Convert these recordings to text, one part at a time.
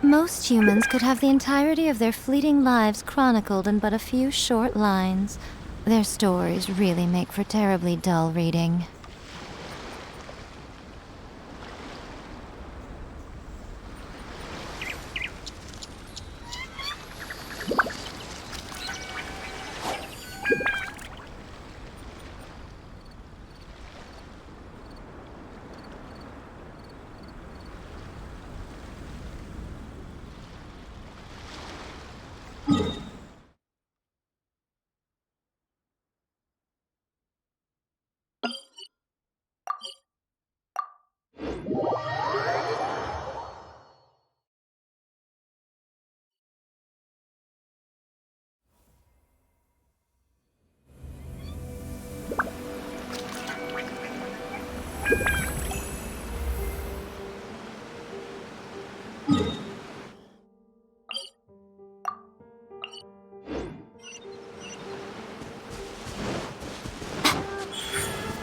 Most humans could have the entirety of their fleeting lives chronicled in but a few short lines. Their stories really make for terribly dull reading.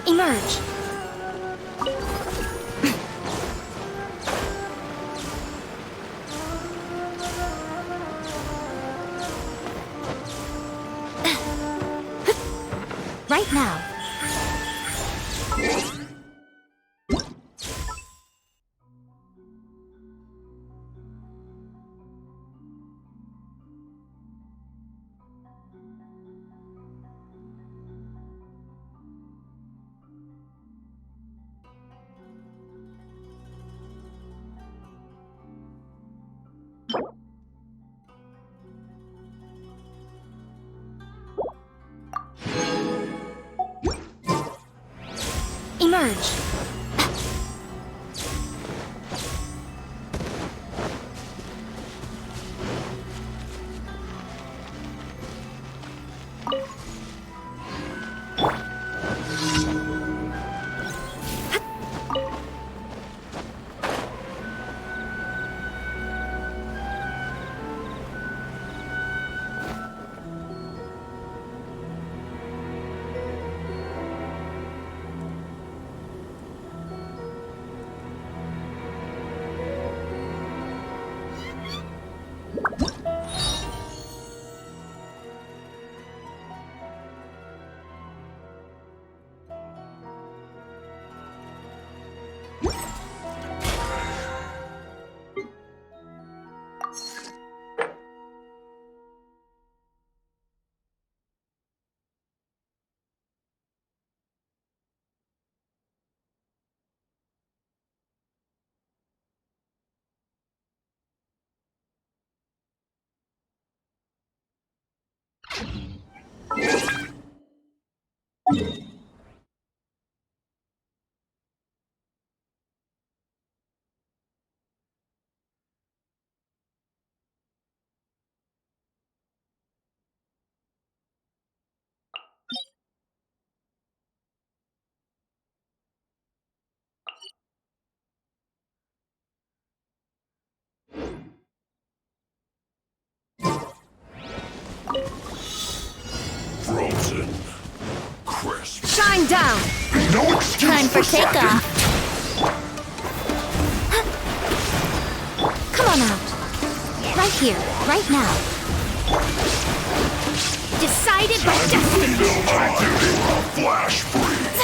Emerge! Right now. Emerge! Frozen. Crisp. Shine down! No excuse Time for slacking. takeoff! Come on out! Right here, right now. Decided by destiny! My duty will flash freeze.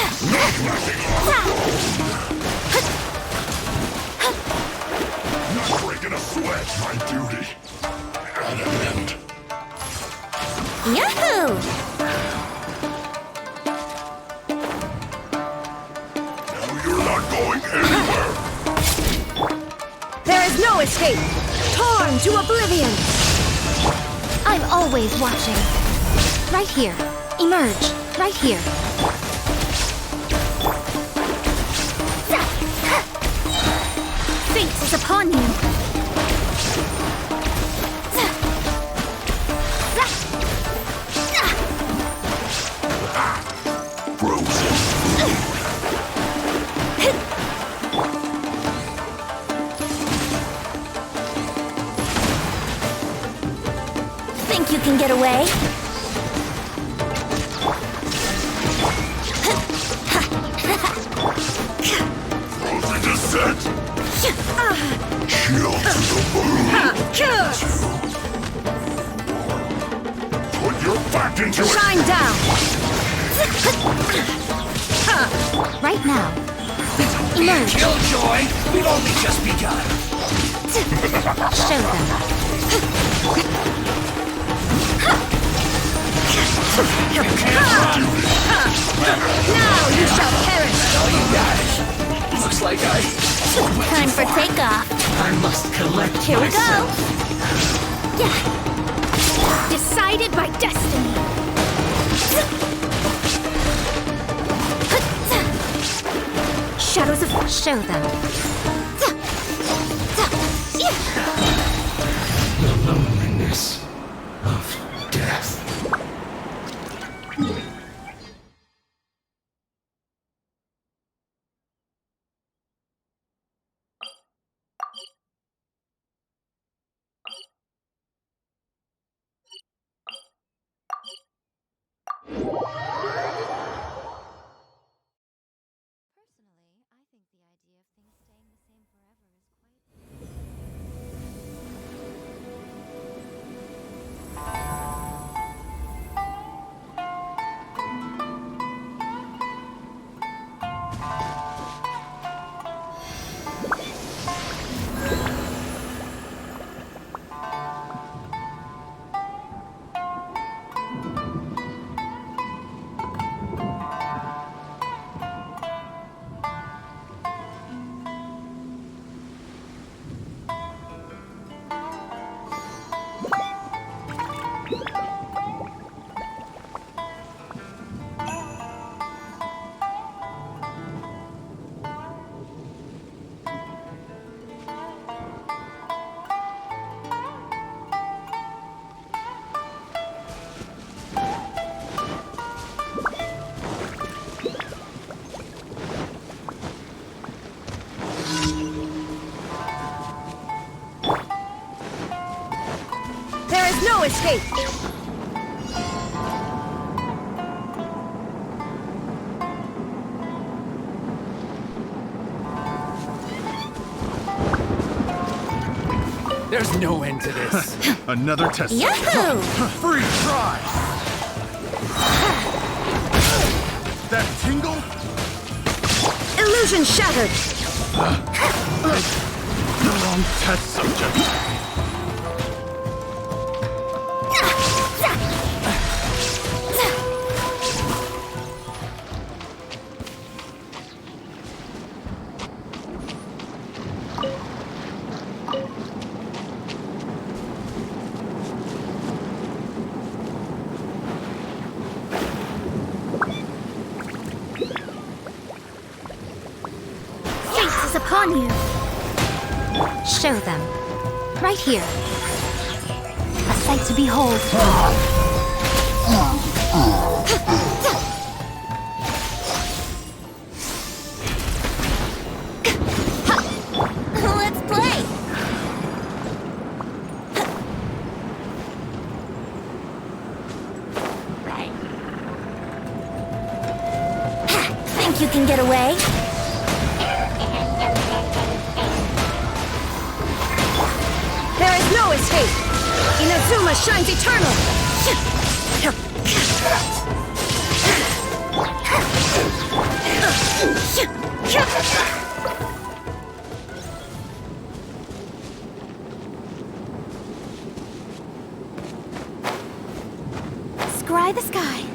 Not breaking a sweat. My duty. At an end. Yahoo! No, you're not going anywhere. There is no escape! Torn to oblivion! I'm always watching. Right here. Emerge. Right here. Fate is upon you. Frozen. Think you can get away? Frozen descent. Chill to the moon. Right now. Emerge. Killjoy! We've only just begun. Show them. Now you shall perish. Oh, you guys! Looks like I went Time too for far. takeoff. I must collect Here we myself. go. Yeah. Decided by destiny. Shadows of... Show them. The loneliness of death. Personally, I think the idea of things staying the same forever is quite... There is no escape! There's no end to this. Another test. Yahoo! Free try. That tingle? Illusion shattered! The wrong test subject. Fate is upon you. Show them. Right here. A sight to behold. Let's play. Think you can get away? There is no escape! Inazuma shines eternal! Scry the sky.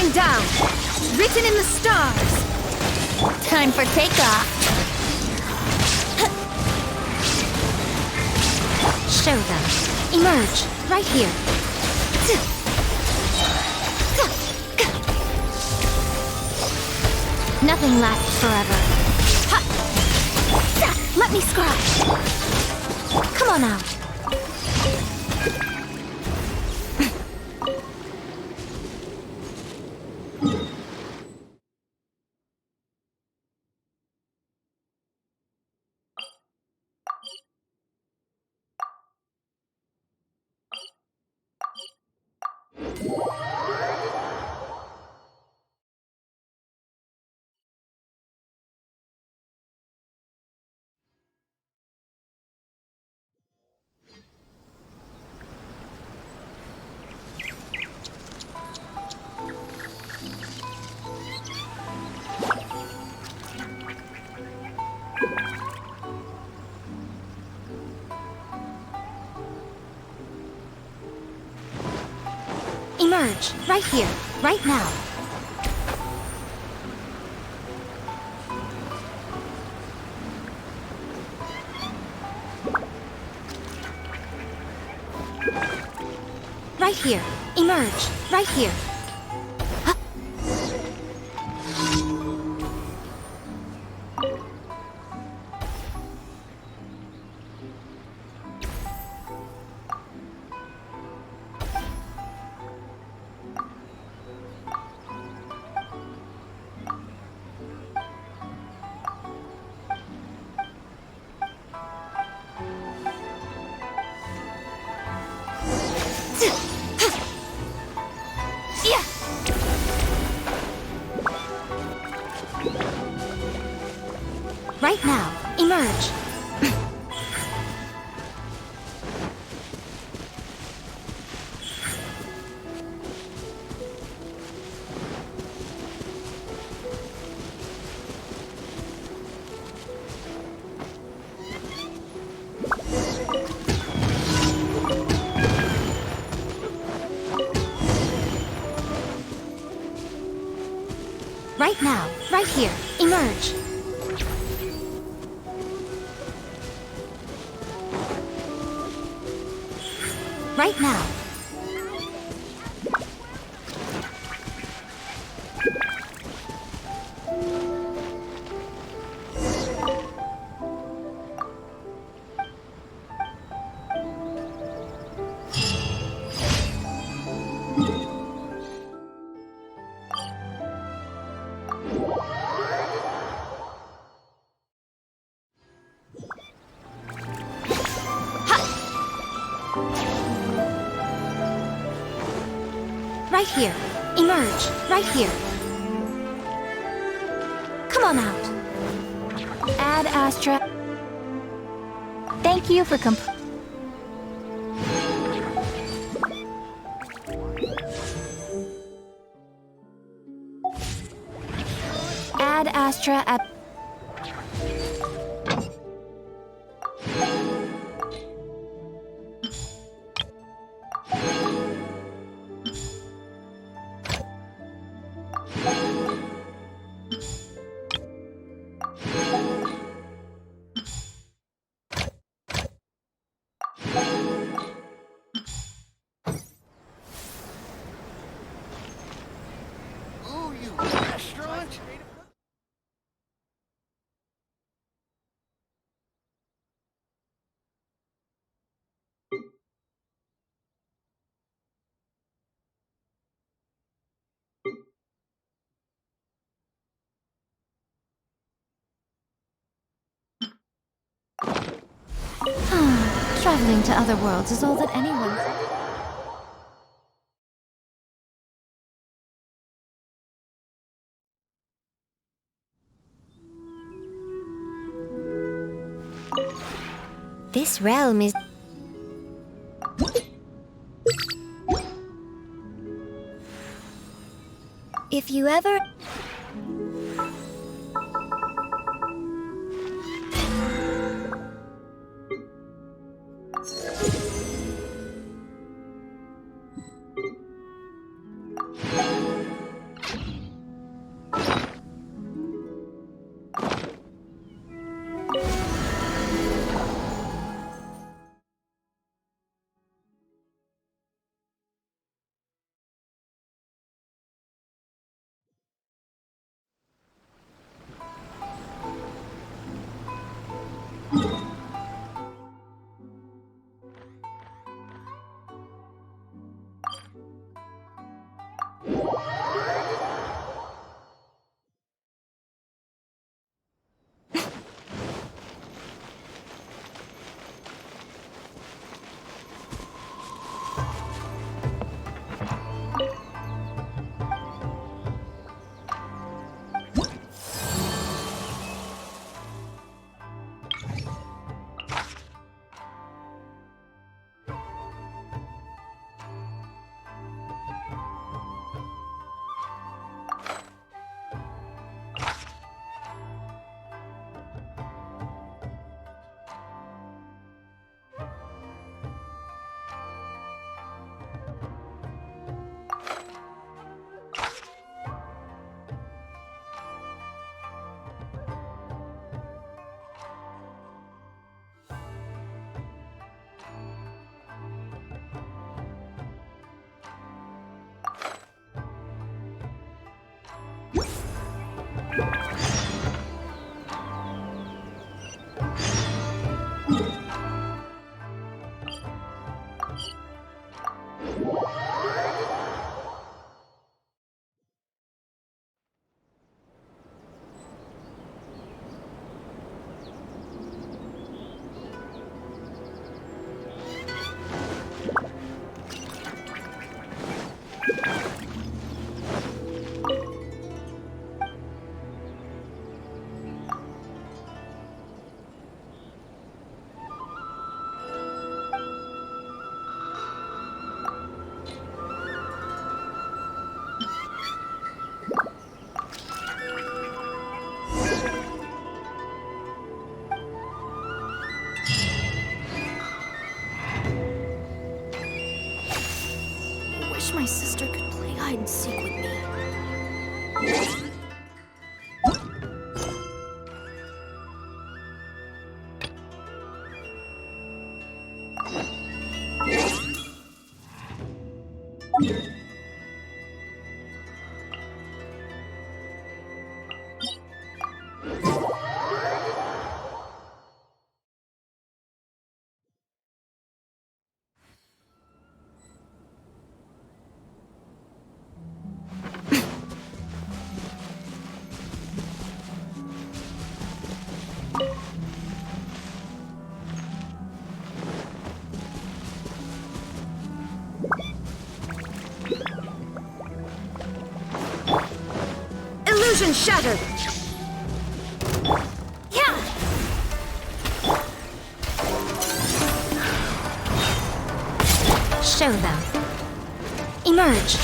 going down! Written in the stars! Time for takeoff. Show them. Emerge, right here. Nothing lasts forever. Let me scratch. Come on out. Emerge, right here, right now. Right here, emerge, right here. Huh? Right now, emerge. Right now, right here, emerge. Right now. Right here. Emerge. Right here. Come on out. Ad Astra. Thank you for Ad Astra at traveling to other worlds is all that anyone. This realm is. If you ever. Wish my sister could play hide and seek with me. Illusion shattered! Yeah! Show them. Emerge.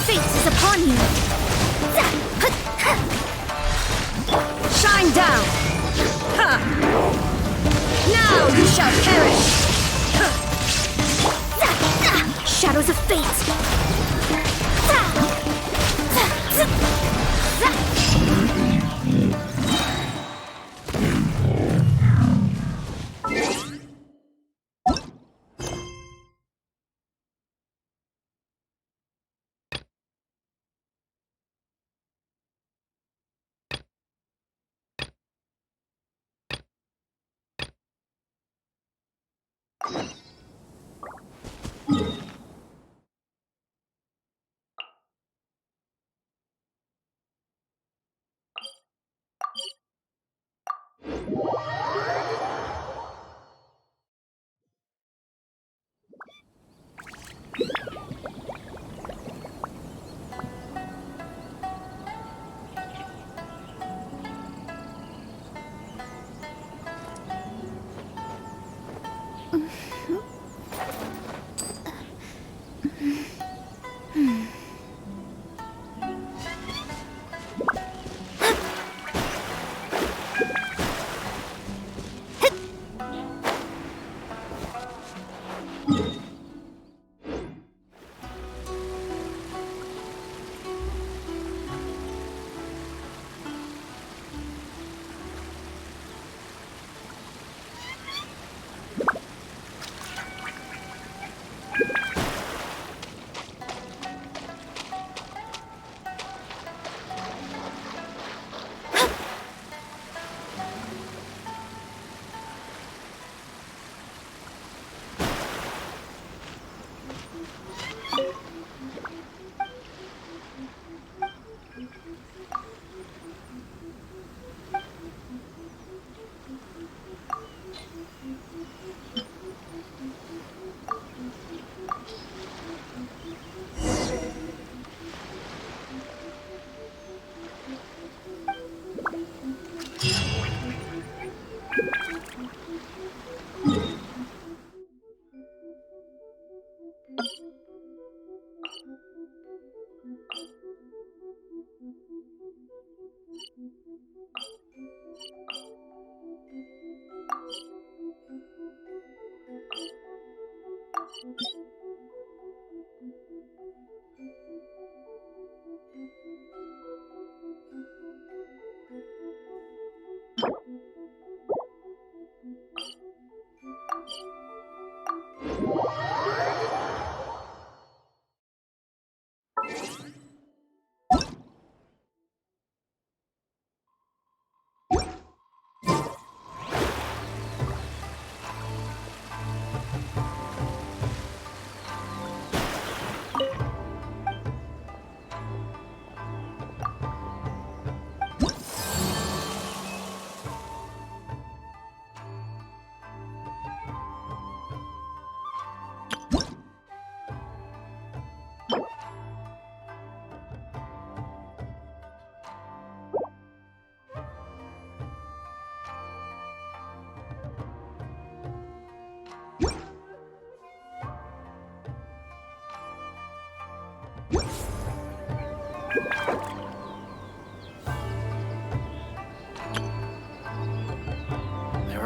Fate is upon you! Shine down! Ha! Now you shall perish! Shadows of fate!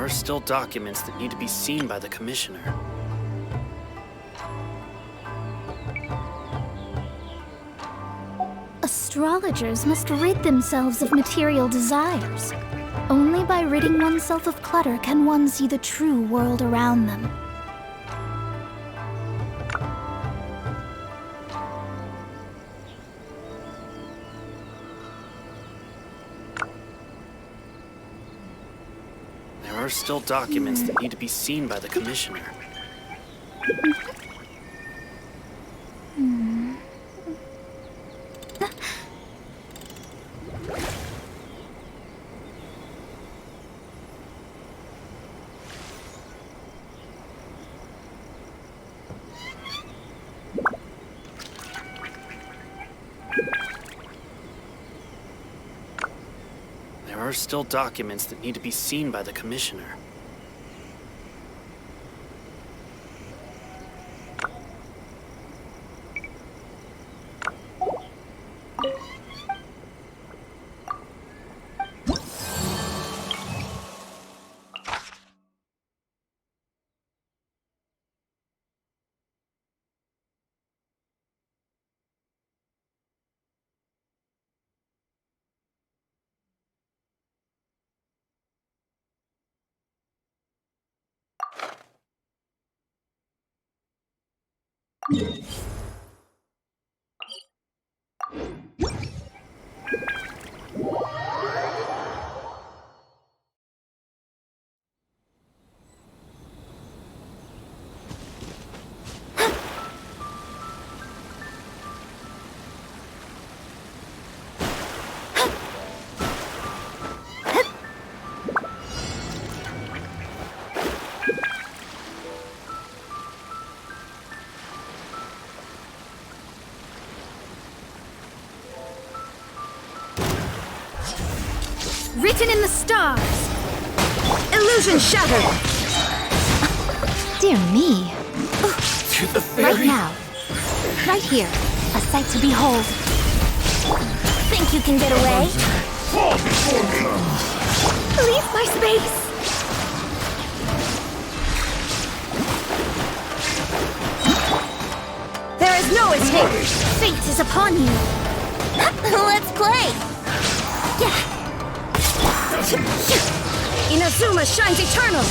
are still documents that need to be seen by the Commissioner. Astrologers must rid themselves of material desires. Only by ridding oneself of clutter can one see the true world around them. There are still documents that need to be seen by the Commissioner. There are still documents that need to be seen by the Commissioner. Written in the stars! Illusion shattered! Dear me. To the Right very... now. Right here. A sight to behold. Think you can get away? Fall before me! Leave my space! There is no escape! Fate is upon you! Let's play! Yeah! Inazuma shines eternal!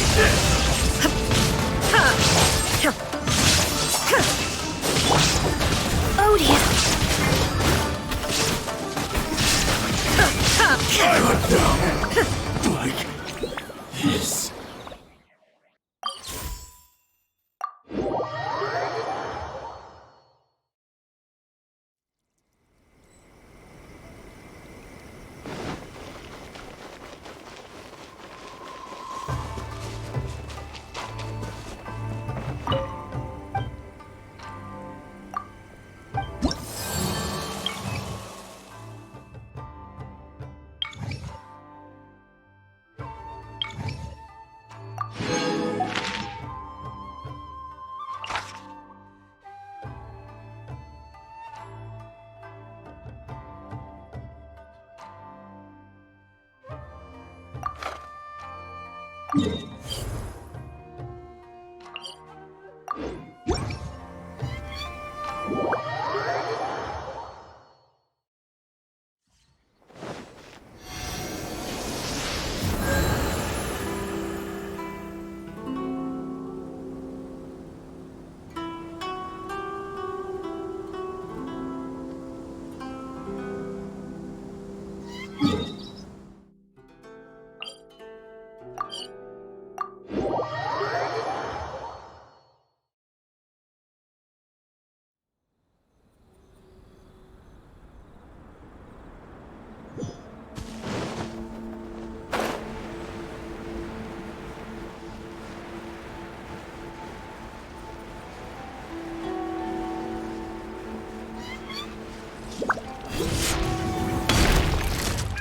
Odious! I look down like this.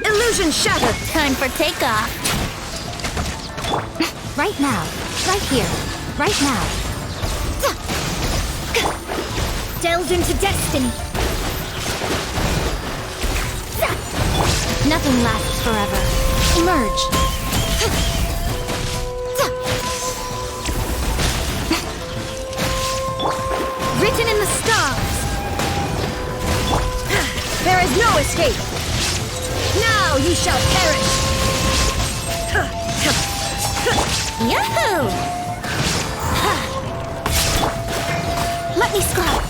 Illusion shattered! Time for takeoff. Right now. Right here. Right now. Delve into destiny! Nothing lasts forever. Emerge. There is no escape! Now you shall perish! Yahoo! Let me scrub.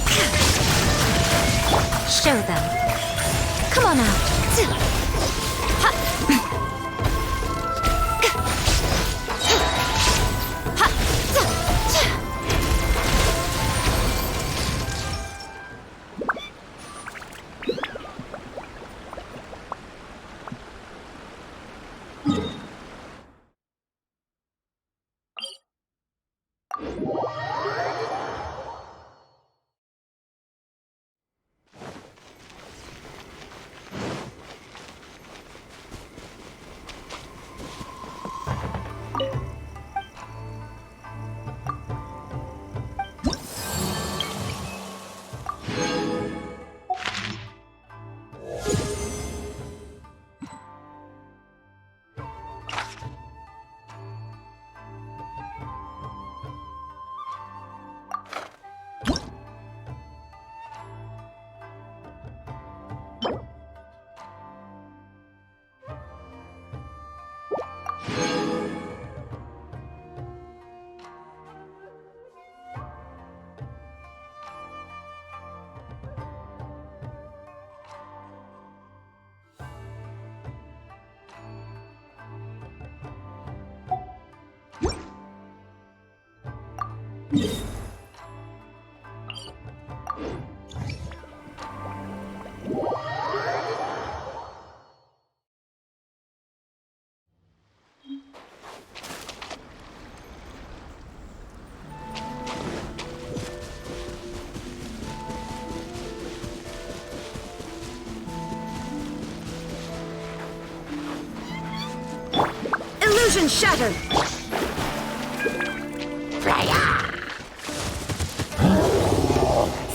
Show them. Come on out. Illusion shattered!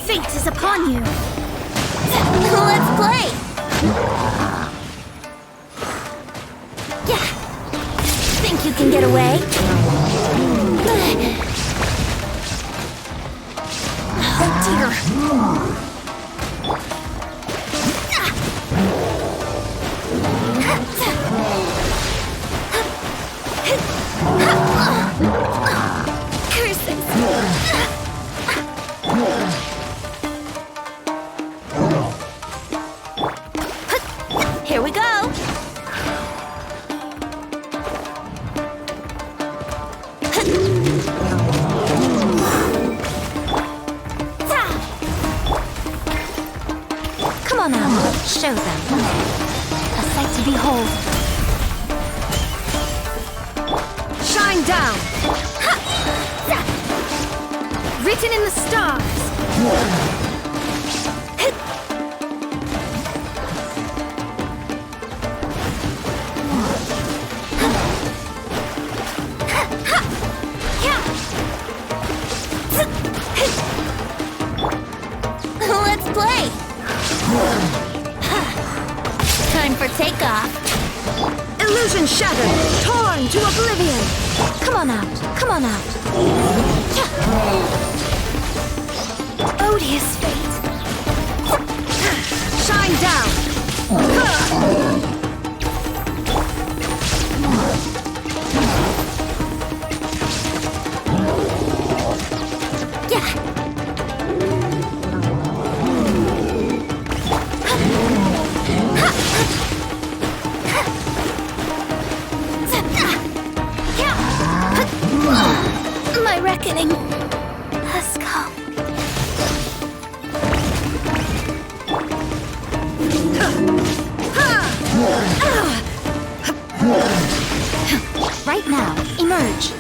Fate is upon you. Let's play. Yeah. Think you can get away? Oh dear. Here we go! Come on out. Show them. A sight to behold. Shine down! Written in the stars! Let's play! Time for takeoff. Illusion shattered! Torn to oblivion! Come on out. Come on out. Odious fate. Shine down! My reckoning has come. Right now, emerge.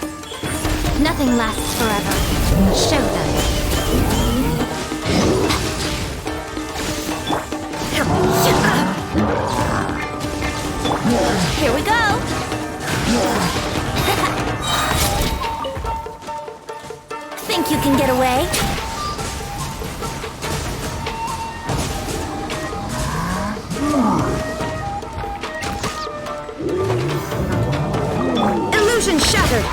Nothing lasts forever. Show them. Here we go. Think you can get away? Illusion shattered!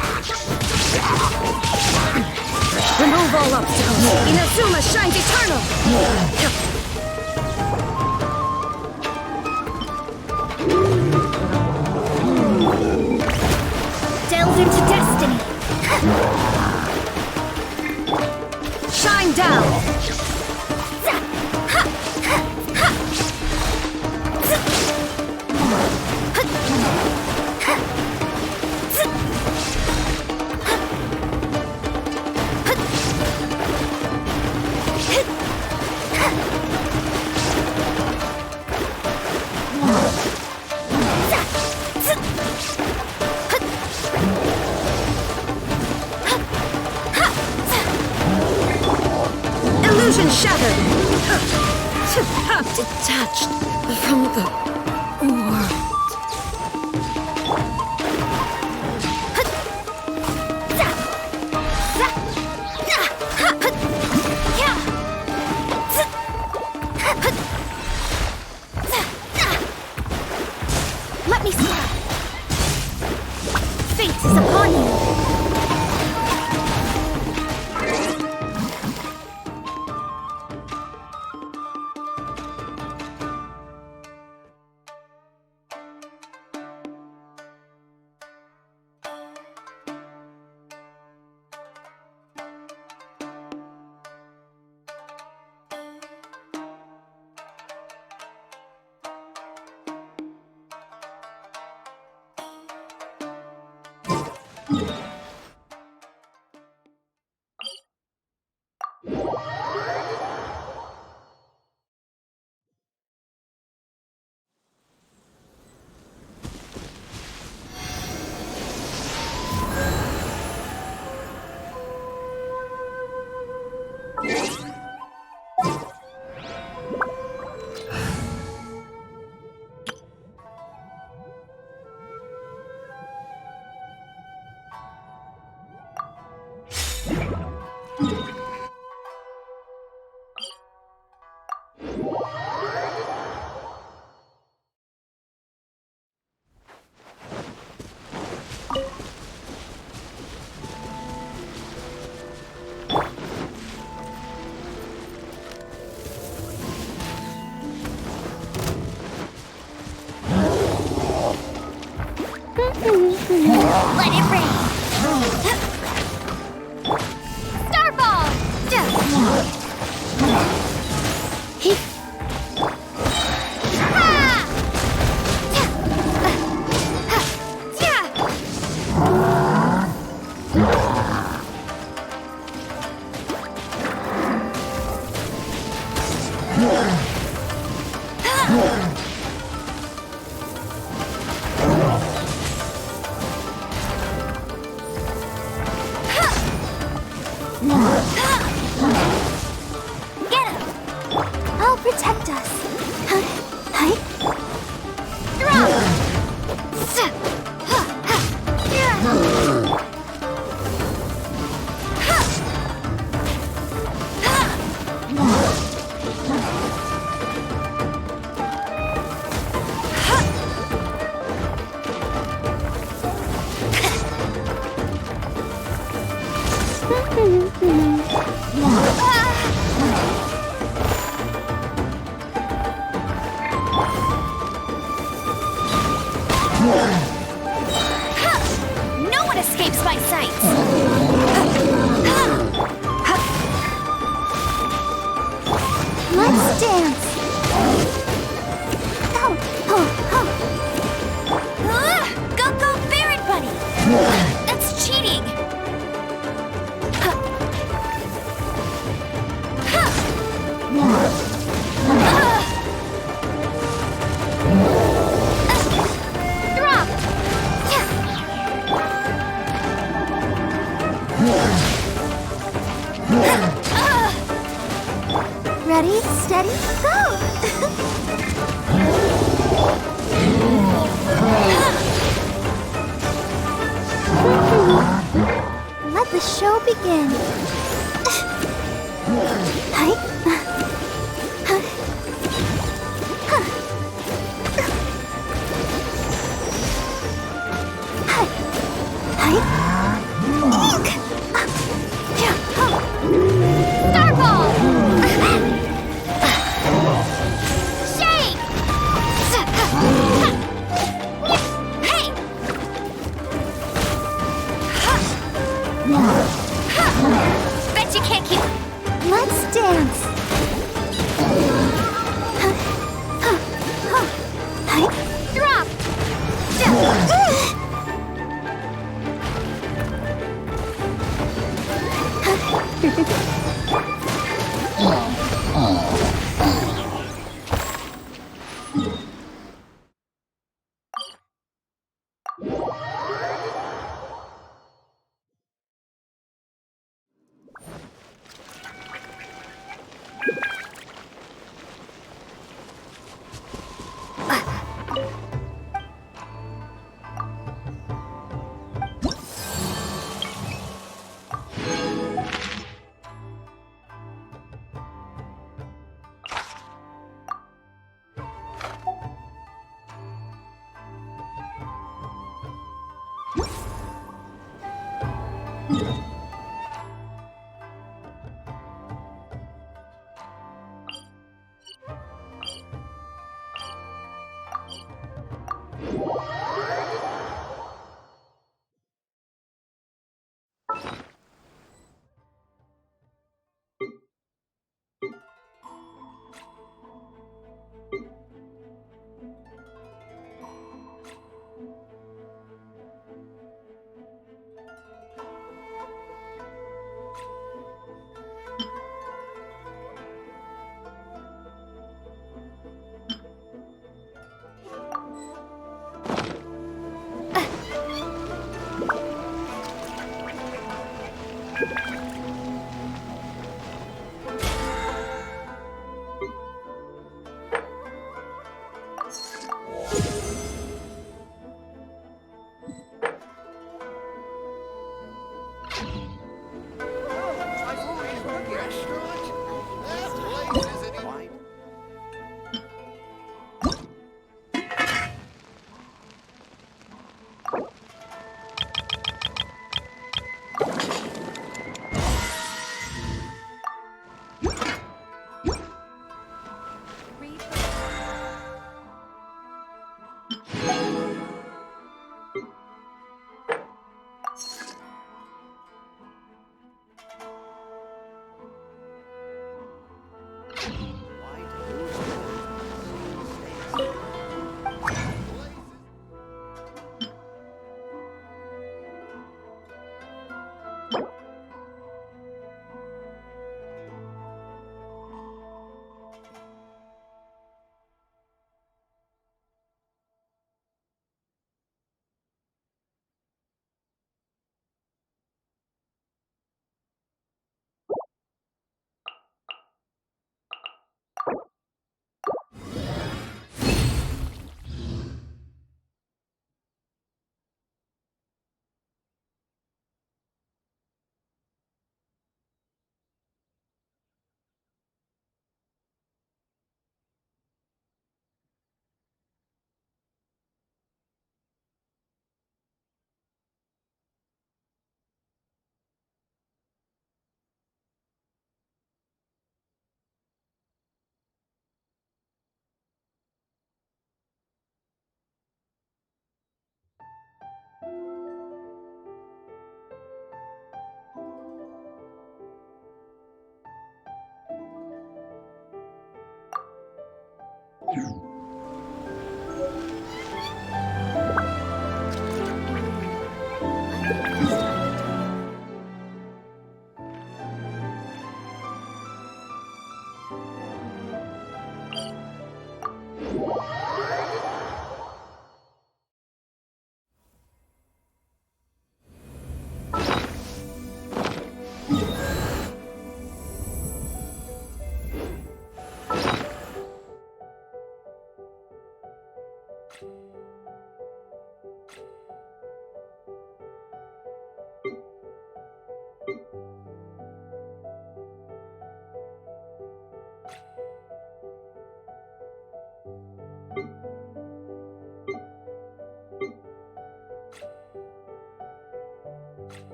Remove all obstacles! Inazuma shines eternal! Shine down! Illusion shattered! Detached from the world. Let me see. Fate is upon you. Let it rain! Starball! I'll protect us. Hi. No one escapes my sight! Let's dance. Go, Barret Bunny! That's cheating! Drop! Ready, steady, go! Let the show begin. Starball! Shake! Hey!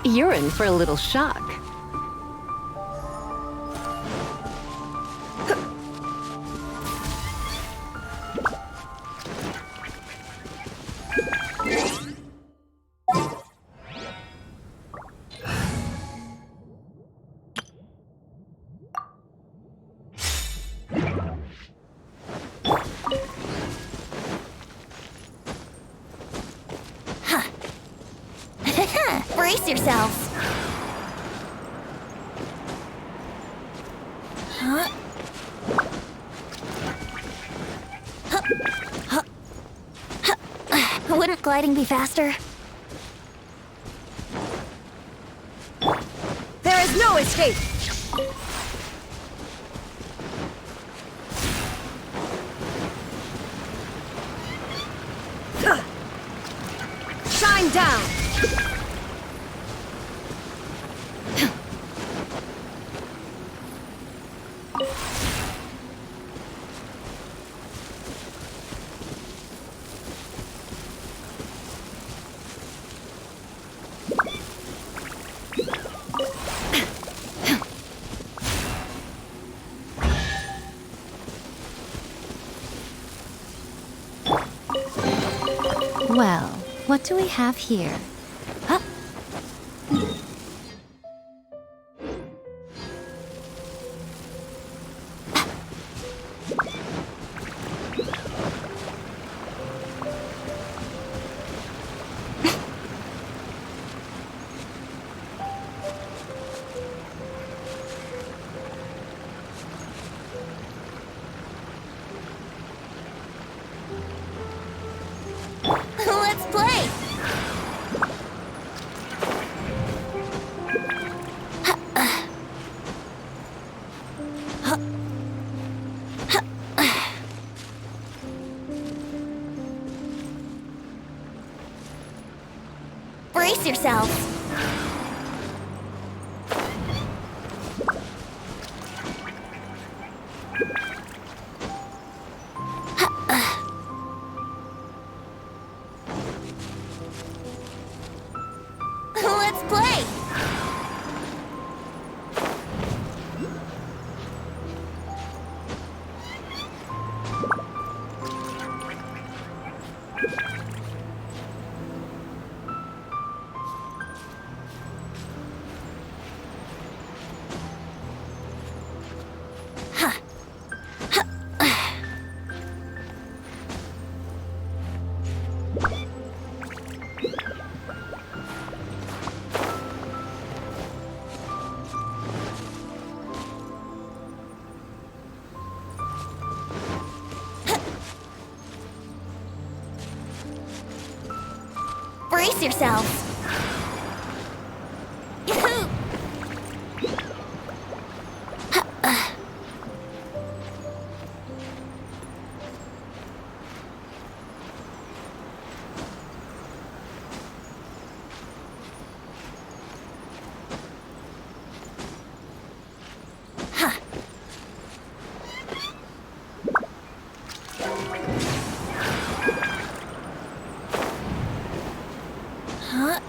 You're in for a little shock. Brace yourselves. Wouldn't gliding be faster? There is no escape! Shine down! Well, what do we have here? Huh? Let's play! Brace yourselves! Let's play! Brace yourselves! Yahoo! Huh?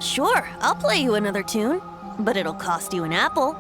Sure, I'll play you another tune, but it'll cost you an apple.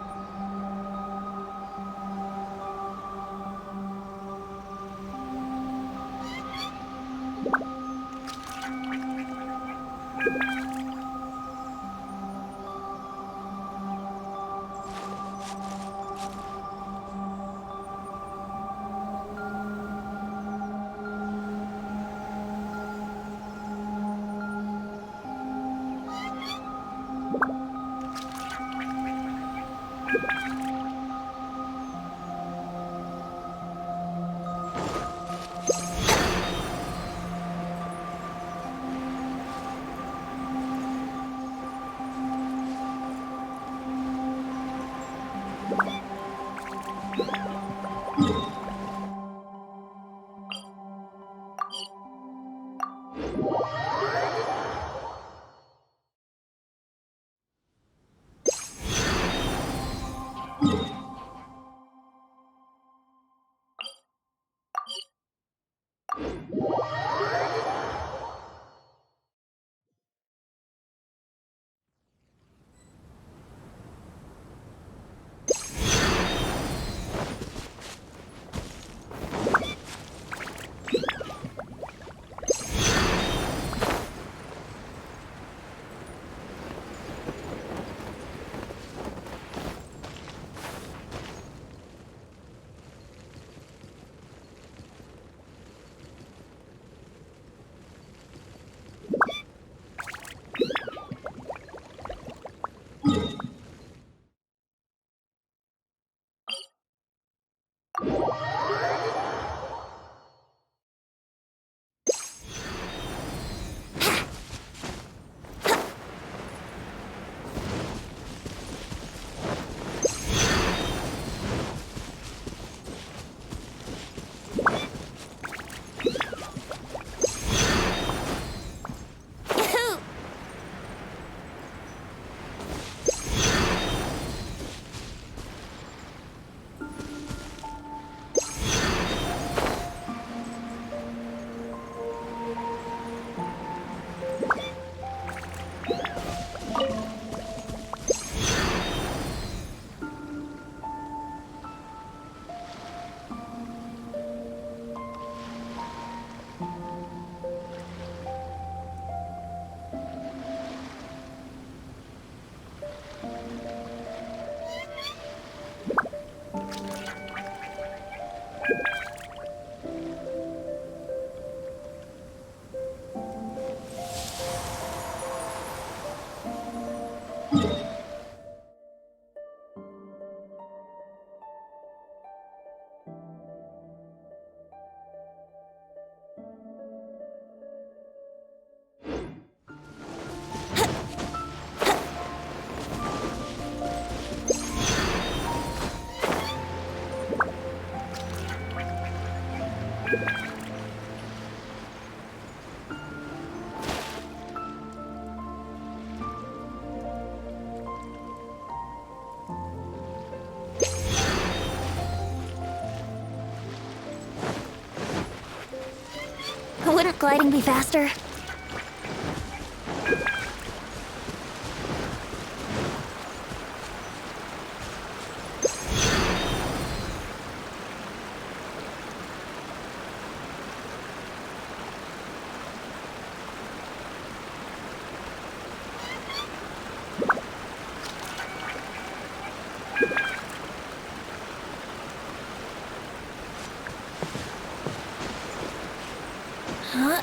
Wouldn't gliding be faster? Huh?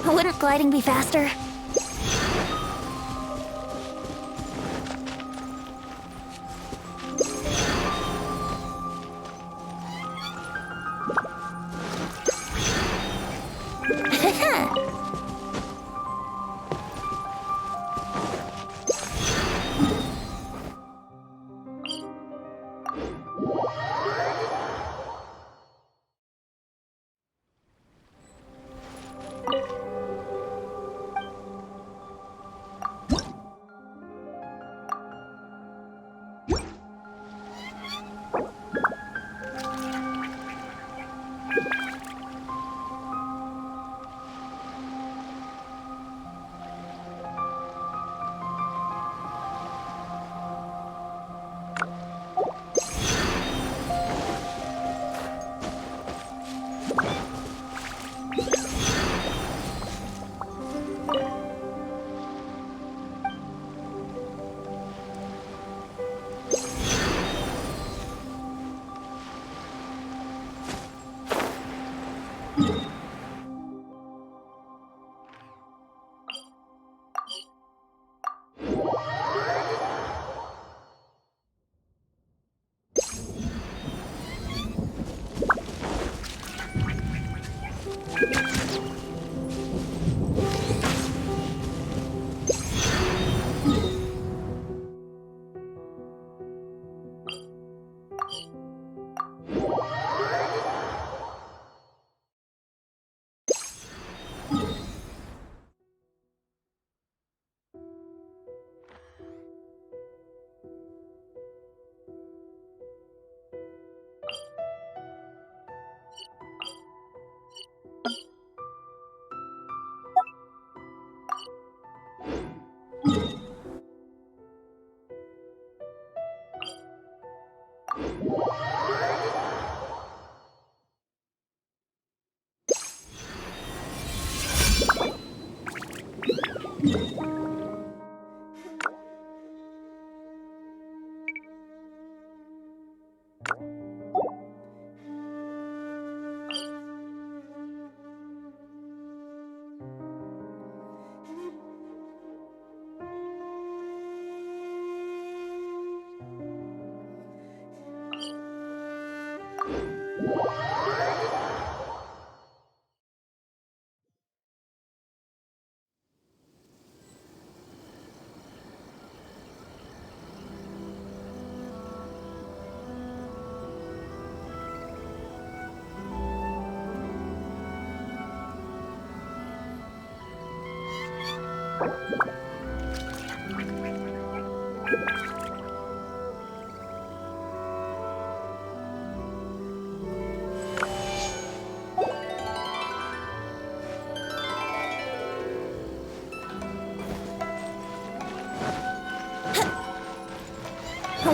Wouldn't gliding be faster?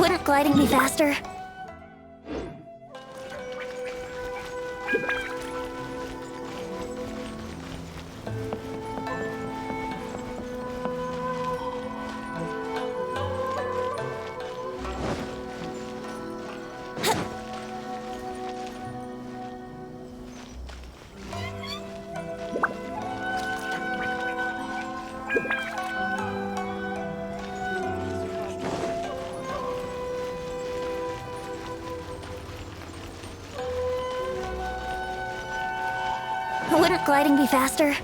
Wouldn't gliding be faster? Wouldn't gliding be faster?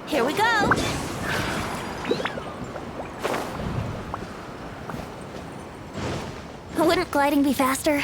Here we go! Wouldn't gliding be faster?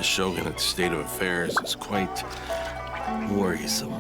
the shogunate's state of affairs is quite worrisome.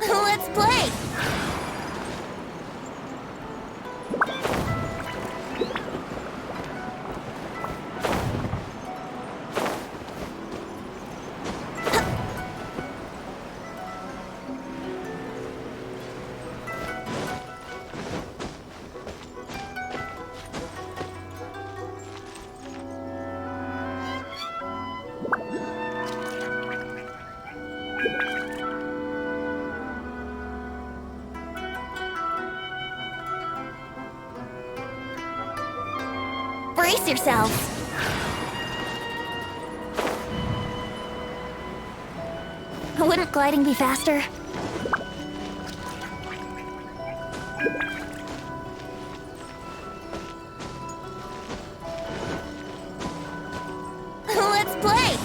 Let's play! Brace yourselves! Wouldn't gliding be faster? Let's play!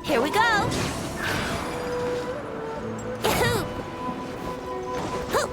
Here we go! Yahoo! Hoo!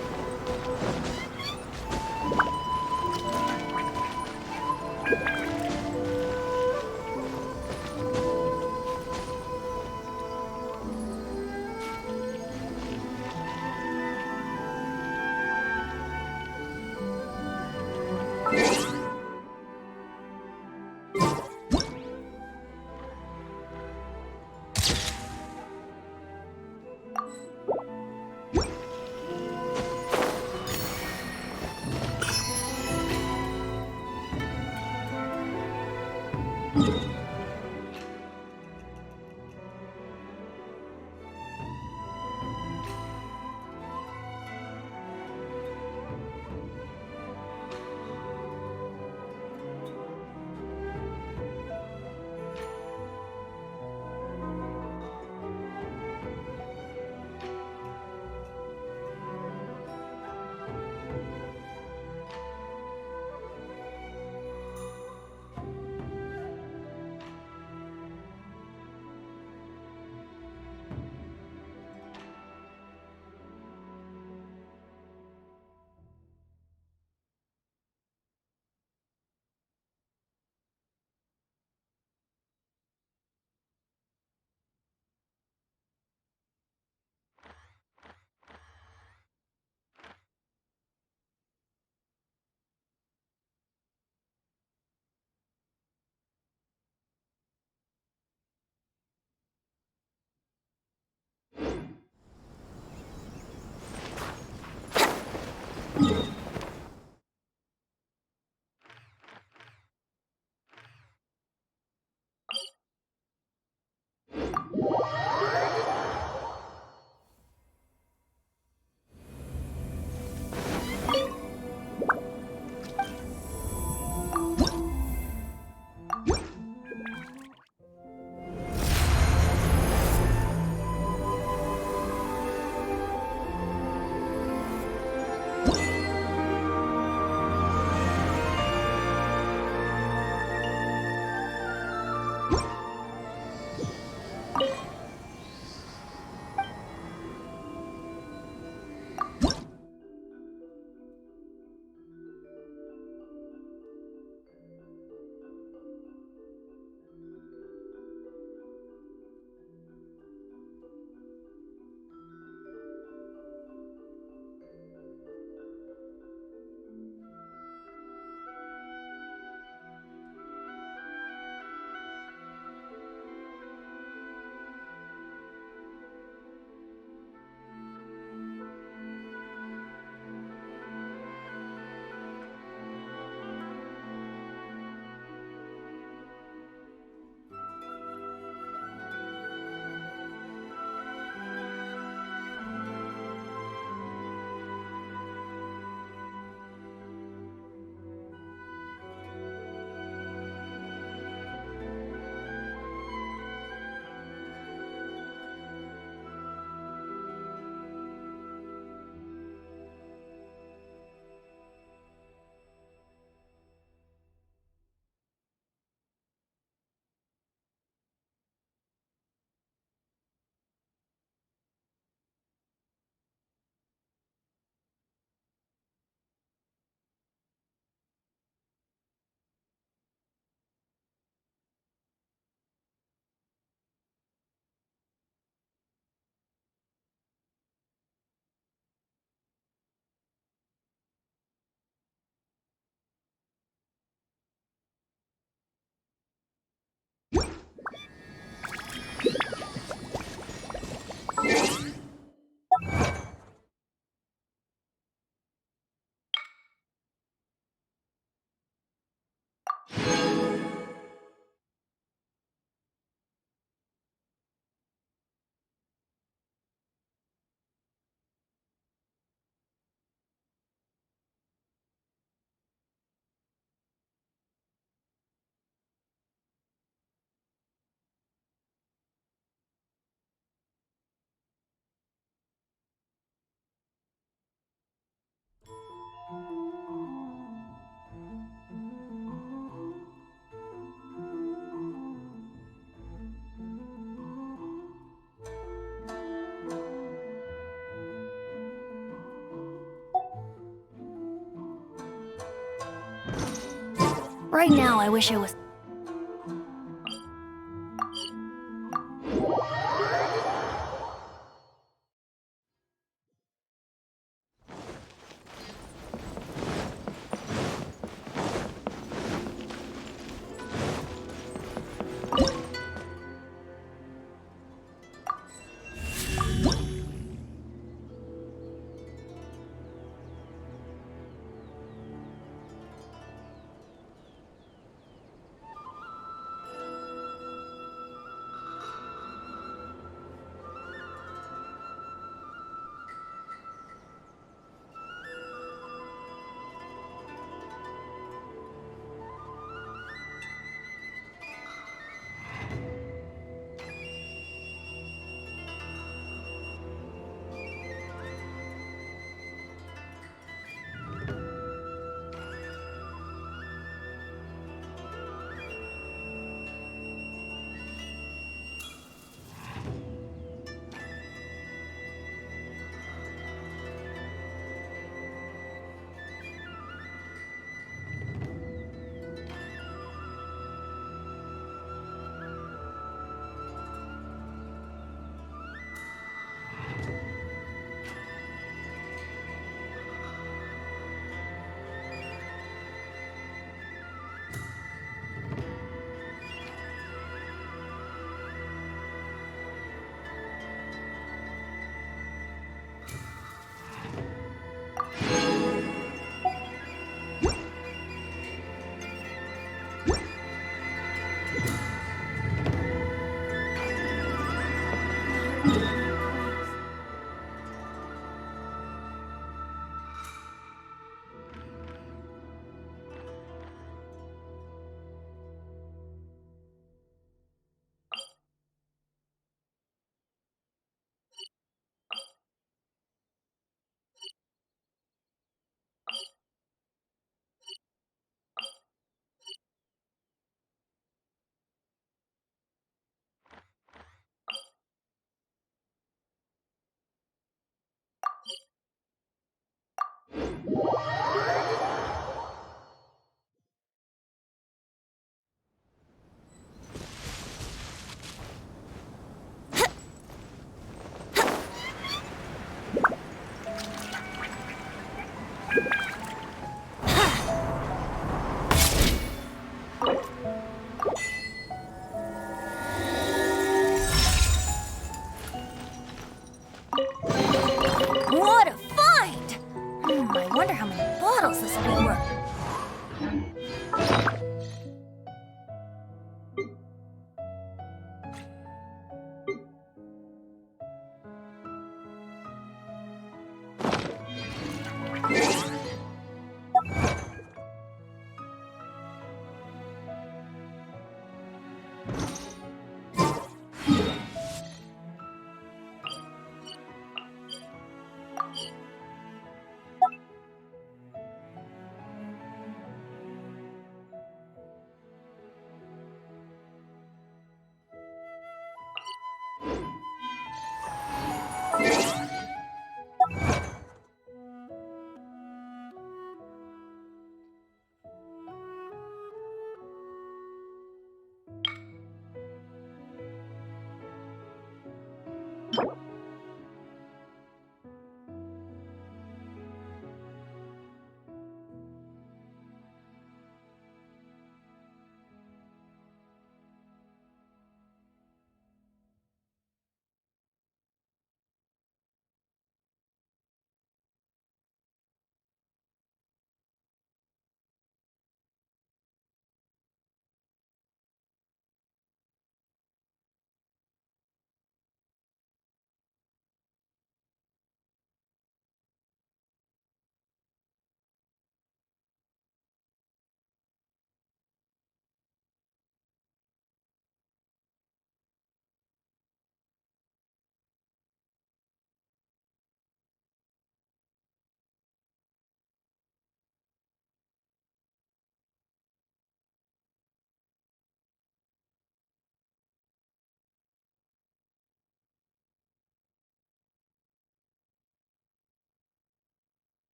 Right now, I wish I was... What a find! I wonder how many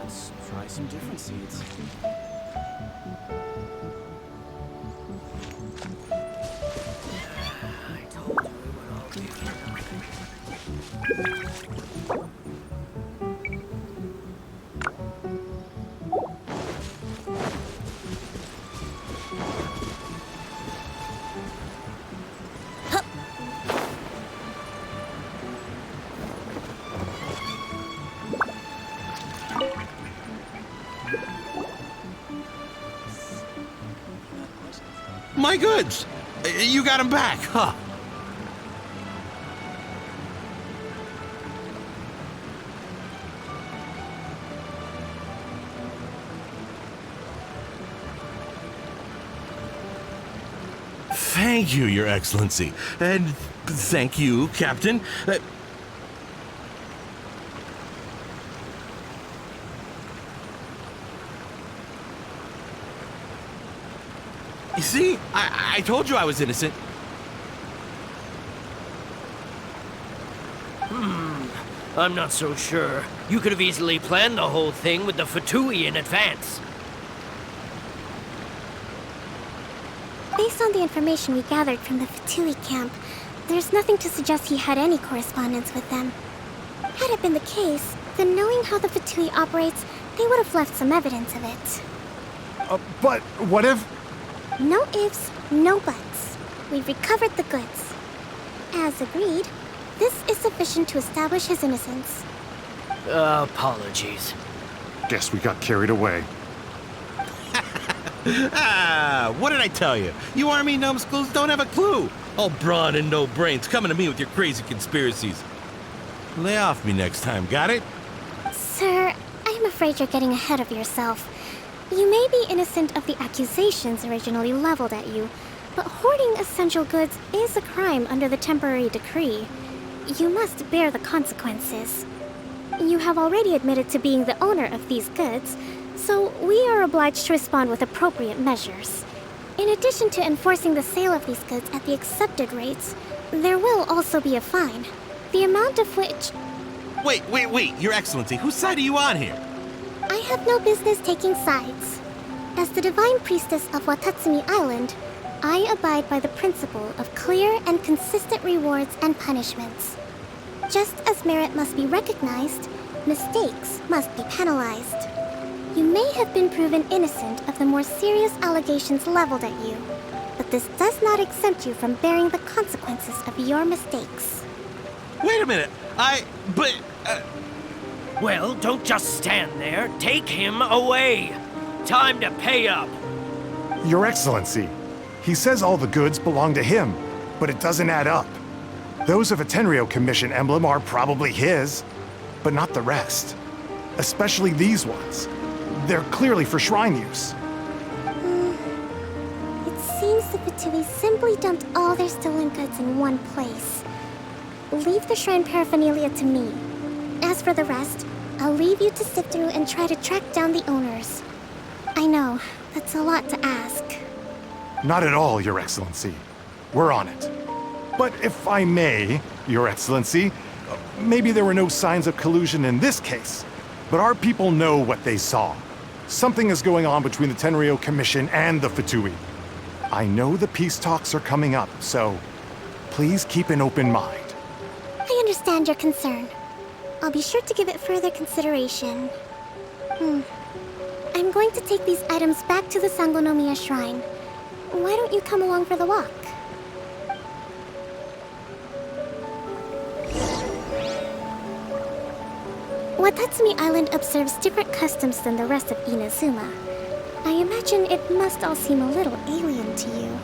Let's try some different seeds. I told you it would all be My goods! You got them back, huh? Thank you, Your Excellency. And thank you, Captain. You see? I told you I was innocent. I'm not so sure. You could have easily planned the whole thing with the Fatui in advance. Based on the information we gathered from the Fatui camp, there's nothing to suggest he had any correspondence with them. Had it been the case, then knowing how the Fatui operates, they would have left some evidence of it. But what if... No ifs, no buts. We've recovered the goods. As agreed, this is sufficient to establish his innocence. Apologies. Guess we got carried away. What did I tell you? You army numbskulls don't have a clue. All brawn and no brains coming to me with your crazy conspiracies. Lay off me next time, got it? Sir, I'm afraid you're getting ahead of yourself. You may be innocent of the accusations originally leveled at you, but hoarding essential goods is a crime under the temporary decree. You must bear the consequences. You have already admitted to being the owner of these goods, so we are obliged to respond with appropriate measures. In addition to enforcing the sale of these goods at the accepted rates, there will also be a fine, the amount of which... Wait, Your Excellency, whose side are you on here? I have no business taking sides. As the Divine Priestess of Watatsumi Island, I abide by the principle of clear and consistent rewards and punishments. Just as merit must be recognized, mistakes must be penalized. You may have been proven innocent of the more serious allegations leveled at you, but this does not exempt you from bearing the consequences of your mistakes. Wait a minute, Well, don't just stand there. Take him away. Time to pay up. Your Excellency, he says all the goods belong to him, but it doesn't add up. Those of a Tenryo Commission emblem are probably his, but not the rest. Especially these ones. They're clearly for shrine use. It seems the Fatui simply dumped all their stolen goods in one place. Leave the shrine paraphernalia to me. As for the rest, I'll leave you to sift through and try to track down the owners. I know, that's a lot to ask. Not at all, Your Excellency. We're on it. But if I may, Your Excellency, maybe there were no signs of collusion in this case, but our people know what they saw. Something is going on between the Tenryo Commission and the Fatui. I know the peace talks are coming up, so please keep an open mind. I understand your concern. I'll be sure to give it further consideration. I'm going to take these items back to the Sangonomiya Shrine. Why don't you come along for the walk? Watatsumi Island observes different customs than the rest of Inazuma. I imagine it must all seem a little alien to you.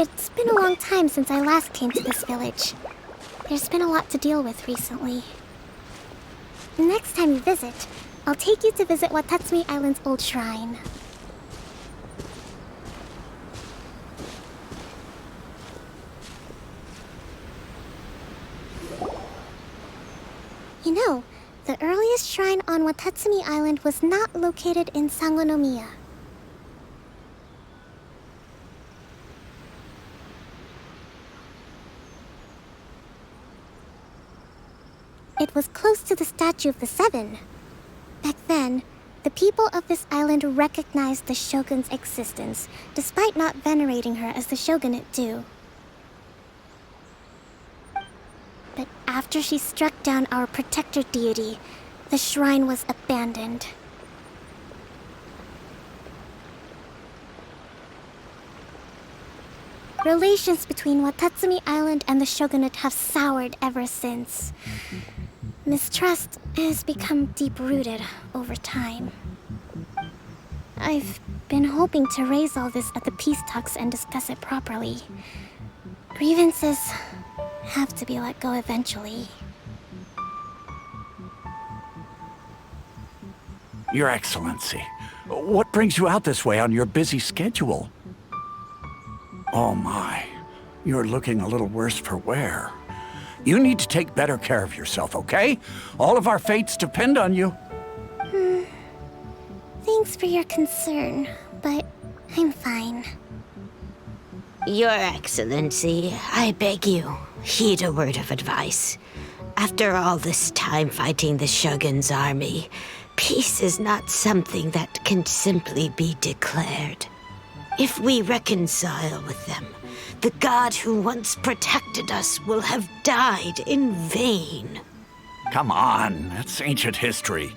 It's been a long time since I last came to this village. There's been a lot to deal with recently. Next time you visit, I'll take you to visit Watatsumi Island's old shrine. You know, the earliest shrine on Watatsumi Island was not located in Sangonomiya. It was close to the Statue of the Seven. Back then, the people of this island recognized the shogun's existence, despite not venerating her as the shogunate do. But after she struck down our protector deity, the shrine was abandoned. Relations between Watatsumi Island and the shogunate have soured ever since. Mistrust has become deep-rooted over time. I've been hoping to raise all this at the peace talks and discuss it properly. Grievances have to be let go eventually. Your Excellency, what brings you out this way on your busy schedule? Oh my, you're looking a little worse for wear. You need to take better care of yourself, okay? All of our fates depend on you. Thanks for your concern, but I'm fine. Your Excellency, I beg you, heed a word of advice. After all this time fighting the Shogun's army, peace is not something that can simply be declared. If we reconcile with them, the god who once protected us will have died in vain. Come on, that's ancient history.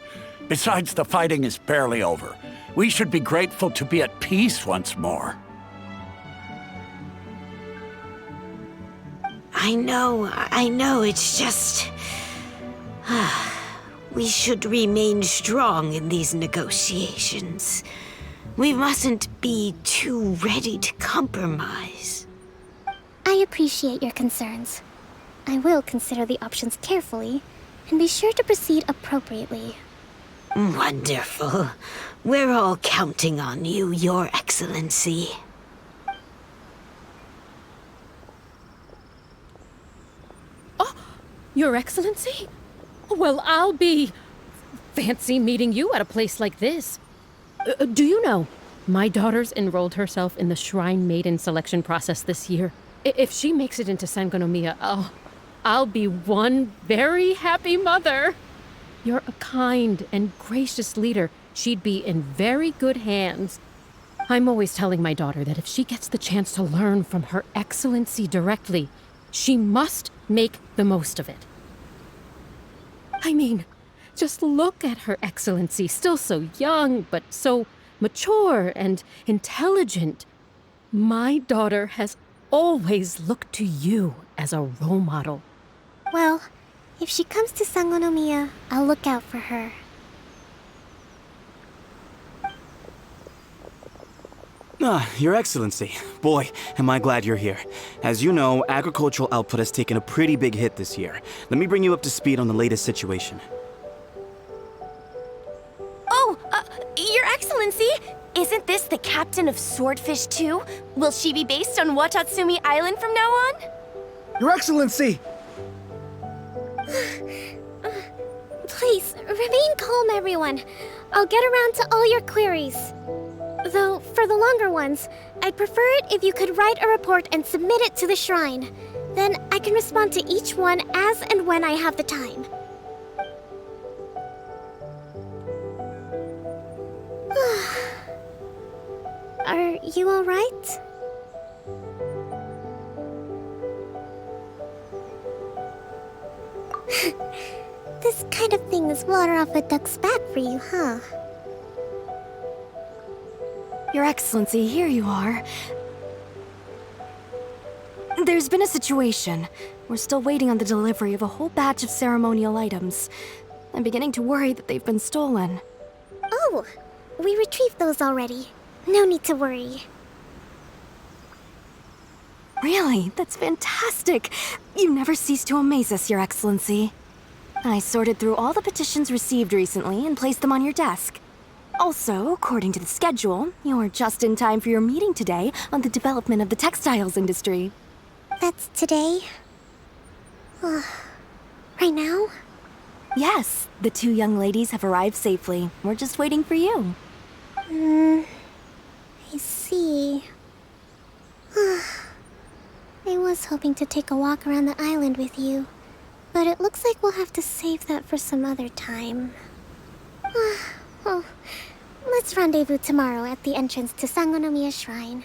Besides, the fighting is barely over. We should be grateful to be at peace once more. I know, it's just... we should remain strong in these negotiations. We mustn't be too ready to compromise. I appreciate your concerns. I will consider the options carefully, and be sure to proceed appropriately. Wonderful. We're all counting on you, Your Excellency. Oh, Your Excellency? Well, I'll be... fancy meeting you at a place like this. Do you know, my daughter's enrolled herself in the Shrine Maiden selection process this year. If she makes it into Sangonomiya, I'll be one very happy mother. You're a kind and gracious leader. She'd be in very good hands. I'm always telling my daughter that if she gets the chance to learn from Her Excellency directly, she must make the most of it. I mean, just look at Her Excellency, still so young, but so mature and intelligent. My daughter has always looked to you as a role model. Well, if she comes to Sangonomiya, I'll look out for her. Your Excellency. Boy, am I glad you're here. As you know, agricultural output has taken a pretty big hit this year. Let me bring you up to speed on the latest situation. Oh, Your Excellency! Isn't this the captain of Swordfish 2? Will she be based on Watatsumi Island from now on? Your Excellency! Please, remain calm, everyone. I'll get around to all your queries. Though, for the longer ones, I'd prefer it if you could write a report and submit it to the shrine. Then I can respond to each one as and when I have the time. Are you all right? This kind of thing is water off a duck's back for you, huh? Your Excellency, here you are. There's been a situation. We're still waiting on the delivery of a whole batch of ceremonial items. I'm beginning to worry that they've been stolen. Oh, we retrieved those already. No need to worry. Really? That's fantastic. You never cease to amaze us, Your Excellency. I sorted through all the petitions received recently and placed them on your desk. Also, according to the schedule, you're just in time for your meeting today on the development of the textiles industry. That's today? Right now? Yes, the two young ladies have arrived safely. We're just waiting for you. I see. I was hoping to take a walk around the island with you, but it looks like we'll have to save that for some other time. Well, let's rendezvous tomorrow at the entrance to Sangonomiya Shrine.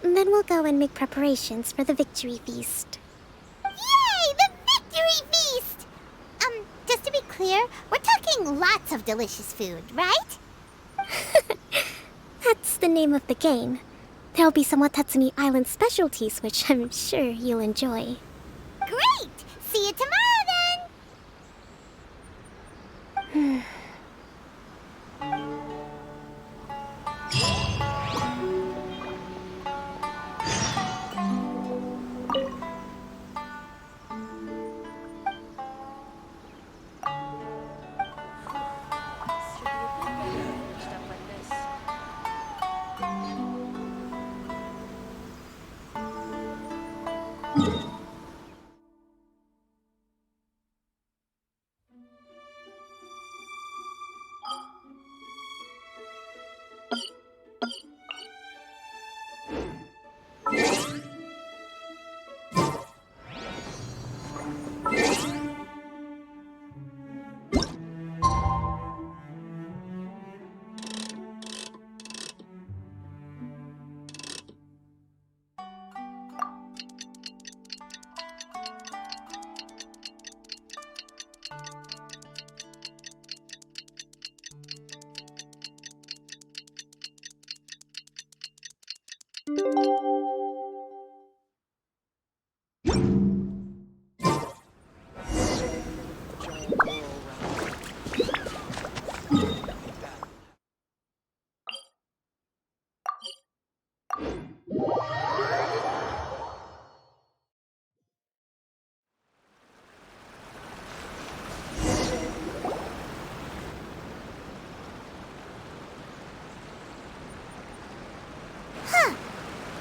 Then we'll go and make preparations for the victory feast. Yay! The victory feast! Just to be clear, we're talking lots of delicious food, right? That's the name of the game. There'll be some Watatsumi Island specialties, which I'm sure you'll enjoy. Great! See you tomorrow, then!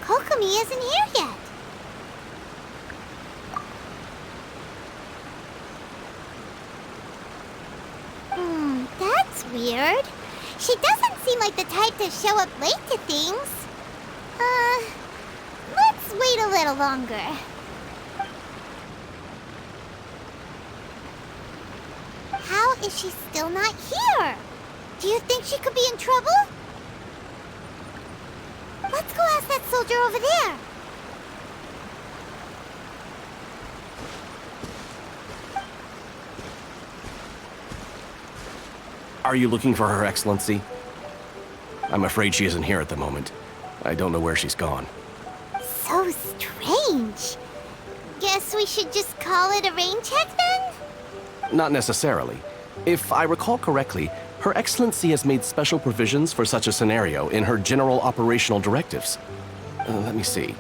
Kokomi isn't here yet. That's weird. She doesn't seem like the type to show up late to things. Let's wait a little longer. How is she still not here? Do you think she could be in trouble? Let's go ask that soldier over there. Are you looking for Her Excellency? I'm afraid she isn't here at the moment. I don't know where she's gone. So strange. Guess we should just call it a rain check then? Not necessarily. If I recall correctly, Her Excellency has made special provisions for such a scenario in her general operational directives. Let me see.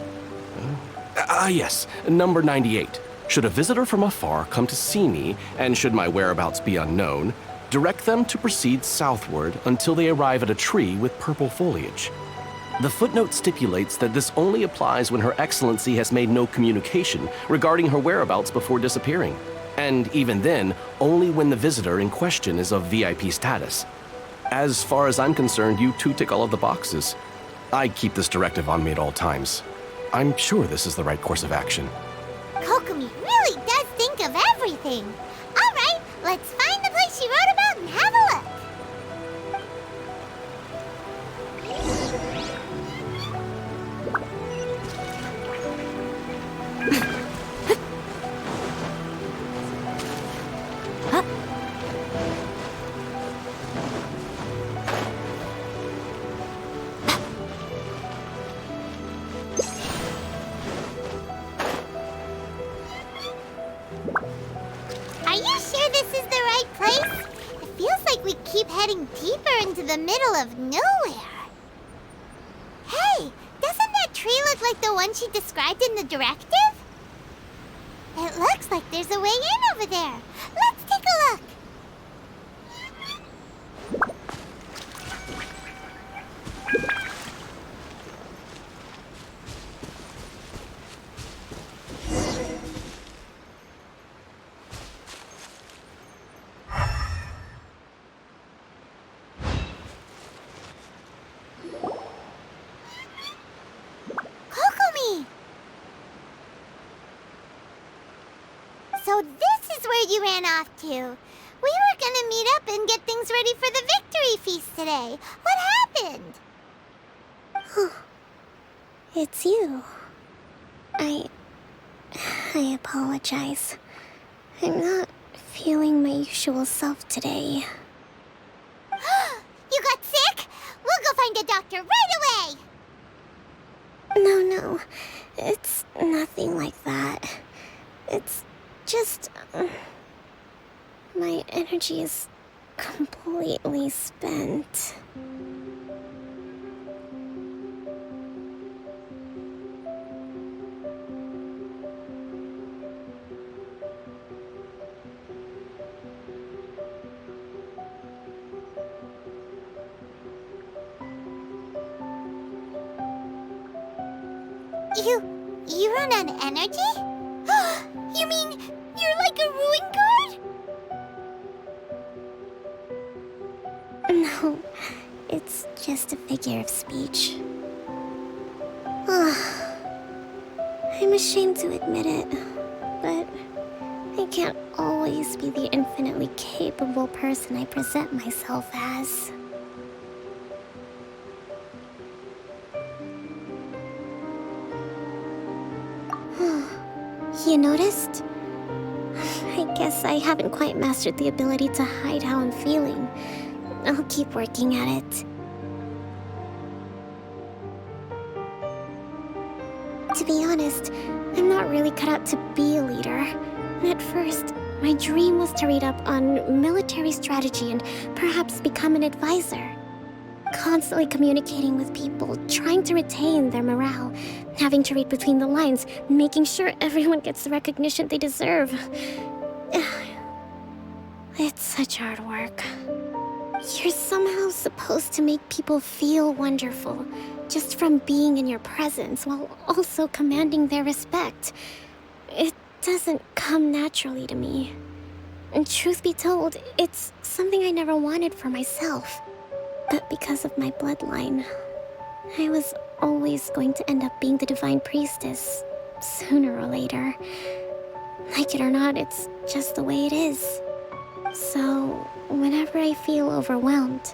Yes, number 98. Should a visitor from afar come to see me, and should my whereabouts be unknown, direct them to proceed southward until they arrive at a tree with purple foliage. The footnote stipulates that this only applies when Her Excellency has made no communication regarding her whereabouts before disappearing. And even then, only when the visitor in question is of VIP status. As far as I'm concerned, you two tick all of the boxes. I keep this directive on me at all times. I'm sure this is the right course of action. Kokomi really does think of everything. All right, let's find the place she wrote about and have a look. Are you sure this is the right place? It feels like we keep heading deeper into the middle of nowhere. Hey, doesn't that tree look like the one she described in the directive? It looks like there's a way in over there. Let's take a look. Kokomi! So this is where you ran off to. We were gonna meet up and get things ready for the victory feast today. What happened? It's you. I apologize. I'm not feeling my usual self today. You got sick? We'll go find a doctor right away! No, it's nothing like that. It's just... my energy is completely spent. You run on energy? You mean you're like a ruin guard? No, it's just a figure of speech. I'm ashamed to admit it, but I can't always be the infinitely capable person I present myself as. You noticed? I guess I haven't quite mastered the ability to hide how I'm feeling. I'll keep working at it. To be honest, I'm not really cut out to be a leader. At first, my dream was to read up on military strategy and perhaps become an advisor. Constantly communicating with people, trying to retain their morale, having to read between the lines, making sure everyone gets the recognition they deserve. It's such hard work. You're somehow supposed to make people feel wonderful, just from being in your presence, while also commanding their respect. It doesn't come naturally to me. And truth be told, it's something I never wanted for myself. But because of my bloodline, I was always going to end up being the divine priestess, sooner or later. Like it or not, it's just the way it is. So, whenever I feel overwhelmed,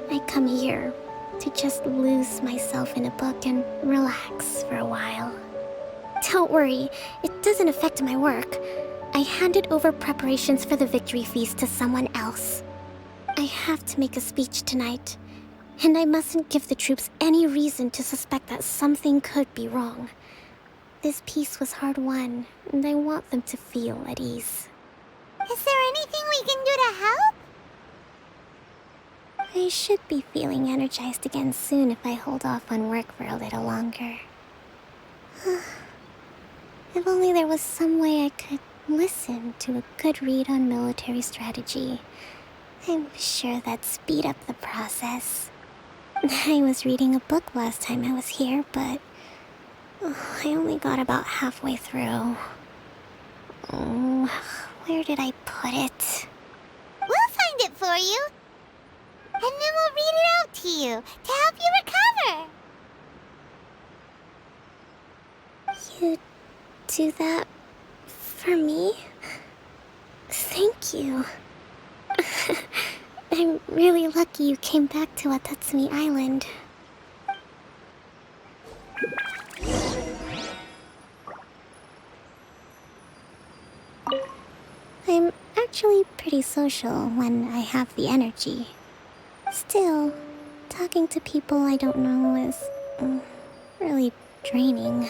I come here to just lose myself in a book and relax for a while. Don't worry, it doesn't affect my work. I handed over preparations for the victory feast to someone else. I have to make a speech tonight, and I mustn't give the troops any reason to suspect that something could be wrong. This peace was hard-won, and I want them to feel at ease. Is there anything we can do to help? I should be feeling energized again soon if I hold off on work for a little longer. If only there was some way I could listen to a good read on military strategy. I'm sure that'd speed up the process. I was reading a book last time I was here, but I only got about halfway through. Where did I put it? We'll find it for you. And then we'll read it out to you to help you recover. You do that for me? Thank you. I'm really lucky you came back to Watatsumi Island. I'm actually pretty social when I have the energy. Still, talking to people I don't know is really draining.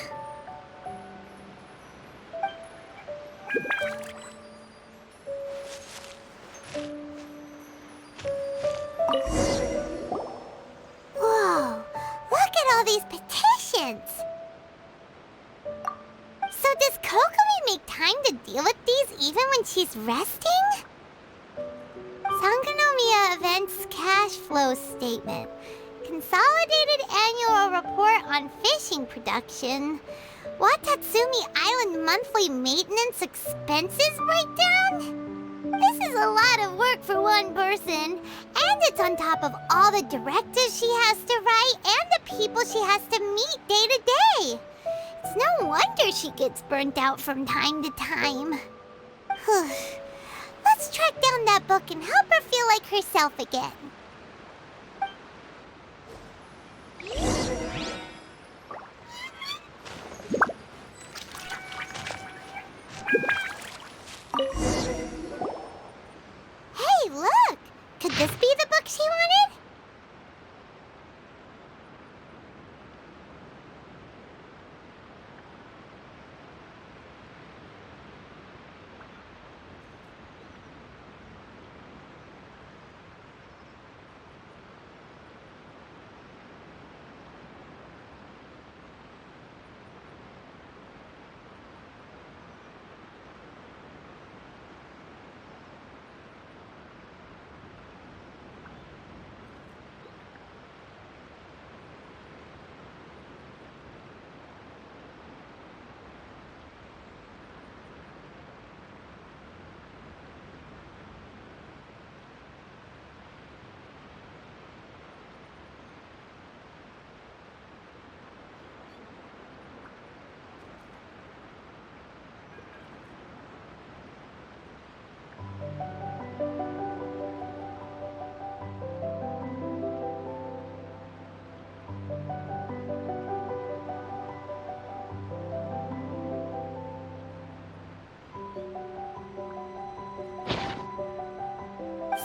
Whoa, look at all these petitions! mean she's resting? Sangonomiya Events Cash Flow Statement. Consolidated Annual Report on Fishing Production. Watatsumi Island Monthly Maintenance Expenses Breakdown? This is a lot of work for one person, and it's on top of all the directives she has to write and the people she has to meet day to day. It's no wonder she gets burnt out from time to time. Let's track down that book and help her feel like herself again. Hey, look! Could this be the book she wanted?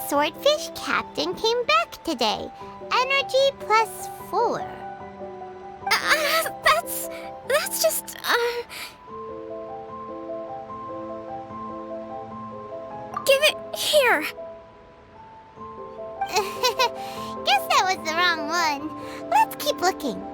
Swordfish Captain came back today. Energy +4. That's just, Give it here. Guess that was the wrong one. Let's keep looking.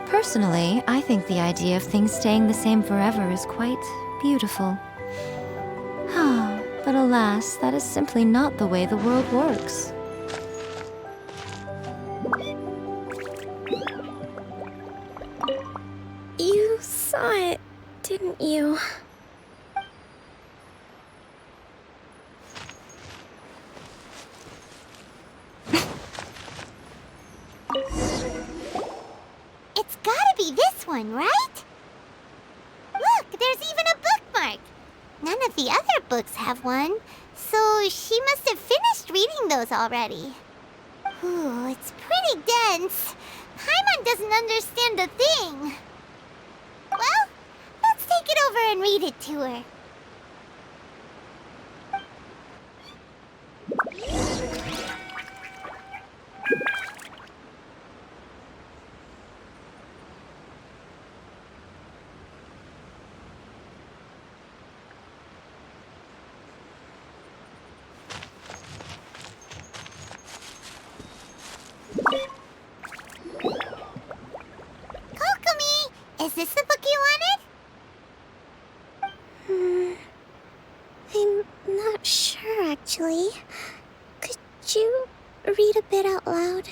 Personally, I think the idea of things staying the same forever is quite beautiful. But alas, that is simply not the way the world works. You saw it, didn't you? It's gotta be this one, right? Look, there's even a bookmark. None of the other books have one, so she must have finished reading those already. Ooh, it's pretty dense. Paimon doesn't understand a thing. Well, let's take it over and read it to her. Kokomi, is this the book you wanted? I'm not sure, actually. Could you read a bit out loud?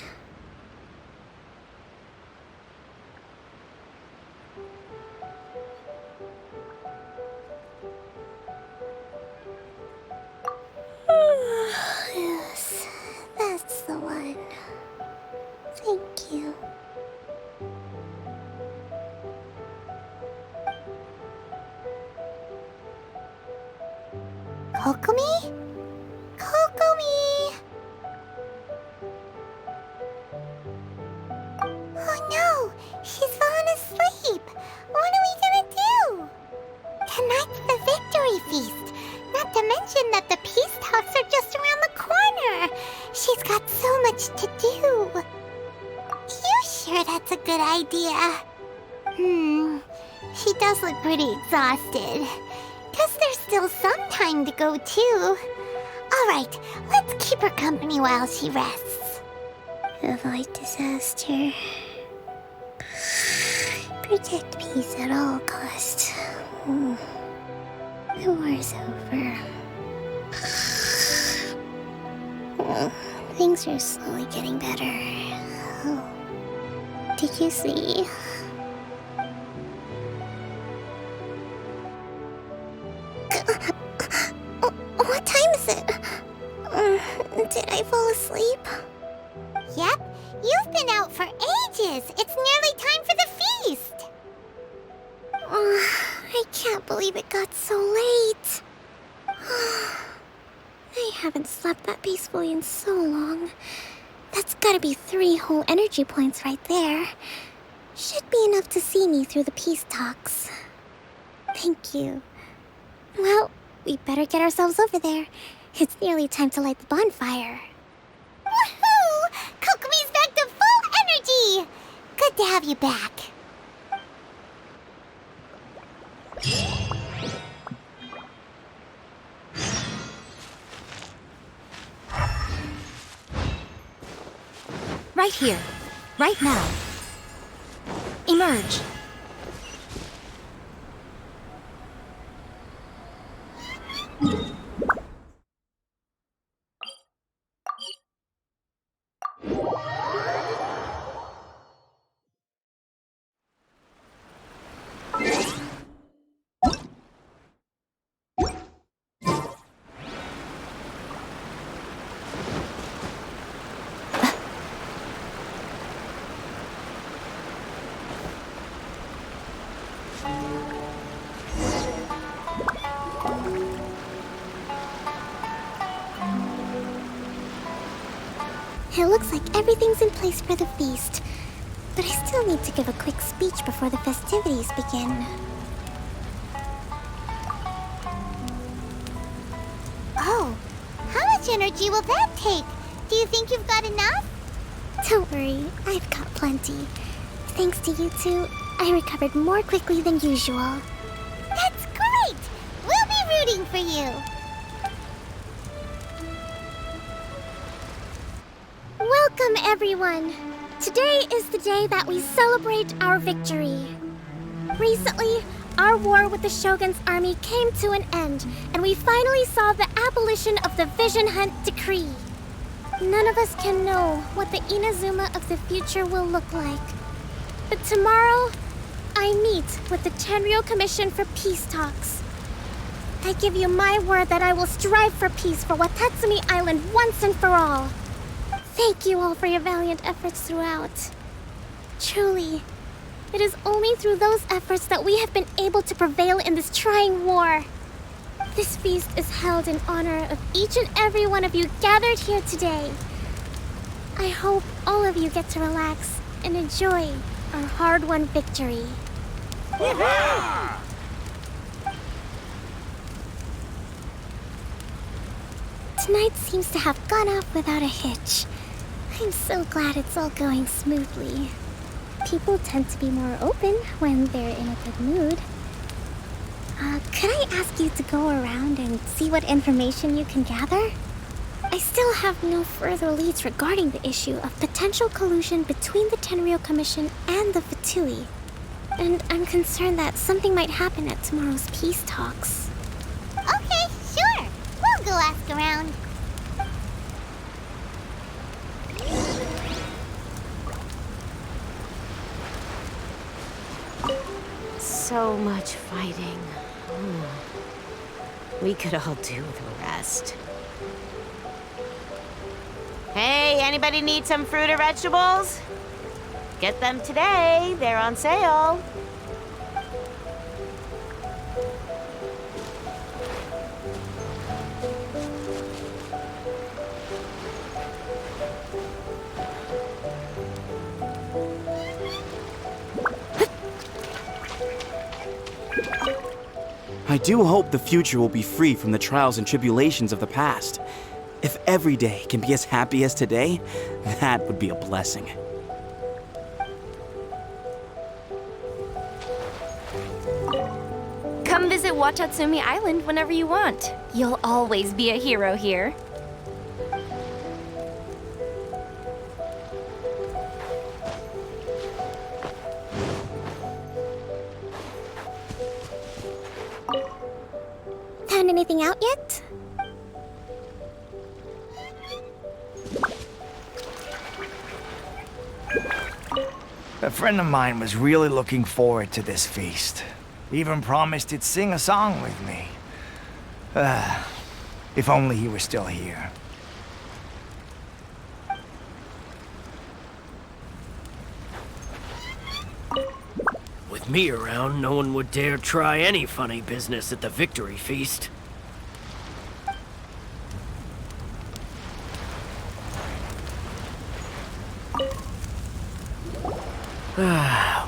Yes, that's the one. Thank you. Kokomi? Kokomi! Oh no! She's fallen asleep! What are we gonna do? Tonight's the victory feast! Not to mention that the peace talks are just around the corner! She's got so much to do! You sure that's a a good idea. She does look pretty exhausted. Guess there's still some time to go, too. Alright, let's keep her company while she rests. Avoid disaster. Protect peace at all costs. The war's over. Things are slowly getting better. Did you see? What time is it? Did I fall asleep? Yep, you've been out for ages. It's nearly time for the feast. I can't believe it got so late. I haven't slept that peacefully in so long. That's gotta be 3 whole energy points right there. Should be enough to see me through the peace talks. Thank you. Well, we better get ourselves over there. It's nearly time to light the bonfire. Woohoo! Kokomi's back to full energy! Good to have you back. Right here. Right now. Emerge. It looks like everything's in place for the feast. But I still need to give a quick speech before the festivities begin. Oh, how much energy will that take? Do you think you've got enough? Don't worry, I've got plenty. Thanks to you two, I recovered more quickly than usual. That's great! We'll be rooting for you. Welcome, everyone! Today is the day that we celebrate our victory. Recently, our war with the Shogun's army came to an end, and we finally saw the abolition of the Vision Hunt Decree. None of us can know what the Inazuma of the future will look like. But tomorrow, I meet with the Tenryou Commission for peace talks. I give you my word that I will strive for peace for Watatsumi Island once and for all. Thank you all for your valiant efforts throughout. Truly, it is only through those efforts that we have been able to prevail in this trying war. This feast is held in honor of each and every one of you gathered here today. I hope all of you get to relax and enjoy our hard-won victory. Tonight seems to have gone off without a hitch. I'm so glad it's all going smoothly. People tend to be more open when they're in a good mood. Could I ask you to go around and see what information you can gather? I still have no further leads regarding the issue of potential collusion between the Tenryou Commission and the Fatui. And I'm concerned that something might happen at tomorrow's peace talks. Okay, sure. We'll go ask around. So much fighting. We could all do with a rest. Hey, anybody need some fruit or vegetables? Get them today. They're on sale. I do hope the future will be free from the trials and tribulations of the past. If every day can be as happy as today, that would be a blessing. Come visit Watatsumi Island whenever you want. You'll always be a hero here. Found anything out yet? A friend of mine was really looking forward to this feast. Even promised he'd sing a song with me. If only he were still here. With me around, no one would dare try any funny business at the victory feast.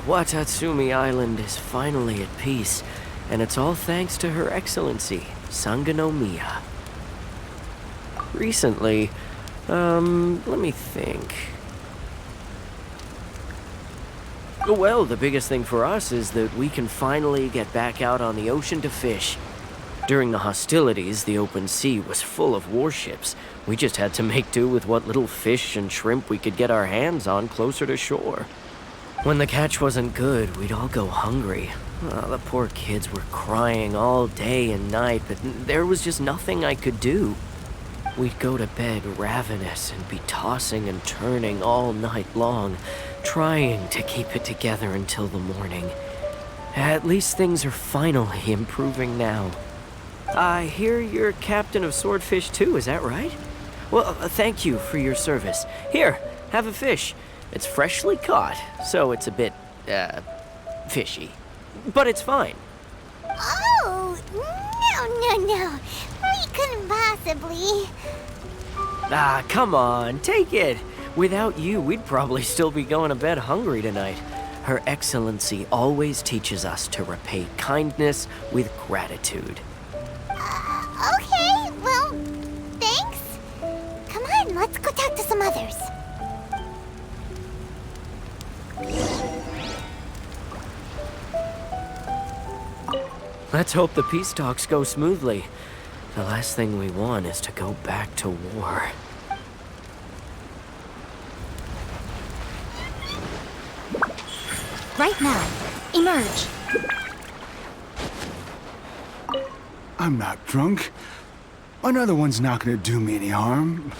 Watatsumi Island is finally at peace, and it's all thanks to Her Excellency, Sangonomiya. Recently, let me think. Well, the biggest thing for us is that we can finally get back out on the ocean to fish. During the hostilities, the open sea was full of warships. We just had to make do with what little fish and shrimp we could get our hands on closer to shore. When the catch wasn't good, we'd all go hungry. The poor kids were crying all day and night, but there was just nothing I could do. We'd go to bed ravenous and be tossing and turning all night long, trying to keep it together until the morning. At least things are finally improving now. I hear you're captain of Swordfish too, is that right? Well, thank you for your service. Here, have a fish. It's freshly caught, so it's a bit, fishy. But it's fine. Oh, no. We couldn't possibly. Ah, come on, take it. Without you, we'd probably still be going to bed hungry tonight. Her Excellency always teaches us to repay kindness with gratitude. Okay, well, thanks. Come on, let's go talk to some others. Let's hope the peace talks go smoothly. The last thing we want is to go back to war. Right now, emerge. I'm not drunk. Another one's not gonna do me any harm.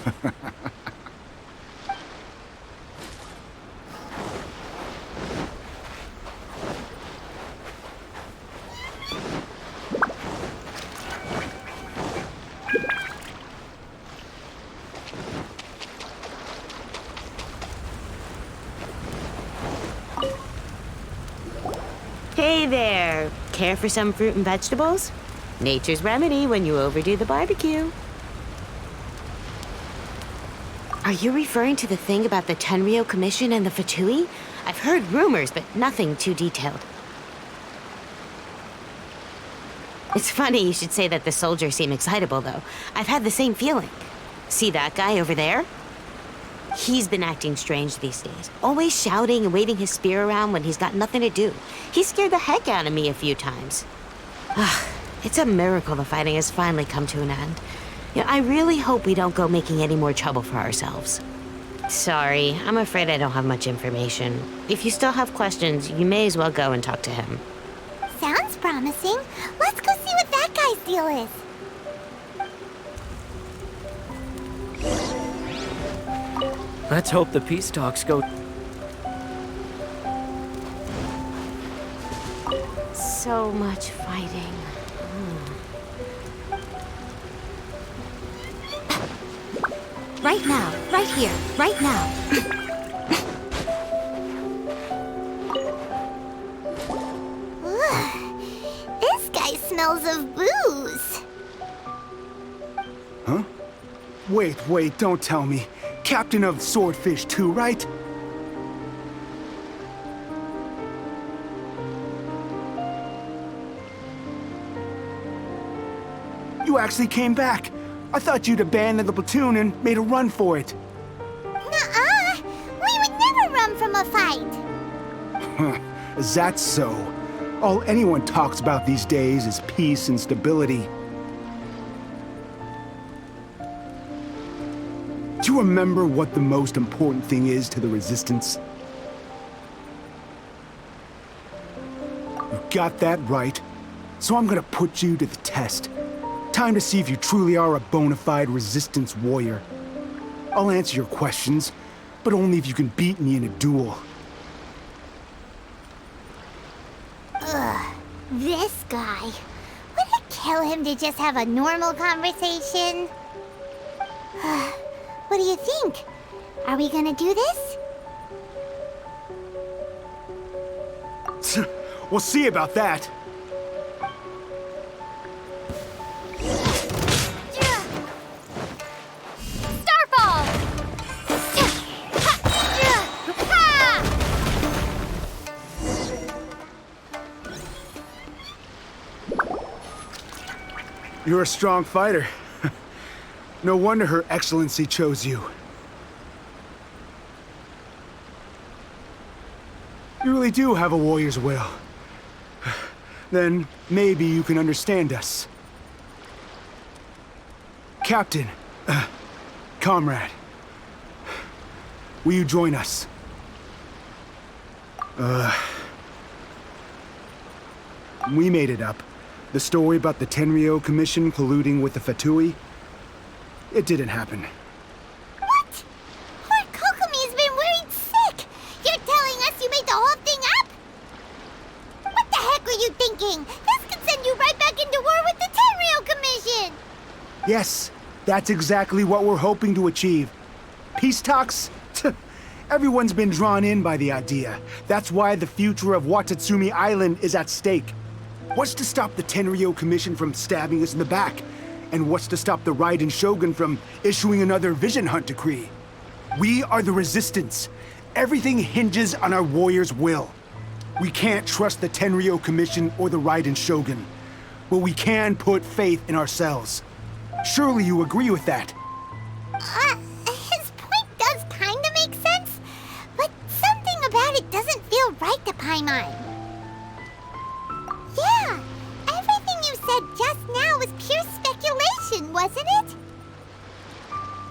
Hey there! Care for some fruit and vegetables? Nature's remedy when you overdo the barbecue. Are you referring to the thing about the Tenryo Commission and the Fatui? I've heard rumors, but nothing too detailed. It's funny you should say that the soldiers seem excitable, though. I've had the same feeling. See that guy over there? He's been acting strange these days. Always shouting and waving his spear around when he's got nothing to do. He scared the heck out of me a few times. It's a miracle the fighting has finally come to an end. I really hope we don't go making any more trouble for ourselves. Sorry, I'm afraid I don't have much information. If you still have questions, you may as well go and talk to him. Sounds promising. Let's go see what that guy's deal is. Let's hope the peace talks go. So much fighting. Right now, right here, right now. This guy smells of booze. Huh? Wait, don't tell me. Captain of Swordfish too, right? You actually came back. I thought you'd abandoned the platoon and made a run for it. Nuh-uh. We would never run from a fight. Is that so? All anyone talks about these days is peace and stability. Do you remember what the most important thing is to the Resistance? You got that right, so I'm gonna put you to the test. Time to see if you truly are a bona fide Resistance warrior. I'll answer your questions, but only if you can beat me in a duel. Ugh, this guy. Would it kill him to just have a normal conversation? What do you think? Are we gonna do this? We'll see about that. Starfall! You're a strong fighter. No wonder Her Excellency chose you. You really do have a warrior's will. Then maybe you can understand us. Captain, comrade, will you join us? We made it up. The story about the Tenryou Commission colluding with the Fatui, it didn't happen. What? Lord Kokomi's been worried sick! You're telling us you made the whole thing up? What the heck were you thinking? This could send you right back into war with the Tenryou Commission! Yes, that's exactly what we're hoping to achieve. Peace talks? Everyone's been drawn in by the idea. That's why the future of Watatsumi Island is at stake. What's to stop the Tenryou Commission from stabbing us in the back? And what's to stop the Raiden Shogun from issuing another Vision Hunt decree? We are the Resistance. Everything hinges on our warrior's will. We can't trust the Tenryou Commission or the Raiden Shogun, but we can put faith in ourselves. Surely you agree with that? His point does kinda make sense, but something about it doesn't feel right to Paimon. Yeah, everything you said just now was pure speculation, wasn't it?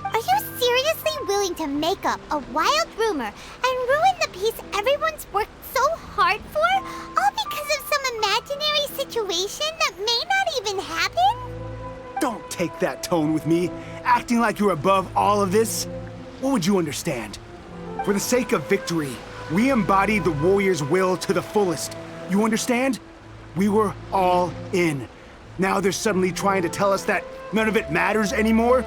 Are you seriously willing to make up a wild rumor and ruin the peace everyone's worked so hard for, all because of some imaginary situation that may not even happen? Don't take that tone with me, acting like you're above all of this. What would you understand? For the sake of victory, we embodied the warrior's will to the fullest. You understand? We were all in. Now they're suddenly trying to tell us that none of it matters anymore?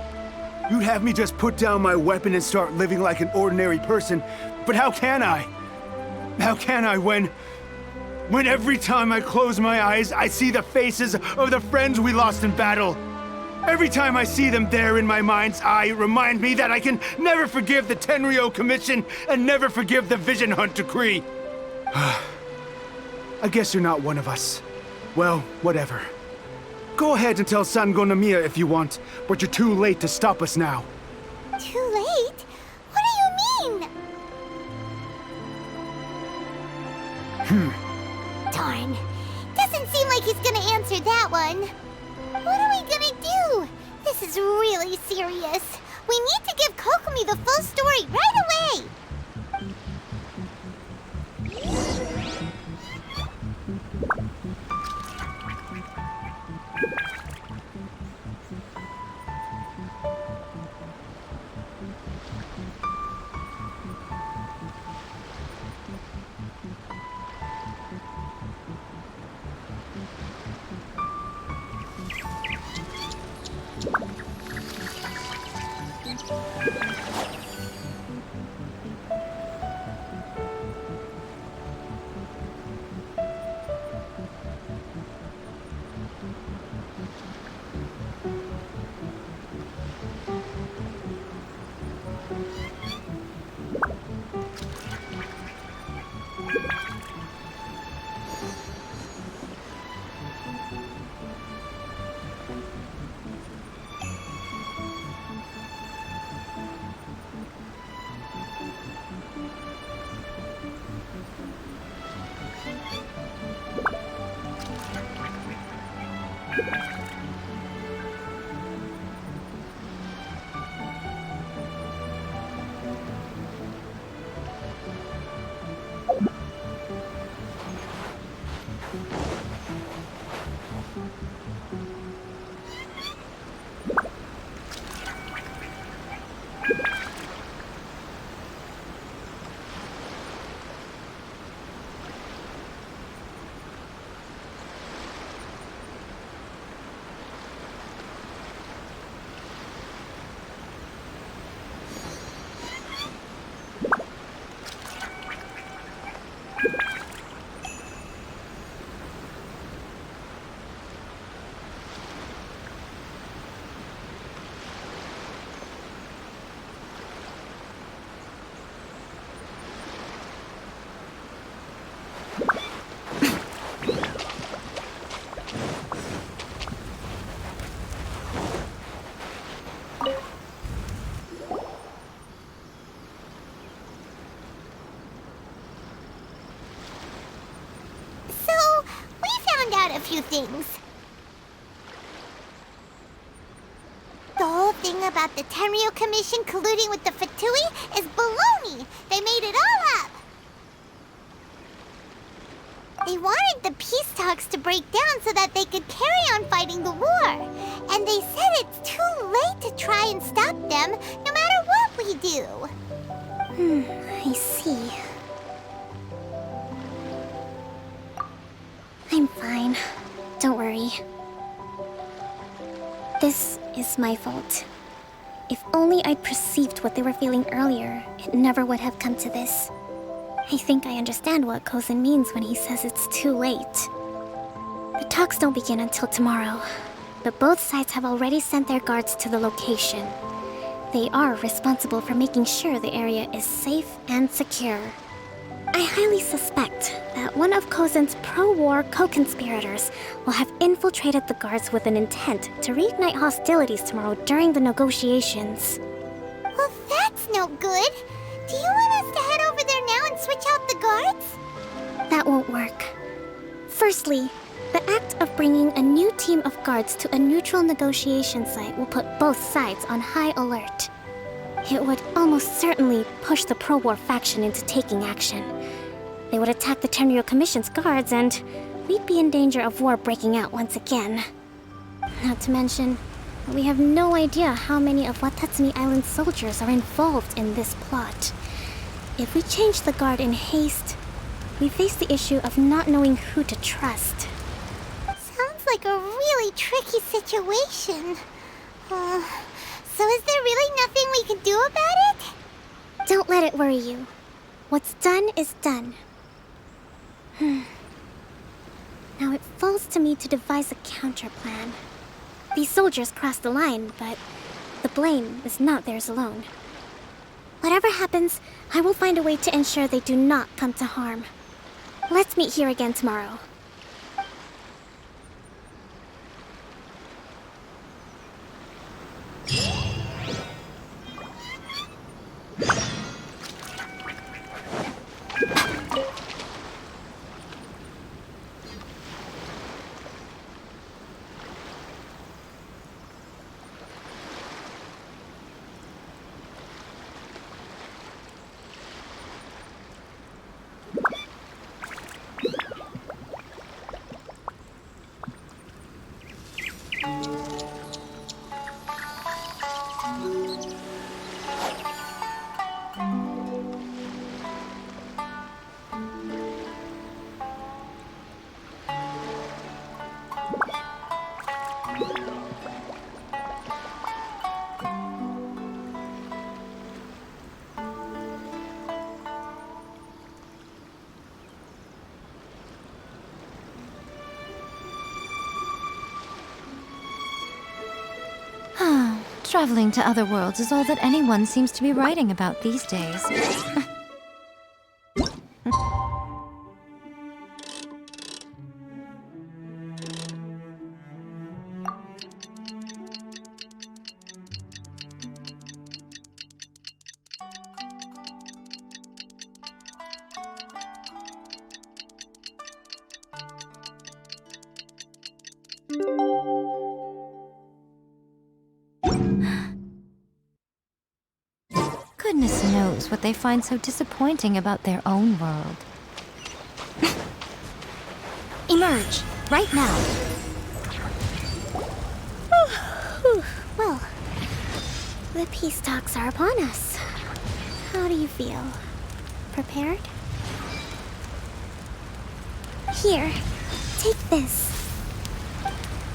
You'd have me just put down my weapon and start living like an ordinary person, but how can I? How can I when every time I close my eyes, I see the faces of the friends we lost in battle? Every time I see them there in my mind's eye, it reminds me that I can never forgive the Tenryou Commission and never forgive the Vision Hunt decree. I guess you're not one of us. Well, whatever. Go ahead and tell Sango Nomiya if you want, but you're too late to stop us now. Too late? What do you mean? Darn. Doesn't seem like he's gonna answer that one. What are we gonna do? This is really serious. We need to give Kokomi the full story right away! A few things. The whole thing about the Tenryu Commission colluding with the Fatui is baloney. They made it all up. They wanted the peace talks to break down so that they could carry on fighting the war. And they said it's too late to try and stop them, no matter what we do. I see. I'm fine. Don't worry. This is my fault. If only I'd perceived what they were feeling earlier, it never would have come to this. I think I understand what Kozin means when he says it's too late. The talks don't begin until tomorrow, but both sides have already sent their guards to the location. They are responsible for making sure the area is safe and secure. I highly suspect that one of Kozin's pro-war co-conspirators will have infiltrated the guards with an intent to reignite hostilities tomorrow during the negotiations. Well, that's no good. Do you want us to head over there now and switch out the guards? That won't work. Firstly, the act of bringing a new team of guards to a neutral negotiation site will put both sides on high alert. It would almost certainly push the pro-war faction into taking action. They would attack the Tenryu Commission's guards, and we'd be in danger of war breaking out once again. Not to mention, we have no idea how many of Watatsumi Island's soldiers are involved in this plot. If we change the guard in haste, we face the issue of not knowing who to trust. Sounds like a really tricky situation. So is there really nothing we can do about it? Don't let it worry you. What's done is done. Now it falls to me to devise a counterplan. These soldiers crossed the line, but the blame is not theirs alone. Whatever happens, I will find a way to ensure they do not come to harm. Let's meet here again tomorrow. Traveling to other worlds is all that anyone seems to be writing about these days. Goodness knows what they find so disappointing about their own world. Emerge, right now. Well, the peace talks are upon us. How do you feel? Prepared? Here, take this.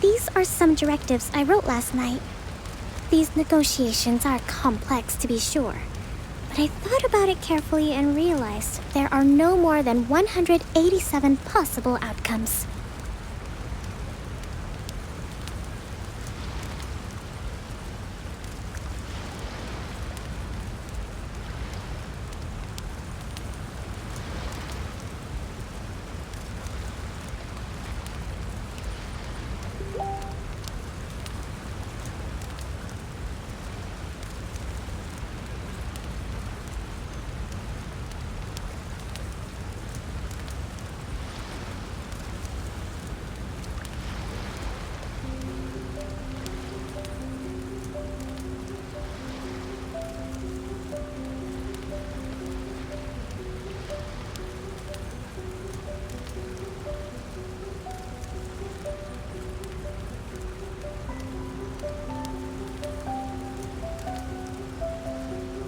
These are some directives I wrote last night. These negotiations are complex, to be sure, but I thought about it carefully and realized there are no more than 187 possible outcomes.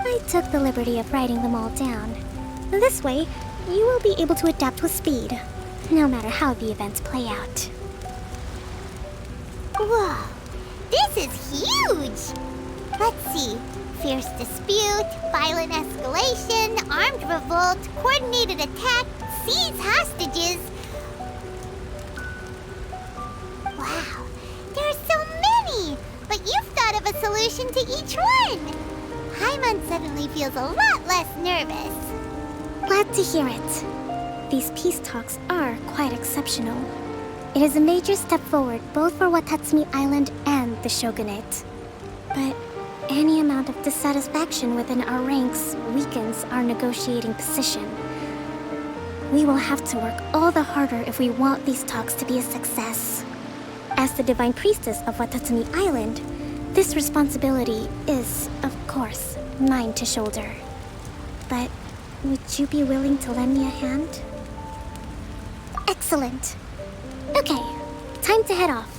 I took the liberty of writing them all down. This way, you will be able to adapt with speed, no matter how the events play out. Whoa, this is huge! Let's see. Fierce dispute, violent escalation, armed revolt, coordinated attack, seize hostages. Wow, there are so many! But you've thought of a solution to each one! Paimon suddenly feels a lot less nervous. Glad to hear it. These peace talks are quite exceptional. It is a major step forward both for Watatsumi Island and the Shogunate. But any amount of dissatisfaction within our ranks weakens our negotiating position. We will have to work all the harder if we want these talks to be a success. As the Divine Priestess of Watatsumi Island, this responsibility is, of course, mine to shoulder. But would you be willing to lend me a hand? Excellent. Okay, time to head off.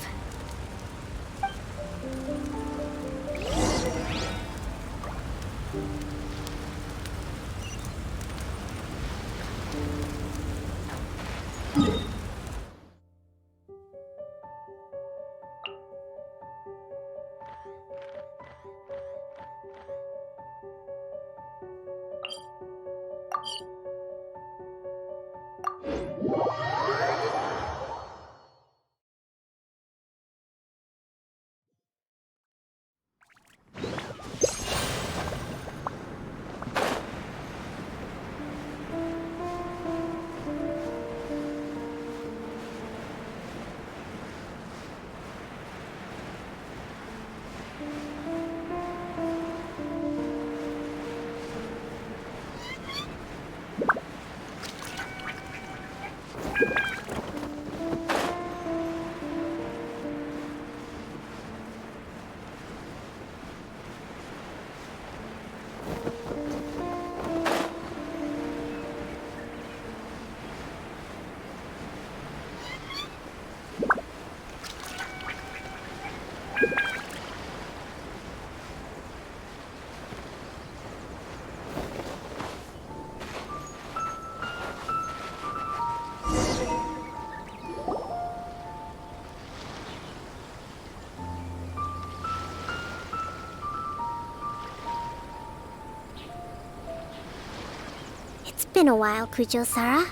It's been a while, Kujo-Sara.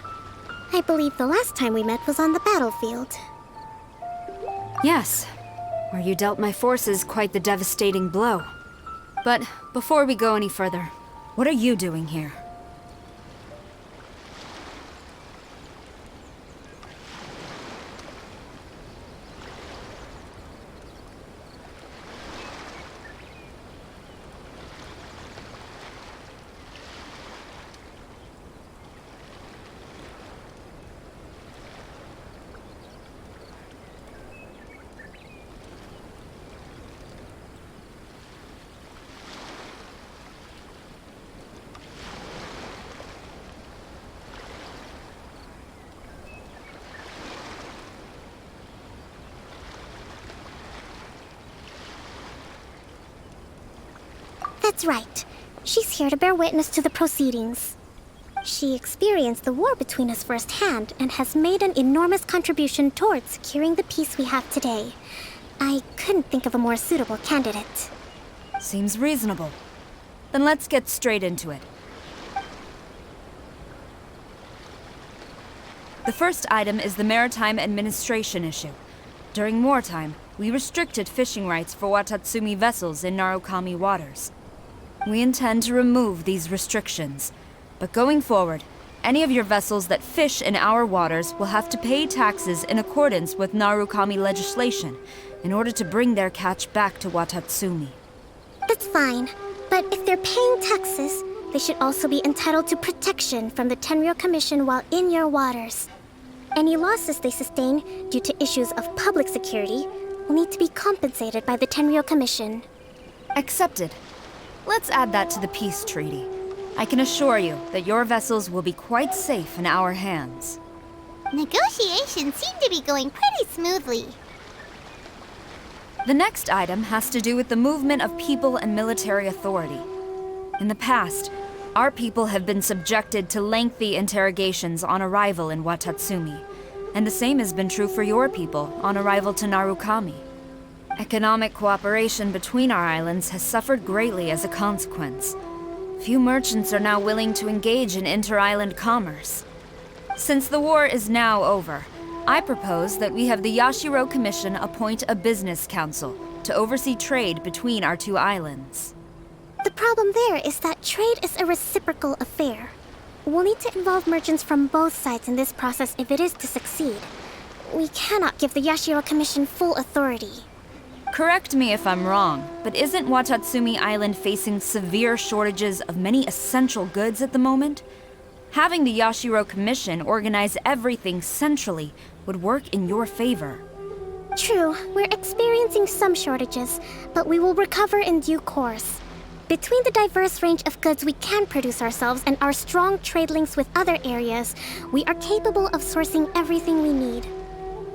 I believe the last time we met was on the battlefield. Yes, where you dealt my forces quite the devastating blow. But before we go any further, what are you doing here? That's right. She's here to bear witness to the proceedings. She experienced the war between us firsthand and has made an enormous contribution towards securing the peace we have today. I couldn't think of a more suitable candidate. Seems reasonable. Then let's get straight into it. The first item is the Maritime Administration issue. During wartime, we restricted fishing rights for Watatsumi vessels in Narukami waters. We intend to remove these restrictions, but going forward, any of your vessels that fish in our waters will have to pay taxes in accordance with Narukami legislation in order to bring their catch back to Watatsumi. That's fine, but if they're paying taxes, they should also be entitled to protection from the Tenryou Commission while in your waters. Any losses they sustain due to issues of public security will need to be compensated by the Tenryou Commission. Accepted. Let's add that to the peace treaty. I can assure you that your vessels will be quite safe in our hands. Negotiations seem to be going pretty smoothly. The next item has to do with the movement of people and military authority. In the past, our people have been subjected to lengthy interrogations on arrival in Watatsumi, and the same has been true for your people on arrival to Narukami. Economic cooperation between our islands has suffered greatly as a consequence. Few merchants are now willing to engage in inter-island commerce. Since the war is now over, I propose that we have the Yashiro Commission appoint a business council to oversee trade between our two islands. The problem there is that trade is a reciprocal affair. We'll need to involve merchants from both sides in this process if it is to succeed. We cannot give the Yashiro Commission full authority. Correct me if I'm wrong, but isn't Watatsumi Island facing severe shortages of many essential goods at the moment? Having the Yashiro Commission organize everything centrally would work in your favor. True, we're experiencing some shortages, but we will recover in due course. Between the diverse range of goods we can produce ourselves and our strong trade links with other areas, we are capable of sourcing everything we need.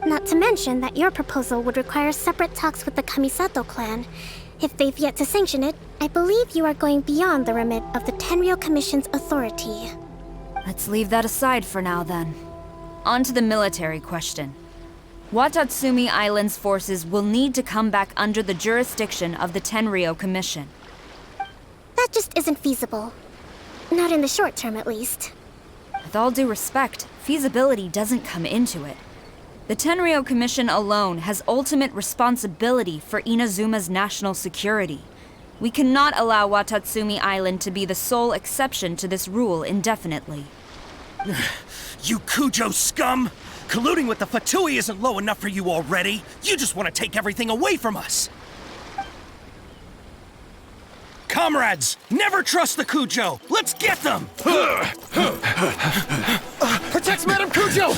Not to mention that your proposal would require separate talks with the Kamisato clan. If they've yet to sanction it, I believe you are going beyond the remit of the Tenryou Commission's authority. Let's leave that aside for now, then. On to the military question. Watatsumi Island's forces will need to come back under the jurisdiction of the Tenryou Commission. That just isn't feasible. Not in the short term, at least. With all due respect, feasibility doesn't come into it. The Tenryou Commission alone has ultimate responsibility for Inazuma's national security. We cannot allow Watatsumi Island to be the sole exception to this rule indefinitely. You Kujo scum! Colluding with the Fatui isn't low enough for you already. You just want to take everything away from us. Comrades, never trust the Kujo! Let's get them! Protect Madame Kujo!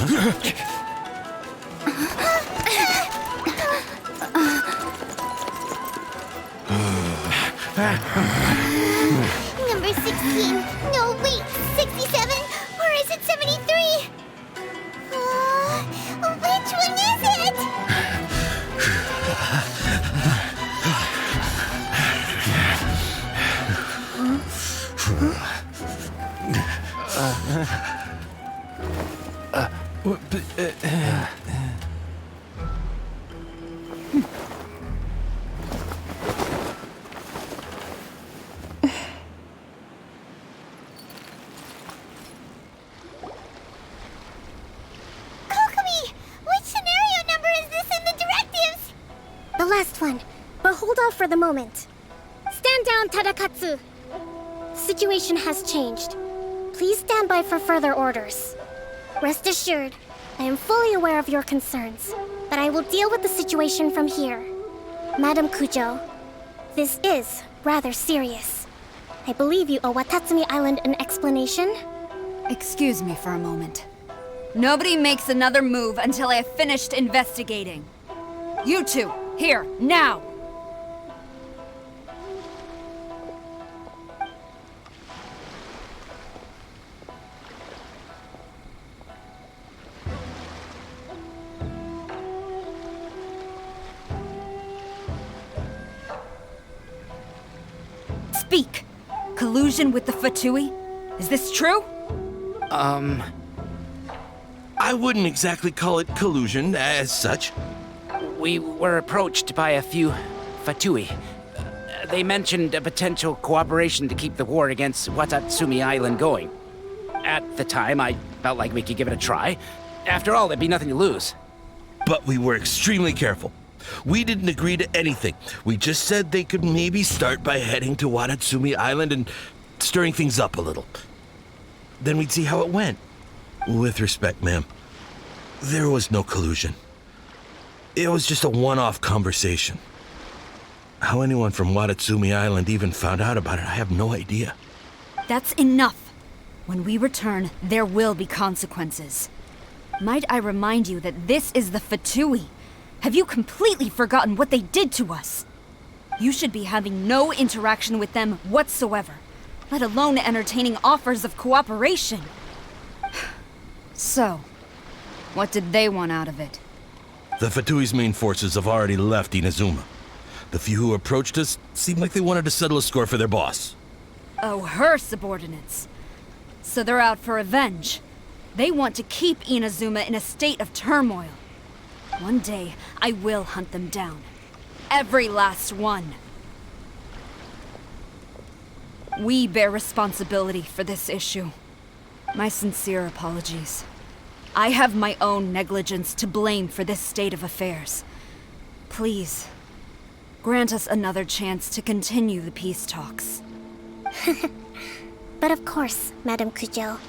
Number 16. No, wait, 67? Or is it 73? Which one is it? The last one, but hold off for the moment. Stand down, Tadakatsu! The situation has changed. Please stand by for further orders. Rest assured, I am fully aware of your concerns, but I will deal with the situation from here. Madam Kujo, this is rather serious. I believe you owe Watatsumi Island an explanation? Excuse me for a moment. Nobody makes another move until I have finished investigating. You two, here, now! Speak! Collusion with the Fatui? Is this true? I wouldn't exactly call it collusion as such. We were approached by a few Fatui. They mentioned a potential cooperation to keep the war against Watatsumi Island going. At the time, I felt like we could give it a try. After all, there'd be nothing to lose. But we were extremely careful. We didn't agree to anything. We just said they could maybe start by heading to Watatsumi Island and stirring things up a little. Then we'd see how it went. With respect, ma'am, there was no collusion. It was just a one-off conversation. How anyone from Watatsumi Island even found out about it, I have no idea. That's enough. When we return, there will be consequences. Might I remind you that this is the Fatui? Have you completely forgotten what they did to us? You should be having no interaction with them whatsoever, let alone entertaining offers of cooperation. So, what did they want out of it? The Fatui's main forces have already left Inazuma. The few who approached us seemed like they wanted to settle a score for their boss. Oh, her subordinates. So they're out for revenge. They want to keep Inazuma in a state of turmoil. One day, I will hunt them down. Every last one. We bear responsibility for this issue. My sincere apologies. I have my own negligence to blame for this state of affairs. Please, grant us another chance to continue the peace talks. But of course, Madame Kujo.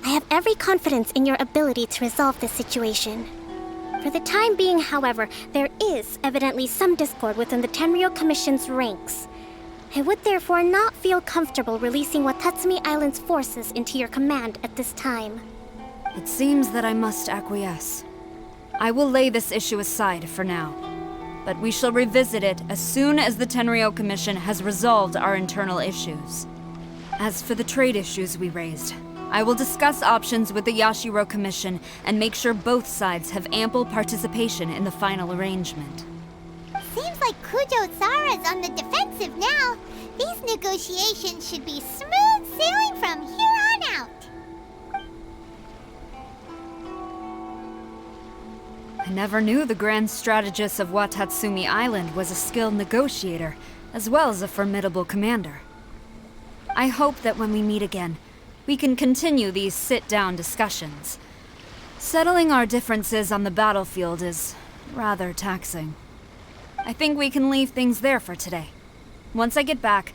I have every confidence in your ability to resolve this situation. For the time being, however, there is evidently some discord within the Tenryou Commission's ranks. I would therefore not feel comfortable releasing Watatsumi Island's forces into your command at this time. It seems that I must acquiesce. I will lay this issue aside for now, but we shall revisit it as soon as the Tenryou Commission has resolved our internal issues. As for the trade issues we raised, I will discuss options with the Yashiro Commission and make sure both sides have ample participation in the final arrangement. Seems like Kujo-Sara's on the defensive now. These negotiations should be smooth sailing from here on out. I never knew the Grand Strategist of Watatsumi Island was a skilled negotiator, as well as a formidable commander. I hope that when we meet again, we can continue these sit-down discussions. Settling our differences on the battlefield is rather taxing. I think we can leave things there for today. Once I get back,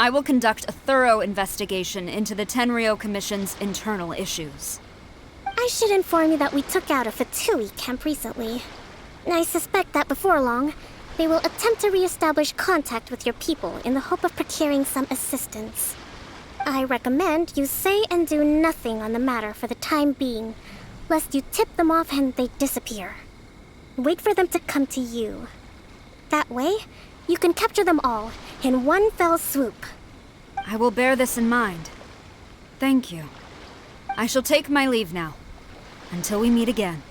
I will conduct a thorough investigation into the Tenryou Commission's internal issues. I should inform you that we took out a Fatui camp recently. I suspect that before long, they will attempt to re-establish contact with your people in the hope of procuring some assistance. I recommend you say and do nothing on the matter for the time being, lest you tip them off and they disappear. Wait for them to come to you. That way, you can capture them all in one fell swoop. I will bear this in mind. Thank you. I shall take my leave now. Until we meet again.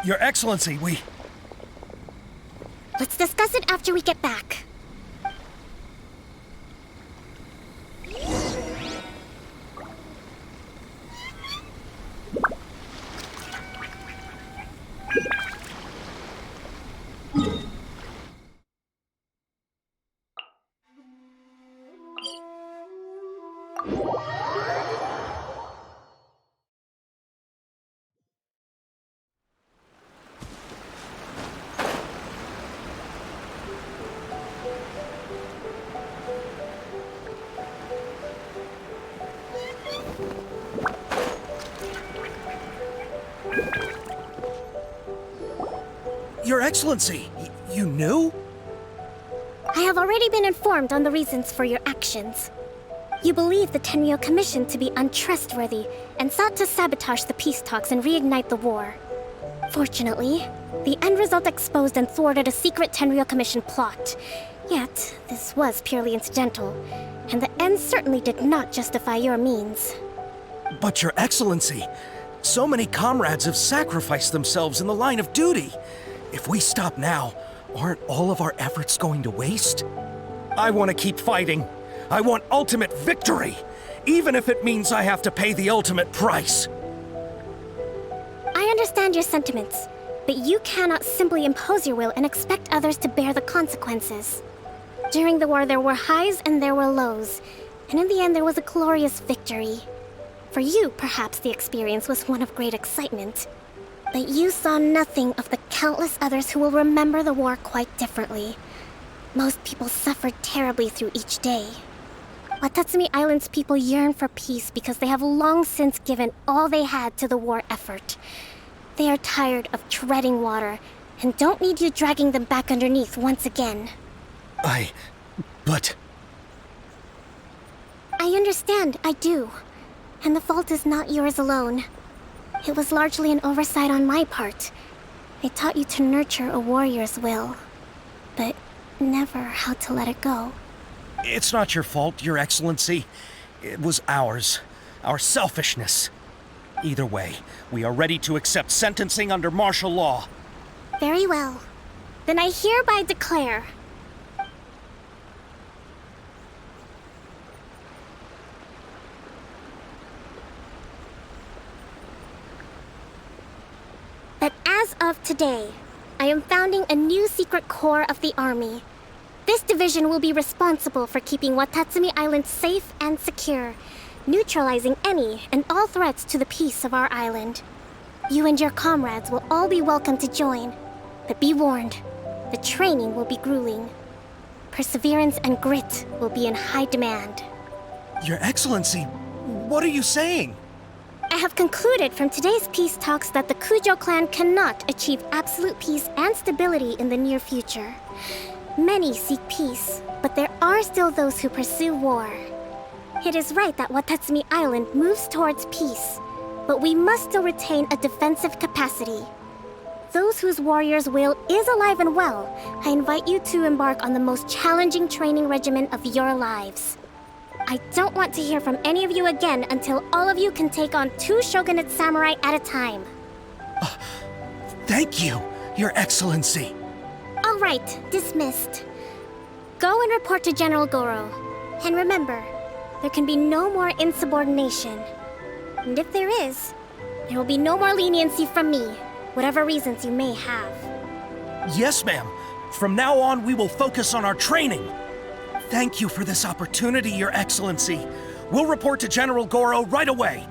Your Excellency, we... Let's discuss it after we get back. Your Excellency, you knew? I have already been informed on the reasons for your actions. You believe the Tenryou Commission to be untrustworthy and sought to sabotage the peace talks and reignite the war. Fortunately, the end result exposed and thwarted a secret Tenryou Commission plot. Yet, this was purely incidental, and the end certainly did not justify your means. But Your Excellency, so many comrades have sacrificed themselves in the line of duty. If we stop now, Aren't all of our efforts going to waste? I want to keep fighting. I want ultimate victory, even if it means I have to pay the ultimate price. I understand your sentiments, but you cannot simply impose your will and expect others to bear the consequences. During the war, there were highs and there were lows, and in the end, there was a glorious victory. For you, perhaps the experience was one of great excitement. But you saw nothing of the countless others who will remember the war quite differently. Most people suffered terribly through each day. Watatsumi Island's people yearn for peace because they have long since given all they had to the war effort. They are tired of treading water and don't need you dragging them back underneath once again. But... I understand, I do. And the fault is not yours alone. It was largely an oversight on my part. I taught you to nurture a warrior's will, but never how to let it go. It's not your fault, Your Excellency. It was ours. Our selfishness. Either way, we are ready to accept sentencing under martial law. Very well. Then I hereby declare... that as of today, I am founding a new secret corps of the army. This division will be responsible for keeping Watatsumi Island safe and secure, neutralizing any and all threats to the peace of our island. You and your comrades will all be welcome to join, but be warned, the training will be grueling. Perseverance and grit will be in high demand. Your Excellency, what are you saying? I have concluded from today's peace talks that the Kujo clan cannot achieve absolute peace and stability in the near future. Many seek peace, but there are still those who pursue war. It is right that Watatsumi Island moves towards peace, but we must still retain a defensive capacity. Those whose warrior's will is alive and well, I invite you to embark on the most challenging training regimen of your lives. I don't want to hear from any of you again until all of you can take on 2 shogunate samurai at a time. Thank you, Your Excellency. All right, dismissed. Go and report to General Goro. And remember, there can be no more insubordination. And if there is, there will be no more leniency from me, whatever reasons you may have. Yes, ma'am. From now on, we will focus on our training. Thank you for this opportunity, Your Excellency. We'll report to General Goro right away.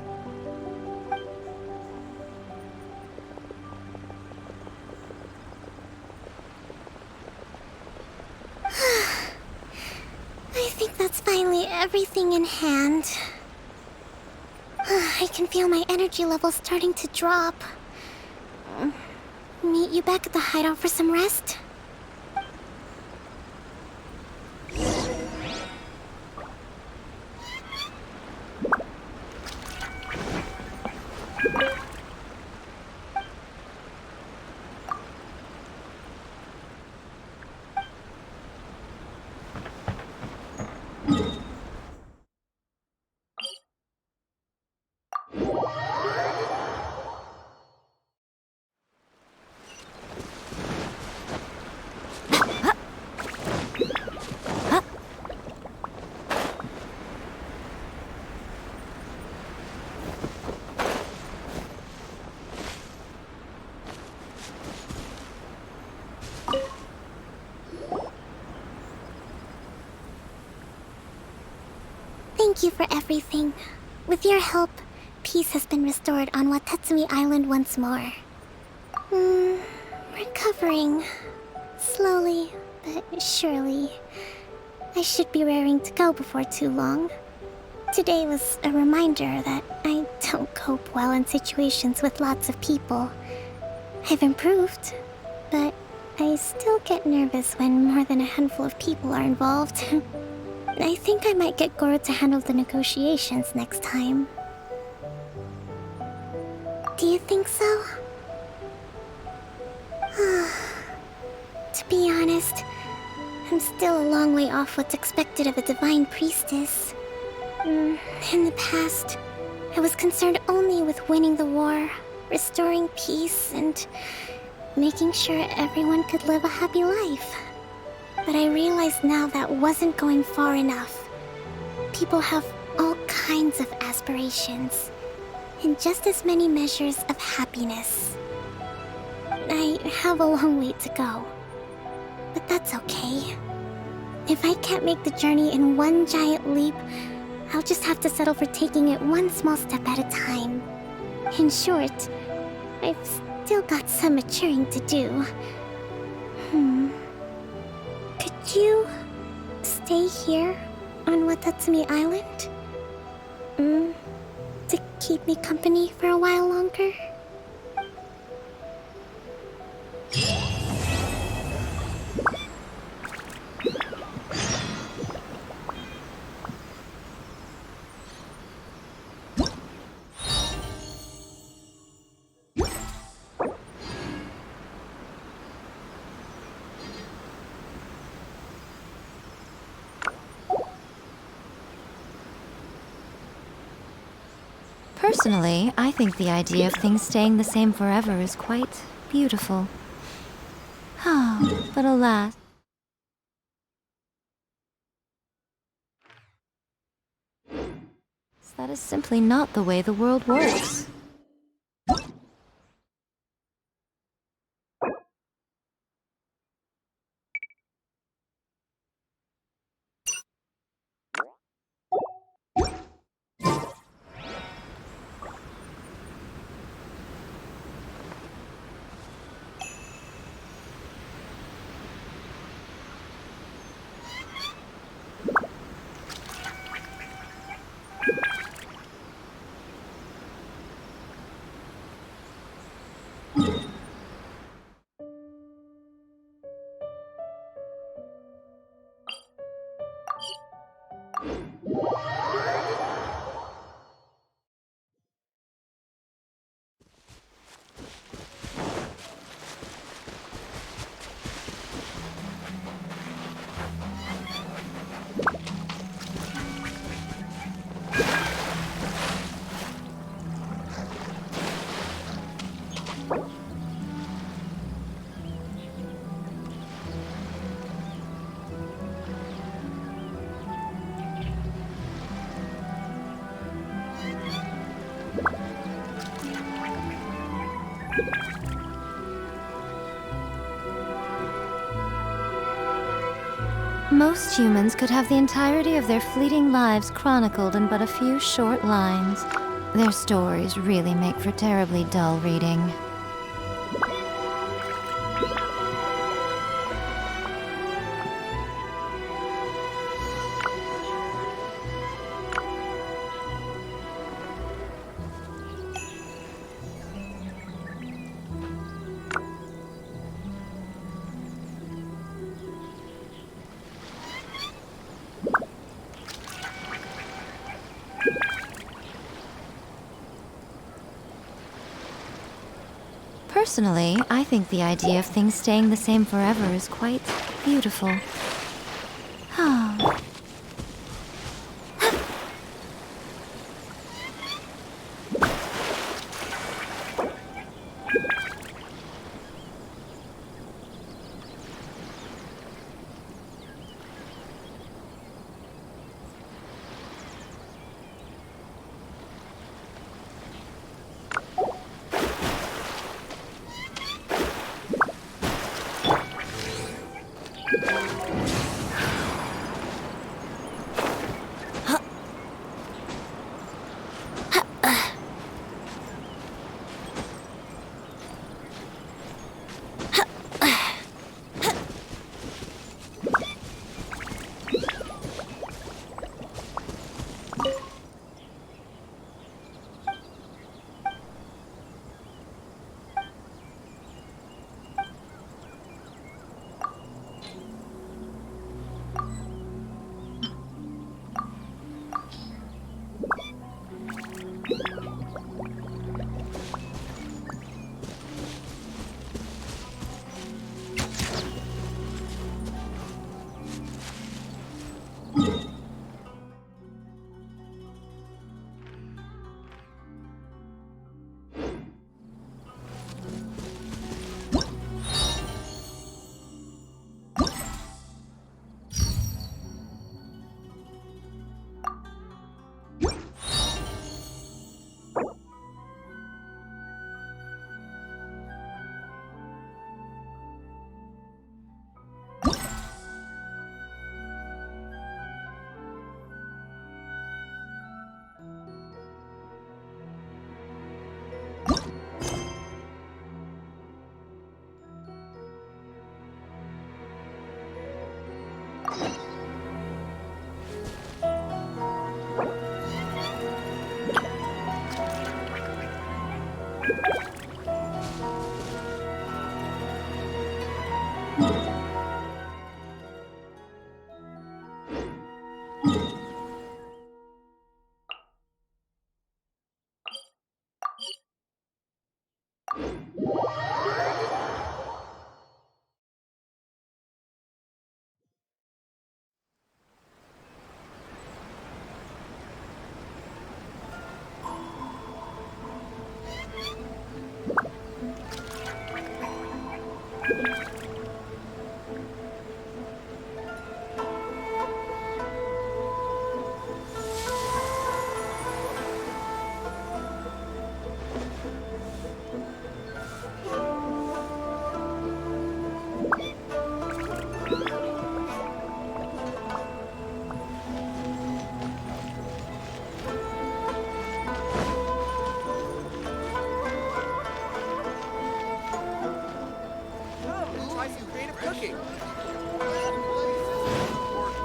I think that's finally everything in hand. I can feel my energy levels starting to drop. Meet you back at the hideout for some rest? Thank you for everything. With your help, peace has been restored on Watatsumi Island once more. Recovering. Slowly, but surely. I should be raring to go before too long. Today was a reminder that I don't cope well in situations with lots of people. I've improved, but I still get nervous when more than a handful of people are involved. I think I might get Goro to handle the negotiations next time. Do you think so? To be honest, I'm still a long way off what's expected of a divine priestess. In the past, I was concerned only with winning the war, restoring peace, and making sure everyone could live a happy life. But I realized now that wasn't going far enough. People have all kinds of aspirations, and just as many measures of happiness. I have a long way to go, but that's okay. If I can't make the journey in one giant leap, I'll just have to settle for taking it one small step at a time. In short, I've still got some maturing to do. Could you stay here on Watatsumi Island? To keep me company for a while longer? Personally, I think the idea of things staying the same forever is quite beautiful. But alas. That is simply not the way the world works. Most humans could have the entirety of their fleeting lives chronicled in but a few short lines. Their stories really make for terribly dull reading. Personally, I think the idea of things staying the same forever is quite beautiful.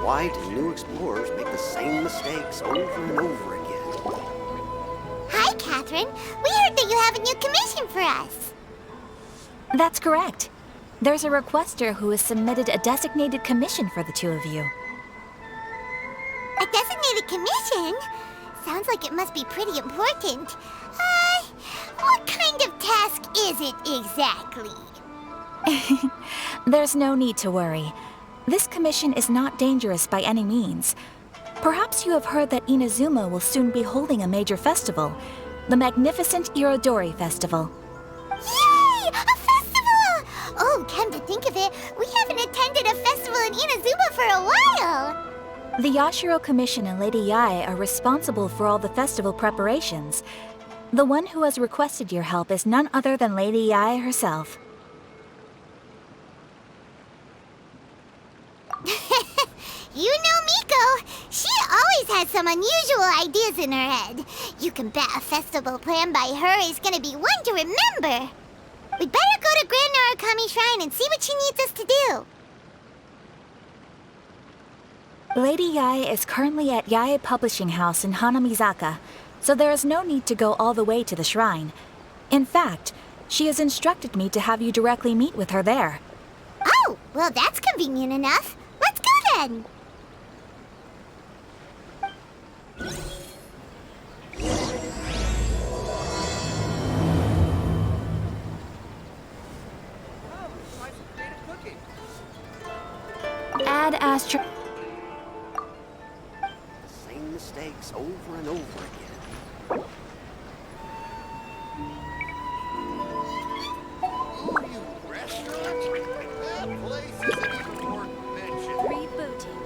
Why do new explorers make the same mistakes over and over again? Hi, Catherine. We heard that you have a new commission for us. That's correct. There's a requester who has submitted a designated commission for the two of you. A designated commission? Sounds like it must be pretty important. What kind of task is it exactly? There's no need to worry. This commission is not dangerous by any means. Perhaps you have heard that Inazuma will soon be holding a major festival, the magnificent Irridori Festival. Yay! A festival! Oh, come to think of it, we haven't attended a festival in Inazuma for a while. The Yashiro Commission and Lady Yae are responsible for all the festival preparations. The one who has requested your help is none other than Lady Yae herself. You know Miko. She always has some unusual ideas in her head. You can bet a festival planned by her is gonna be one to remember. We'd better go to Grand Narukami Shrine and see what she needs us to do. Lady Yae is currently at Yae Publishing House in Hanamizaka, so there is no need to go all the way to the shrine. In fact, she has instructed me to have you directly meet with her there. Oh, well that's convenient enough. Let's go then. Ad Astra. The same mistakes over and over again. Ooh, you restaurant? That place isn't even worth mentioning. Rebooting.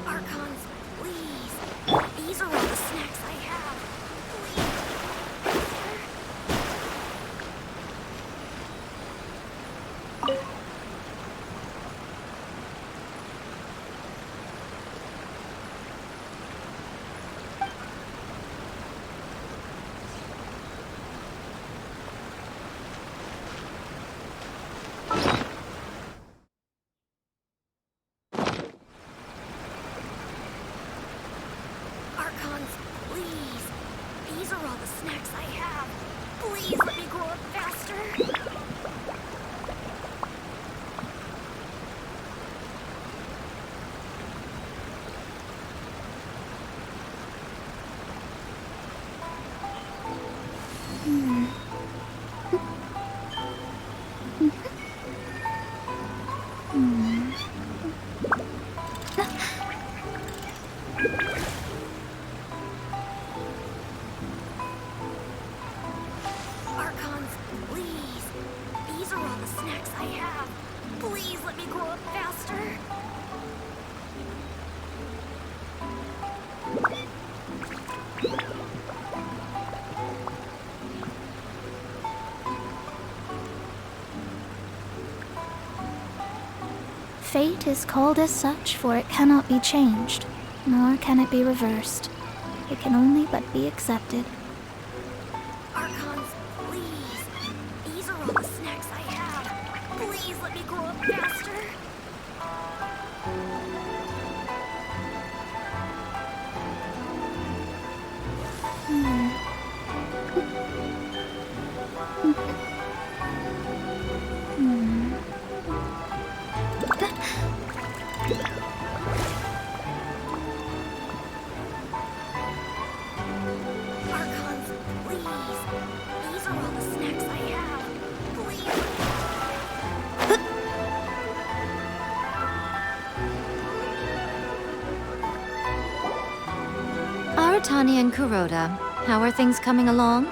Archons, please. These are all the snacks I have. Archons, please. These are all the snacks I have. Please let me grow up faster. Fate is called as such, for it cannot be changed, nor can it be reversed. It can only but be accepted. Archons, please. These are all the snacks I have. Please let me grow up faster. Archons, please. These are all the snacks I have. Please. Aratani and Kuroda, how are things coming along?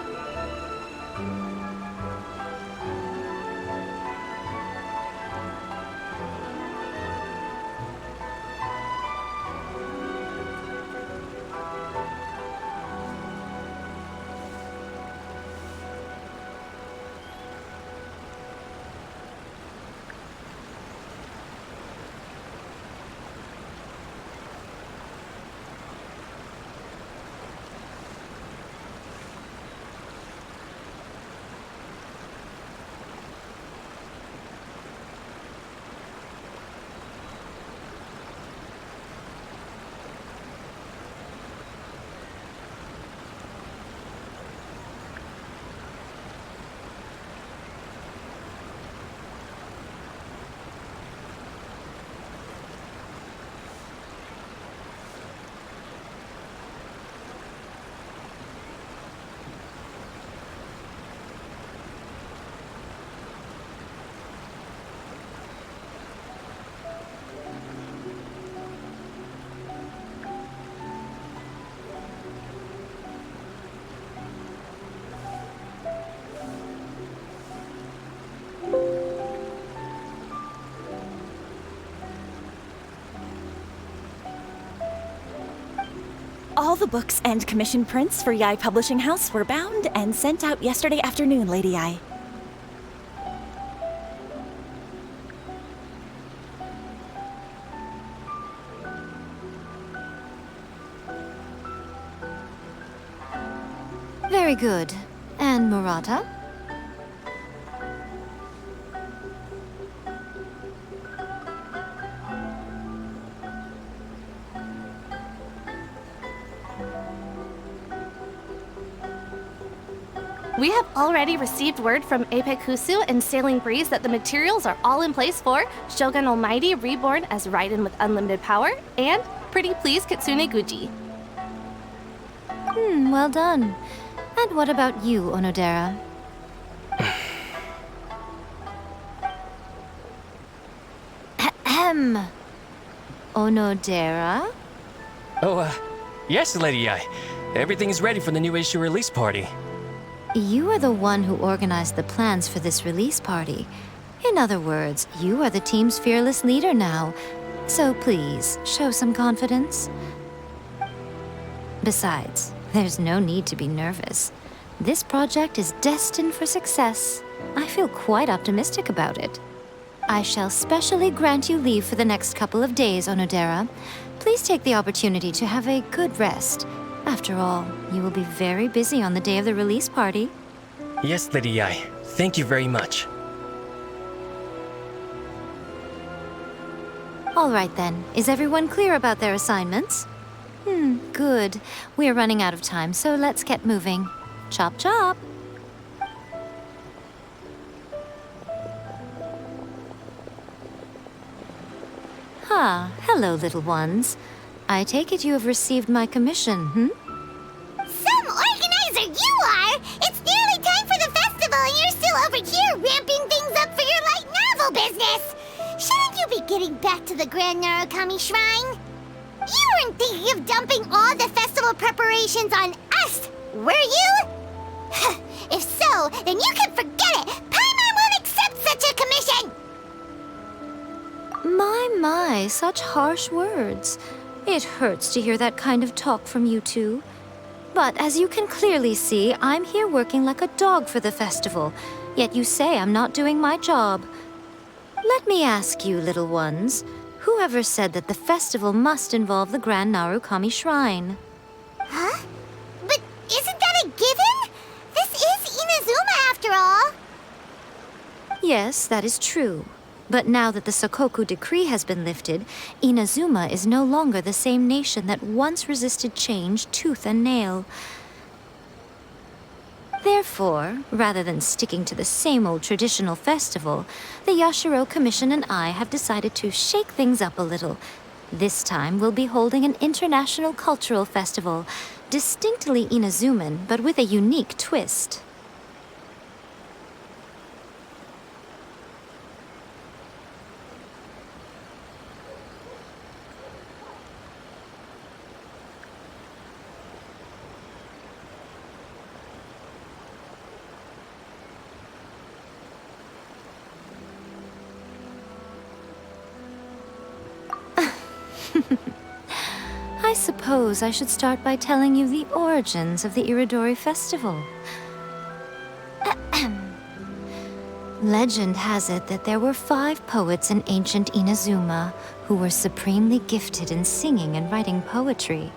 All the books and commission prints for Yai Publishing House were bound and sent out yesterday afternoon, Lady Yai. Very good. And Murata? We have already received word from Apekusu and Sailing Breeze that the materials are all in place for Shogun Almighty reborn as Raiden with unlimited power and Pretty Please Kitsune Guji. Well done. And what about you, Onodera? Ahem. Onodera? Yes, Lady Yai. Everything's ready for the new issue release party. You are the one who organized the plans for this release party. In other words, you are the team's fearless leader now. So please, show some confidence. Besides, there's no need to be nervous. This project is destined for success. I feel quite optimistic about it. I shall specially grant you leave for the next couple of days, Onodera. Please take the opportunity to have a good rest. After all, you will be very busy on the day of the release party. Yes, Lady Yai. Thank you very much. All right then. Is everyone clear about their assignments? Good. We are running out of time, so let's get moving. Chop chop! Hello, little ones. I take it you have received my commission, Some organizer you are! It's nearly time for the festival and you're still over here ramping things up for your getting back to the Grand Narukami Shrine? You weren't thinking of dumping all the festival preparations on us, were you? If so, then you can forget it! Paimon won't accept such a commission! My, such harsh words. It hurts to hear that kind of talk from you two. But as you can clearly see, I'm here working like a dog for the festival, yet you say I'm not doing my job. Let me ask you, little ones, whoever said that the festival must involve the Grand Narukami Shrine? Huh? But isn't that a given? This is Inazuma after all. Yes, that is true. But now that the Sokoku decree has been lifted, Inazuma is no longer the same nation that once resisted change tooth and nail. Therefore, rather than sticking to the same old traditional festival, the Yashiro Commission and I have decided to shake things up a little. This time we'll be holding an international cultural festival, distinctly Inazuman, but with a unique twist. I suppose I should start by telling you the origins of the Irridori Festival. Legend has it that there were 5 poets in ancient Inazuma who were supremely gifted in singing and writing poetry.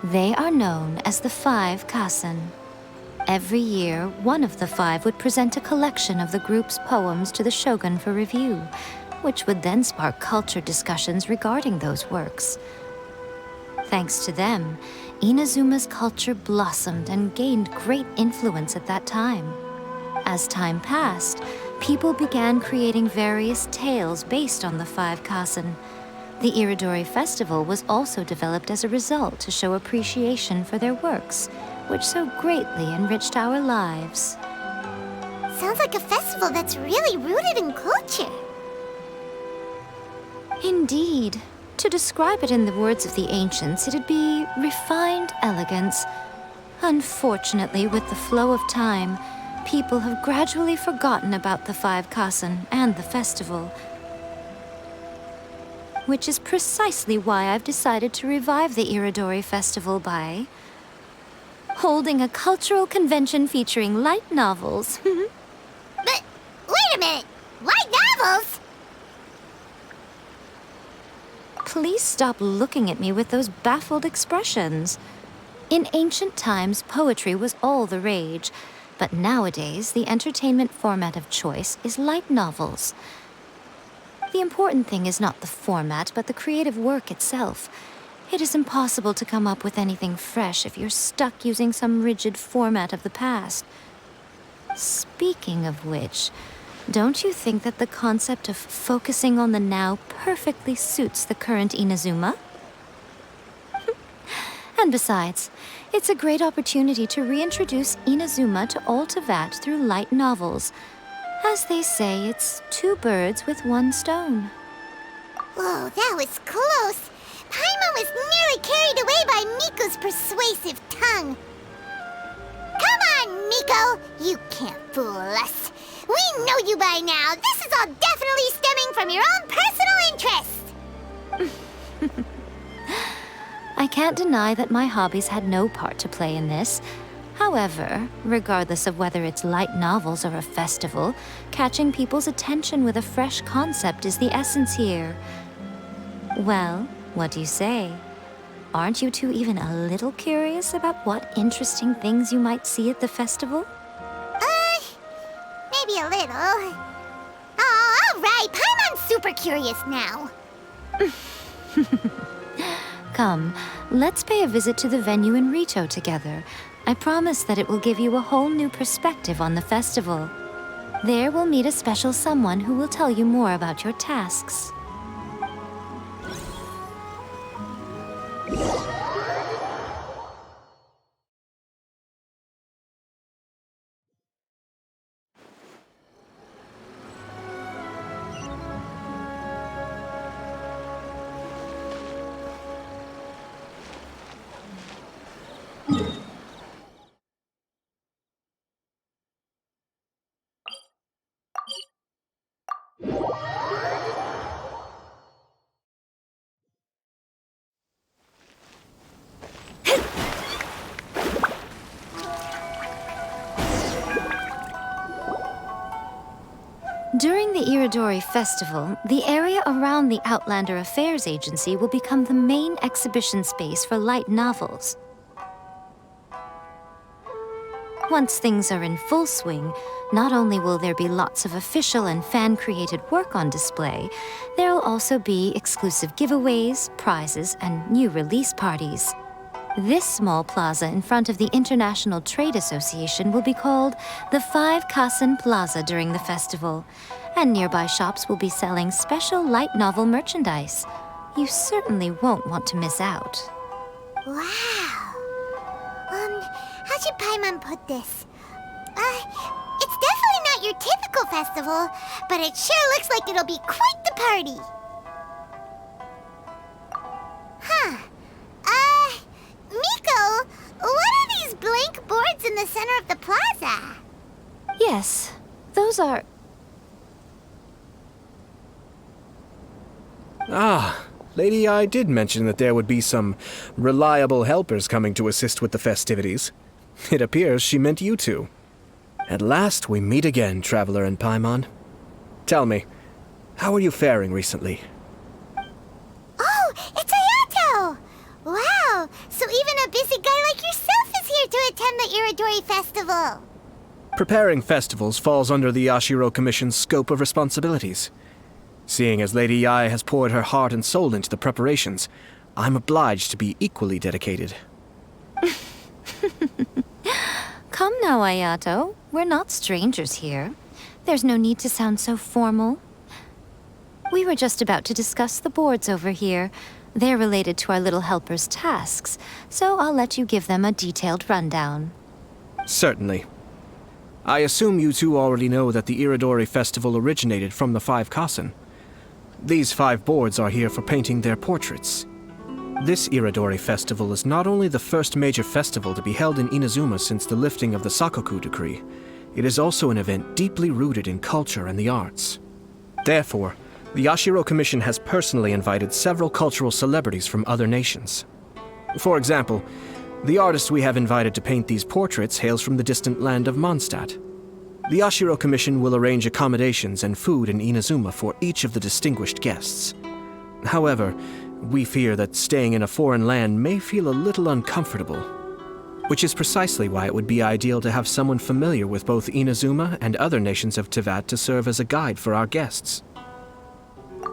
They are known as the 5 Kasen. Every year, one of the 5 would present a collection of the group's poems to the shogun for review, which would then spark culture discussions regarding those works. Thanks to them, Inazuma's culture blossomed and gained great influence at that time. As time passed, people began creating various tales based on the 5 Kasen. The Iridori Festival was also developed as a result to show appreciation for their works, which so greatly enriched our lives. Sounds like a festival that's really rooted in culture. Indeed. To describe it in the words of the ancients, it'd be refined elegance. Unfortunately, with the flow of time, people have gradually forgotten about the 5 Kasen and the festival. Which is precisely why I've decided to revive the Iridori Festival by holding a cultural convention featuring light novels. But wait a minute! Light novels? Please stop looking at me with those baffled expressions. In ancient times, poetry was all the rage, but nowadays, the entertainment format of choice is light novels. The important thing is not the format, but the creative work itself. It is impossible to come up with anything fresh if you're stuck using some rigid format of the past. Speaking of which, don't you think that the concept of focusing on the now perfectly suits the current Inazuma? And besides, it's a great opportunity to reintroduce Inazuma to all Teyvat through light novels. As they say, it's 2 birds with 1 stone. Whoa, that was close! Paimon was nearly carried away by Miko's persuasive tongue. Come on, Miko! You can't fool us. We know you by now. This is all definitely stemming from your own personal interest. I can't deny that my hobbies had no part to play in this. However, regardless of whether it's light novels or a festival, catching people's attention with a fresh concept is the essence here. Well, what do you say? Aren't you two even a little curious about what interesting things you might see at the festival? Maybe a little. Oh, all right. Paimon's super curious now. Come, let's pay a visit to the venue in Rito together. I promise that it will give you a whole new perspective on the festival. There we'll meet a special someone who will tell you more about your tasks. the Irridori Festival, the area around the Outlander Affairs Agency will become the main exhibition space for light novels. Once things are in full swing, not only will there be lots of official and fan-created work on display, there will also be exclusive giveaways, prizes, and new release parties. This small plaza in front of the International Trade Association will be called the 5 Kasen Plaza during the festival, and nearby shops will be selling special light novel merchandise. You certainly won't want to miss out. Wow. How should Paimon put this? It's definitely not your typical festival, but it sure looks like it'll be quite the party. Huh. Miko, what are these blank boards in the center of the plaza? Yes, those are... Ah, Lady I did mention that there would be some reliable helpers coming to assist with the festivities. It appears she meant you two. At last we meet again, Traveler and Paimon. Tell me, how are you faring recently? Oh, it's Ayato! Wow, so even a busy guy like yourself is here to attend the Irridori Festival. Preparing festivals falls under the Yashiro Commission's scope of responsibilities. Seeing as Lady Yae has poured her heart and soul into the preparations, I'm obliged to be equally dedicated. Come now, Ayato. We're not strangers here. There's no need to sound so formal. We were just about to discuss the boards over here. They're related to our little helper's tasks, so I'll let you give them a detailed rundown. Certainly. I assume you two already know that the Irridori Festival originated from the 5 Kasen. These 5 boards are here for painting their portraits. This Irridori Festival is not only the first major festival to be held in Inazuma since the lifting of the Sakoku decree, it is also an event deeply rooted in culture and the arts. Therefore, the Yashiro Commission has personally invited several cultural celebrities from other nations. For example, the artist we have invited to paint these portraits hails from the distant land of Mondstadt. The Yashiro Commission will arrange accommodations and food in Inazuma for each of the distinguished guests. However, we fear that staying in a foreign land may feel a little uncomfortable, which is precisely why it would be ideal to have someone familiar with both Inazuma and other nations of Teyvat to serve as a guide for our guests.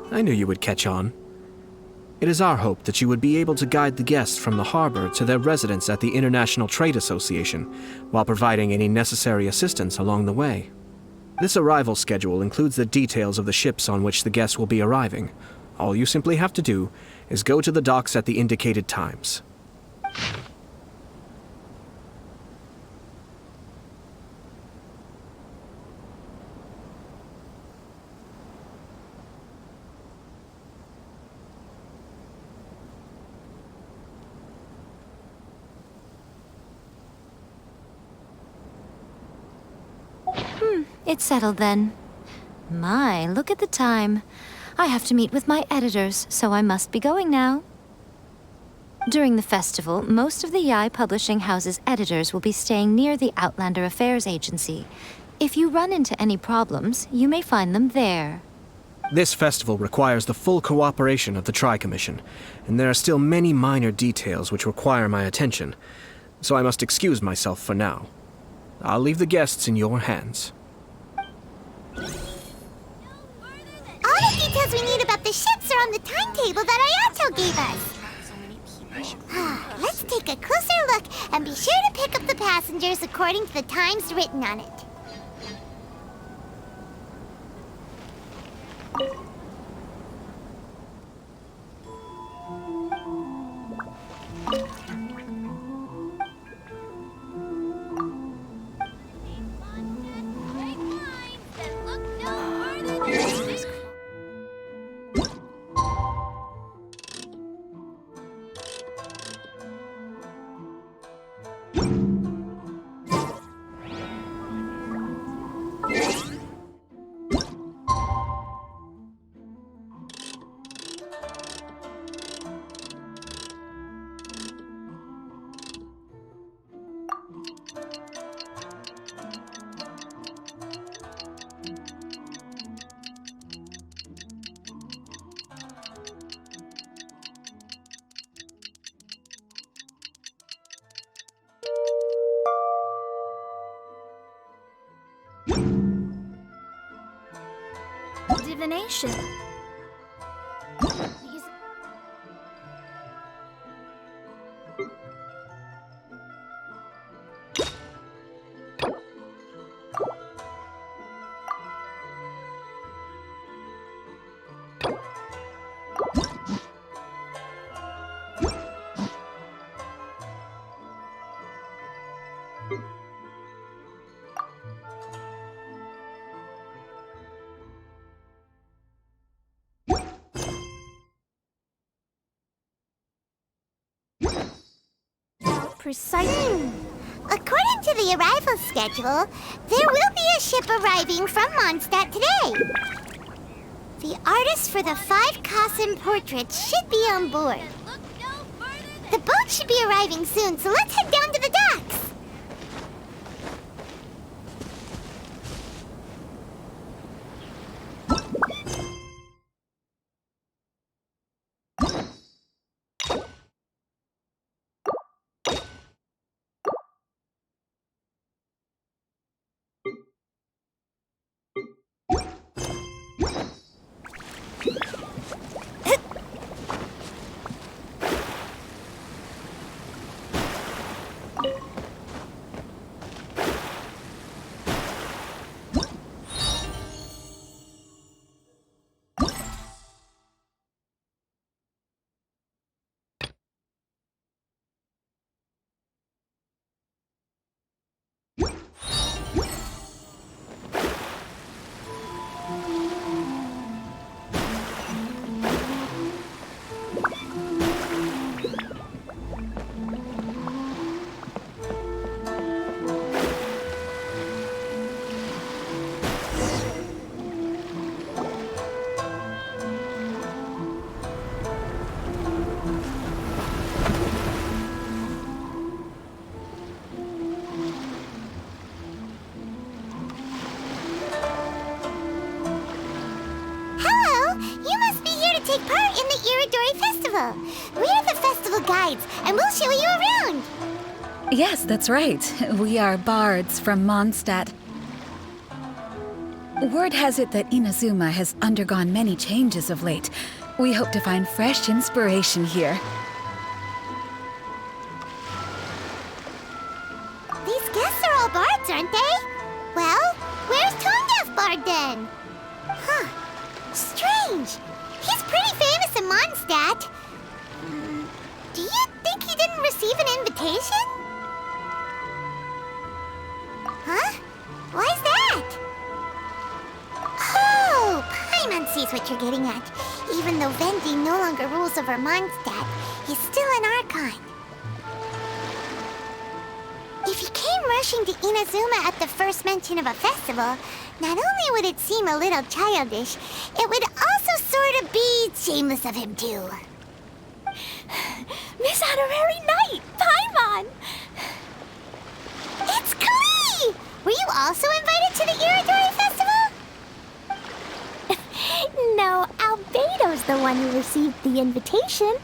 I knew you would catch on. It is our hope that you would be able to guide the guests from the harbor to their residence at the International Trade Association, while providing any necessary assistance along the way. This arrival schedule includes the details of the ships on which the guests will be arriving. All you simply have to do is go to the docks at the indicated times. It's settled then. My, look at the time. I have to meet with my editors, so I must be going now. During the festival, most of the Yae Publishing House's editors will be staying near the Outlander Affairs Agency. If you run into any problems, you may find them there. This festival requires the full cooperation of the Tri-Commission, and there are still many minor details which require my attention, so I must excuse myself for now. I'll leave the guests in your hands. All the details we need about the ships are on the timetable that Ayato gave us. Let's take a closer look and be sure to pick up the passengers according to the times written on it. divination. Precisely. According to the arrival schedule, there will be a ship arriving from Mondstadt today. The artist for the 5 Kassen portraits should be on board. The boat should be arriving soon, so let's head down to the docks. take part in the Irridori Festival. We're the festival guides, and we'll show you around. Yes, that's right. We are bards from Mondstadt. Word has it that Inazuma has undergone many changes of late. We hope to find fresh inspiration here. These guests are all bards, aren't they? Well, where's Tone Deaf Bard then? Huh. Strange. He's pretty famous in Mondstadt. Do you think he didn't receive an invitation? Huh? Why's that? Oh, Paimon sees what you're getting at. Even though Vendi no longer rules over Mondstadt, he's still an Archon. If he came rushing to Inazuma at the first mention of a festival, not only would it seem a little childish, it would also sort of be shameless of him too. Miss Honorary Knight, Paimon! It's Klee! Were you also invited to the Iridori Festival? No, Albedo's the one who received the invitation.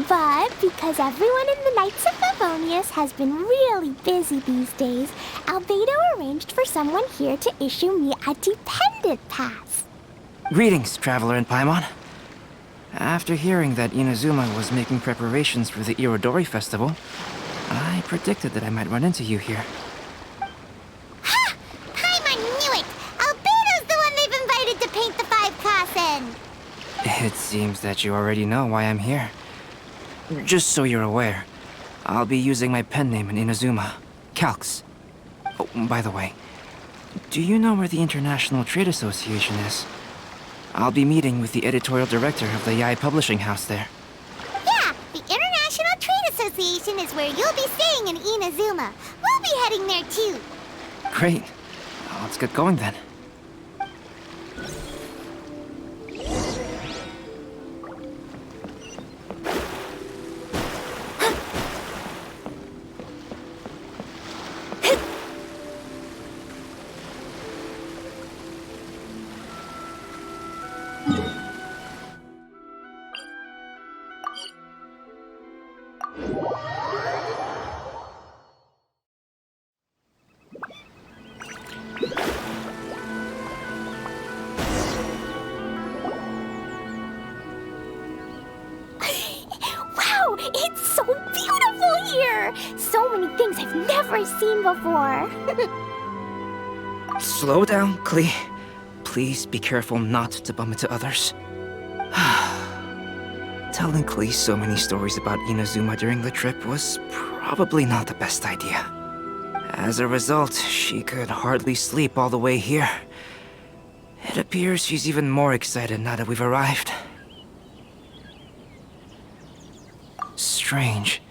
But because everyone in the Knights of Favonius has been really busy these days, Albedo arranged for someone here to issue me a dependent pass. Greetings, Traveler and Paimon. After hearing that Inazuma was making preparations for the Iridori Festival, I predicted that I might run into you here. Ha! Paimon knew it! Albedo's the one they've invited to paint the 5 Kassen! It seems that you already know why I'm here. Just so you're aware, I'll be using my pen name in Inazuma, Calx. Oh, by the way, do you know where the International Trade Association is? I'll be meeting with the editorial director of the Yae Publishing House there. Yeah, the International Trade Association is where you'll be staying in Inazuma. We'll be heading there too. Great. Let's get going then. me things I've never seen before. Slow down, Klee. Please be careful not to bump into others. Telling Klee so many stories about Inazuma during the trip was probably not the best idea. As a result, she could hardly sleep all the way here. It appears she's even more excited now that we've arrived. Strange.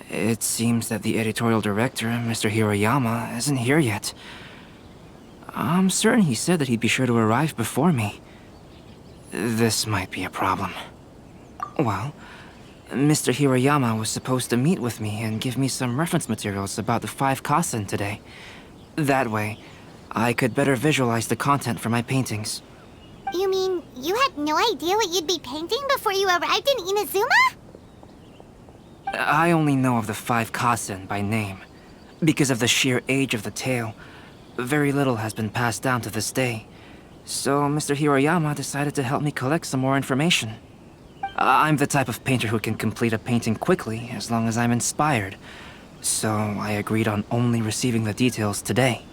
It seems that the editorial director, Mr. Hiroyama, isn't here yet. I'm certain he said that he'd be sure to arrive before me. This might be a problem. Well, Mr. Hiroyama was supposed to meet with me and give me some reference materials about the 5 Kasen today. That way, I could better visualize the content for my paintings. You mean you had no idea what you'd be painting before you arrived in Inazuma? I only know of the 5 Kasen by name. Because of the sheer age of the tale, very little has been passed down to this day. So Mr. Hiroyama decided to help me collect some more information. I'm the type of painter who can complete a painting quickly as long as I'm inspired. So I agreed on only receiving the details today.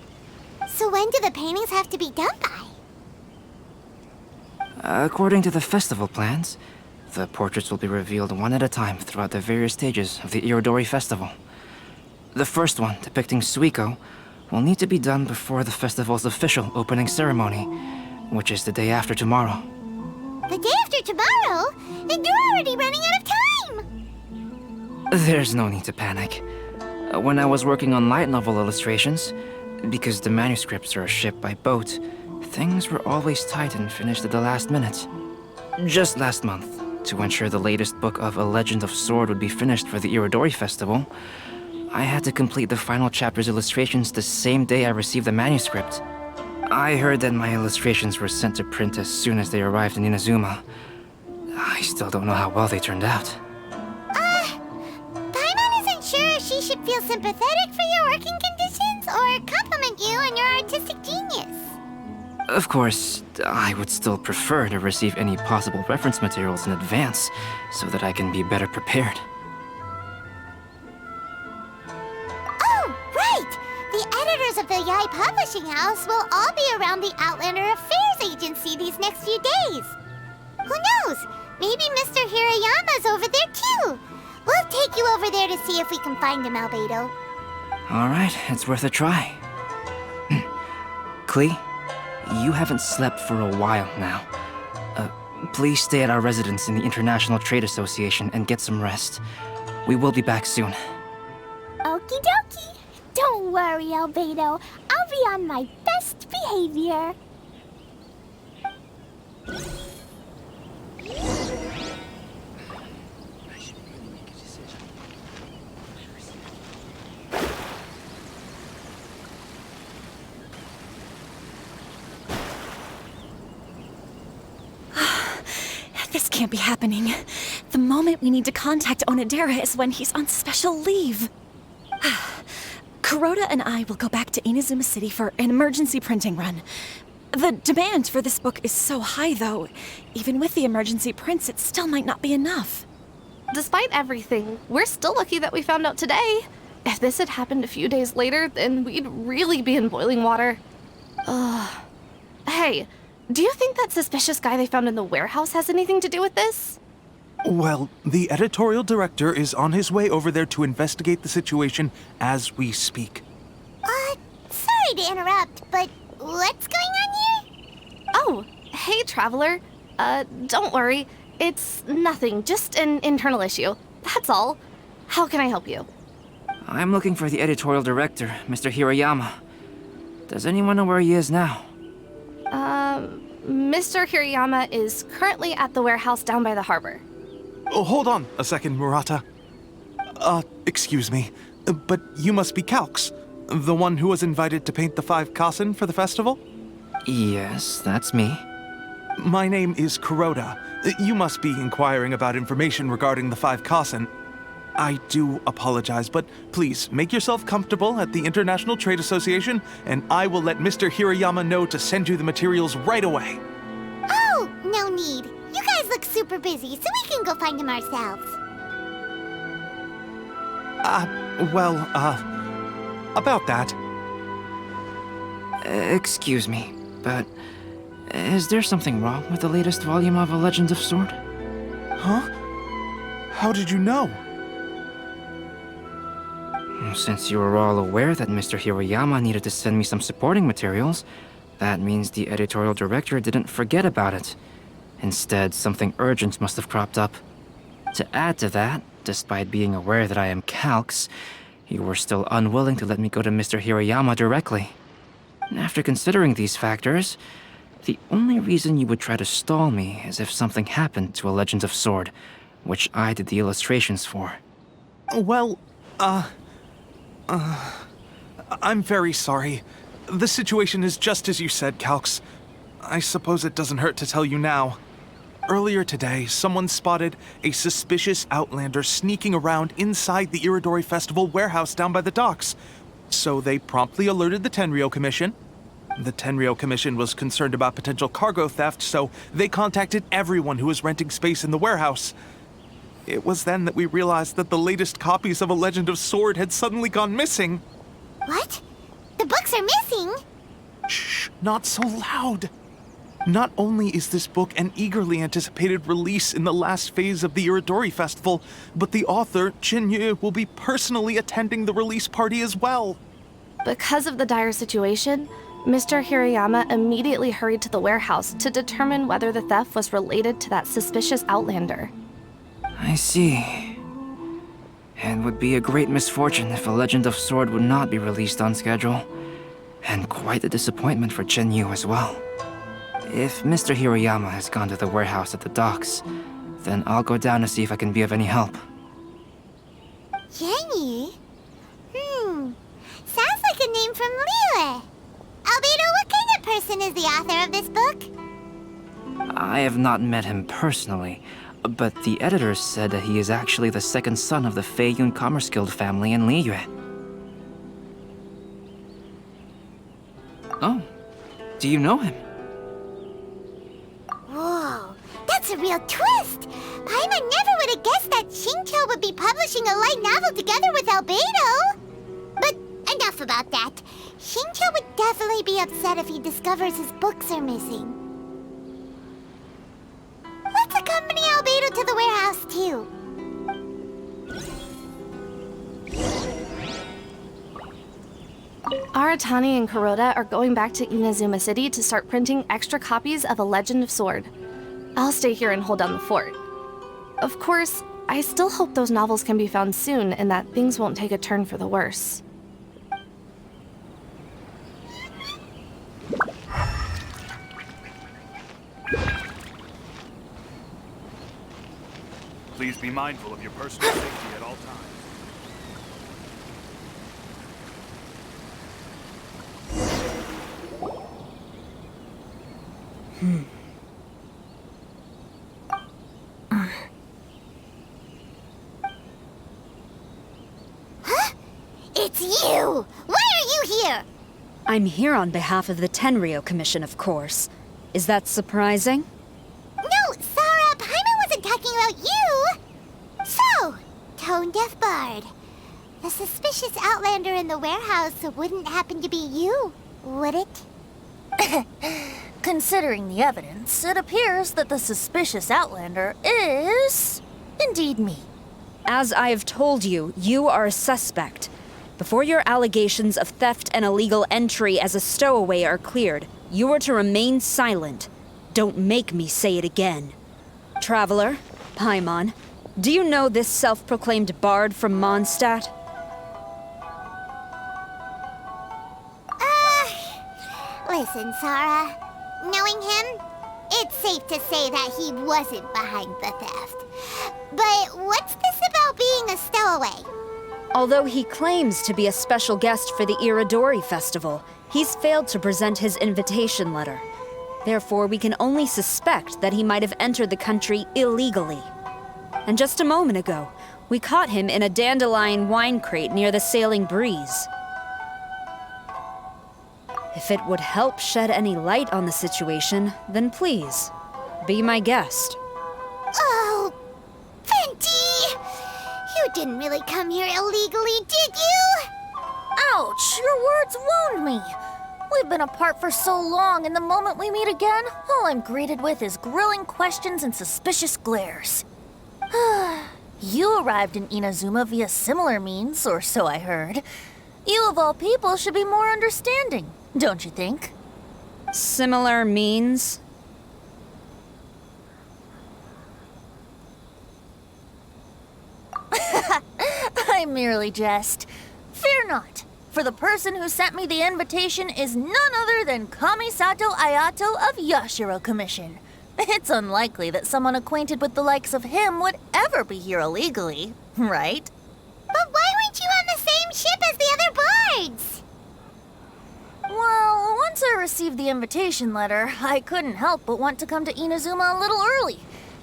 So when do the paintings have to be done by? According to the festival plans, the portraits will be revealed one at a time throughout the various stages of the Irridori Festival. The first one, depicting Suiko, will need to be done before the festival's official opening ceremony, which is the day after tomorrow. The day after tomorrow? Then you're already running out of time! There's no need to panic. When I was working on light novel illustrations, because the manuscripts are shipped by boat, things were always tight and finished at the last minute. Just last month, to ensure the latest book of A Legend of Sword would be finished for the Iridori Festival, I had to complete the final chapter's illustrations the same day I received the manuscript. I heard that my illustrations were sent to print as soon as they arrived in Inazuma. I still don't know how well they turned out. Paimon isn't sure if she should feel sympathetic for your working conditions or compliment you on your artistic genius. Of course, I would still prefer to receive any possible reference materials in advance, so that I can be better prepared. Oh, right! The editors of the Yai Publishing House will all be around the Outlander Affairs Agency these next few days. Who knows? Maybe Mr. Hiroyama's over there too. We'll take you over there to see if we can find him, Albedo. Alright, it's worth a try. Klee, you haven't slept for a while now. Please stay at our residence in the International Trade Association and get some rest. We will be back soon. Okie dokie. Don't worry, Albedo. I'll be on my best behavior. This can't be happening. The moment we need to contact Onodera is when he's on special leave. Kuroda and I will go back to Inazuma City for an emergency printing run. The demand for this book is so high, though. Even with the emergency prints, it still might not be enough. Despite everything, we're still lucky that we found out today. If this had happened a few days later, then we'd really be in boiling water. Hey, do you think that suspicious guy they found in the warehouse has anything to do with this? Well, the editorial director is on his way over there to investigate the situation as we speak. Sorry to interrupt, but what's going on here? Oh, hey, Traveler. Don't worry. It's nothing, just an internal issue. That's all. How can I help you? I'm looking for the editorial director, Mr. Hiroyama. Does anyone know where he is now? Mr. Hiroyama is currently at the warehouse down by the harbor. Oh, hold on a second, Murata. Excuse me, but you must be Calx, the one who was invited to paint the 5 Kasen for the festival? Yes, that's me. My name is Kuroda. You must be inquiring about information regarding the 5 Kasen. I do apologize, but please make yourself comfortable at the International Trade Association, and I will let Mr. Hiroyama know to send you the materials right away. Oh, no need. You guys look super busy, so we can go find him ourselves. About that. Excuse me, but is there something wrong with the latest volume of A Legend of Sword? Huh? How did you know? Since you were all aware that Mr. Hiroyama needed to send me some supporting materials, that means the editorial director didn't forget about it. Instead, something urgent must have cropped up. To add to that, despite being aware that I am Calx, you were still unwilling to let me go to Mr. Hiroyama directly. After considering these factors, the only reason you would try to stall me is if something happened to A Legend of Sword, which I did the illustrations for. Well, I'm very sorry. The situation is just as you said, Calx. I suppose it doesn't hurt to tell you now. Earlier today, someone spotted a suspicious outlander sneaking around inside the Irridori Festival warehouse down by the docks. So they promptly alerted the Tenryou Commission. The Tenryou Commission was concerned about potential cargo theft, so they contacted everyone who was renting space in the warehouse. It was then that we realized that the latest copies of A Legend of Sword had suddenly gone missing. What? The books are missing? Shh, not so loud. Not only is this book an eagerly anticipated release in the last phase of the Iridori Festival, but the author, Jinyu, will be personally attending the release party as well. Because of the dire situation, Mr. Hiroyama immediately hurried to the warehouse to determine whether the theft was related to that suspicious outlander. I see. It would be a great misfortune if A Legend of Sword would not be released on schedule. And quite a disappointment for Jinyu as well. If Mr. Hiroyama has gone to the warehouse at the docks, then I'll go down to see if I can be of any help. Jenny? Sounds like a name from Liyue. Albedo, what kind of person is the author of this book? I have not met him personally, but the editors said that he is actually the second son of the Feiyun Commerce Guild family in Liyue. Oh, do you know him? Whoa, that's a real twist! Paimon never would have guessed that Xingqiu would be publishing a light novel together with Albedo! But enough about that. Xingqiu would definitely be upset if he discovers his books are missing. Let's accompany Albedo to the warehouse, too. Aratani and Kuroda are going back to Inazuma City to start printing extra copies of A Legend of Sword. I'll stay here and hold down the fort. Of course, I still hope those novels can be found soon and that things won't take a turn for the worse. Please be mindful of your personal safety at all times. Huh? It's you! Why are you here? I'm here on behalf of the Tenryou Commission, of course. Is that surprising? No, Sarah, Paimon wasn't talking about you! So, Tone Deaf Bard. The suspicious outlander in the warehouse wouldn't happen to be you, would it? Considering the evidence, it appears that the suspicious outlander is indeed me. As I have told you, you are a suspect. Before your allegations of theft and illegal entry as a stowaway are cleared, you are to remain silent. Don't make me say it again. Traveler, Paimon, do you know this self-proclaimed bard from Mondstadt? Listen, Sarah. Knowing him, it's safe to say that he wasn't behind the theft. But what's this about being a stowaway? Although he claims to be a special guest for the Irridori Festival, he's failed to present his invitation letter. Therefore, we can only suspect that he might have entered the country illegally. And just a moment ago, we caught him in a dandelion wine crate near the Sailing Breeze. If it would help shed any light on the situation, then please, be my guest. Oh, Venti! You didn't really come here illegally, did you? Ouch, your words wound me. We've been apart for so long, and the moment we meet again, all I'm greeted with is grilling questions and suspicious glares. You arrived in Inazuma via similar means, or so I heard. You of all people should be more understanding, don't you think? Similar means? I merely jest. Fear not, for the person who sent me the invitation is none other than Kamisato Ayato of Yashiro Commission. It's unlikely that someone acquainted with the likes of him would ever be here illegally, right? But why weren't you on the same ship as the other boards? Well, once I received the invitation letter, I couldn't help but want to come to Inazuma a little early.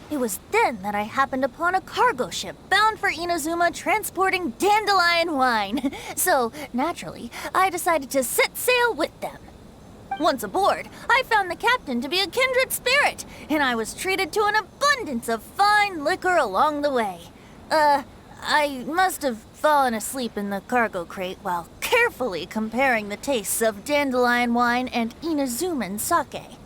It was then that I happened upon a cargo ship bound for Inazuma transporting dandelion wine. So, naturally, I decided to set sail with them. Once aboard, I found the captain to be a kindred spirit, and I was treated to an abundance of fine liquor along the way. I must have fallen asleep in the cargo crate while carefully comparing the tastes of dandelion wine and Inazuman sake.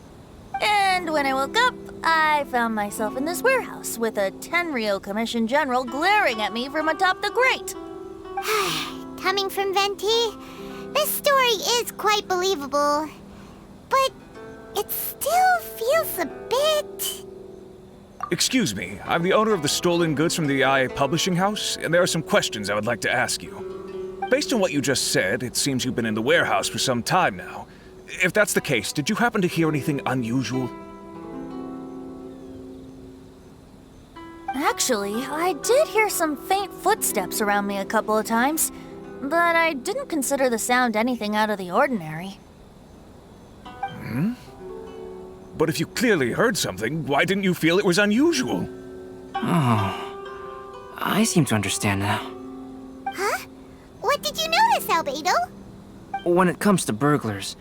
And when I woke up, I found myself in this warehouse with a Tenryo Commission General glaring at me from atop the grate. Coming from Venti, this story is quite believable. But it still feels a bit... Excuse me, I'm the owner of the stolen goods from the IA publishing house, and there are some questions I would like to ask you. Based on what you just said, it seems you've been in the warehouse for some time now. If that's the case, did you happen to hear anything unusual? Actually, I did hear some faint footsteps around me a couple of times, but I didn't consider the sound anything out of the ordinary. But if you clearly heard something, why didn't you feel it was unusual? Oh, I seem to understand now. Huh? What did you notice, Albedo? When it comes to burglars,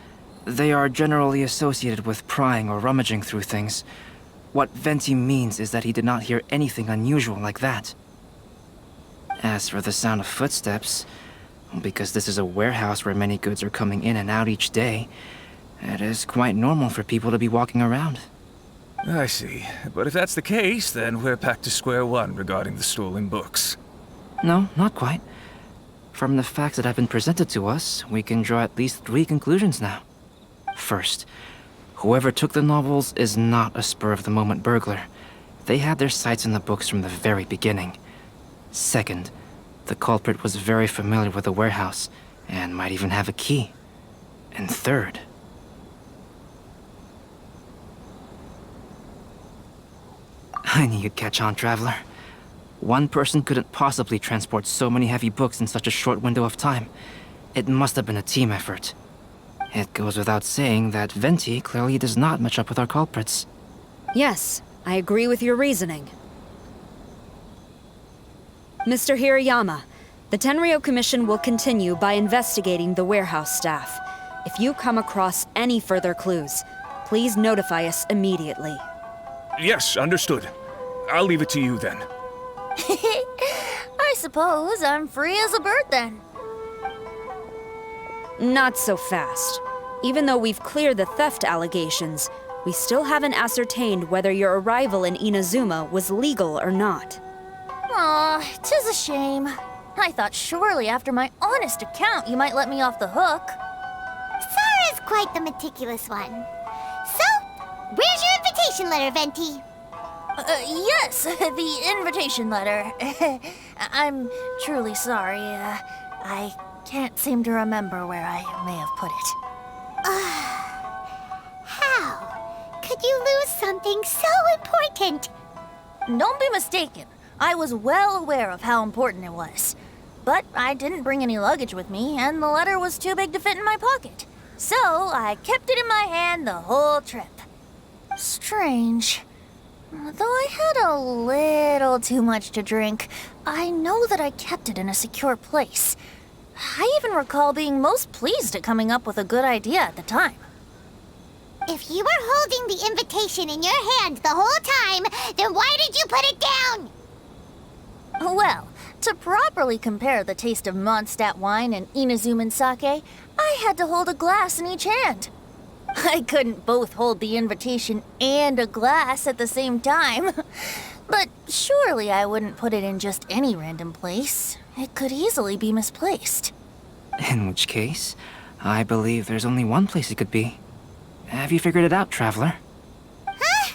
they are generally associated with prying or rummaging through things. What Venti means is that he did not hear anything unusual like that. As for the sound of footsteps, because this is a warehouse where many goods are coming in and out each day, it is quite normal for people to be walking around. I see. But if that's the case, then we're back to square one regarding the stolen books. No, not quite. From the facts that have been presented to us, we can draw at least 3 conclusions now. First, whoever took the novels is not a spur-of-the-moment burglar. They had their sights on the books from the very beginning. Second, the culprit was very familiar with the warehouse, and might even have a key. And third... I knew you'd catch on, Traveler. One person couldn't possibly transport so many heavy books in such a short window of time. It must have been a team effort. It goes without saying that Venti clearly does not match up with our culprits. Yes, I agree with your reasoning. Mr. Hirayama, the Tenryo Commission will continue by investigating the warehouse staff. If you come across any further clues, please notify us immediately. Yes, understood. I'll leave it to you then. I suppose I'm free as a bird then. Not so fast. Even though we've cleared the theft allegations, we still haven't ascertained whether your arrival in Inazuma was legal or not. Aw, 'tis a shame. I thought surely after my honest account you might let me off the hook. Sara's quite the meticulous one. So, where's your invitation letter, Venti? Yes, the invitation letter. I'm truly sorry. I can't seem to remember where I may have put it. How could you lose something so important? Don't be mistaken. I was well aware of how important it was. But I didn't bring any luggage with me, and the letter was too big to fit in my pocket. So I kept it in my hand the whole trip. Strange. Though I had a little too much to drink, I know that I kept it in a secure place. I even recall being most pleased at coming up with a good idea at the time. If you were holding the invitation in your hand the whole time, then why did you put it down? Well, To properly compare the taste of Mondstadt wine and Inazuman sake, I had to hold a glass in each hand. I couldn't both hold the invitation and a glass at the same time. But surely I wouldn't put it in just any random place. It could easily be misplaced. In which case, I believe there's only one place it could be. Have you figured it out, Traveler? Huh?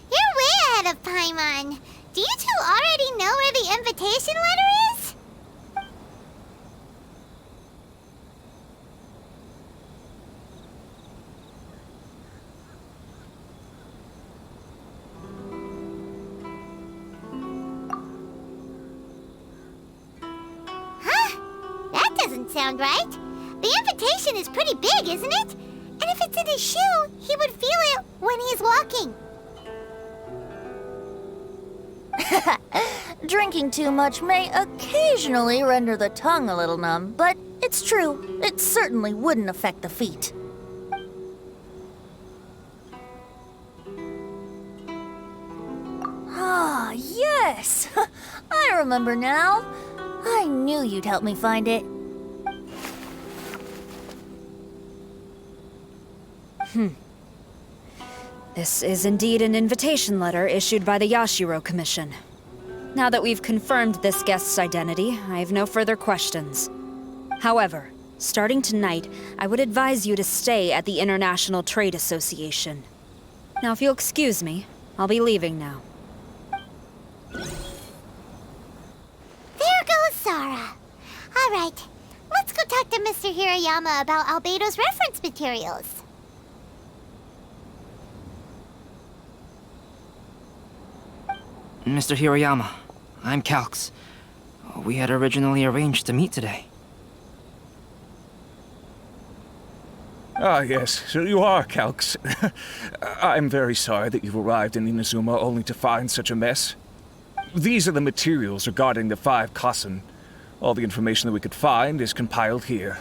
You're way ahead of Paimon. Do you two already know where the invitation letter is? Huh? That doesn't sound right. The invitation is pretty big, isn't it? And if it's in his shoe, he would feel it when he's walking. Drinking too much may occasionally render the tongue a little numb, but it's true, it certainly wouldn't affect the feet. Ah, yes! I remember now. I knew you'd help me find it. This is indeed an invitation letter issued by the Yashiro Commission. Now that we've confirmed this guest's identity, I have no further questions. However, starting tonight, I would advise you to stay at the International Trade Association. Now, if you'll excuse me, I'll be leaving now. There goes Sara. All right, let's go talk to Mr. Hirayama about Albedo's reference materials. Mr. Hirayama, I'm Calx. We had originally arranged to meet today. Ah, yes, so you are Calx. I'm very sorry that you've arrived in Inazuma only to find such a mess. These are the materials regarding the 5 Kasen. All the information that we could find is compiled here.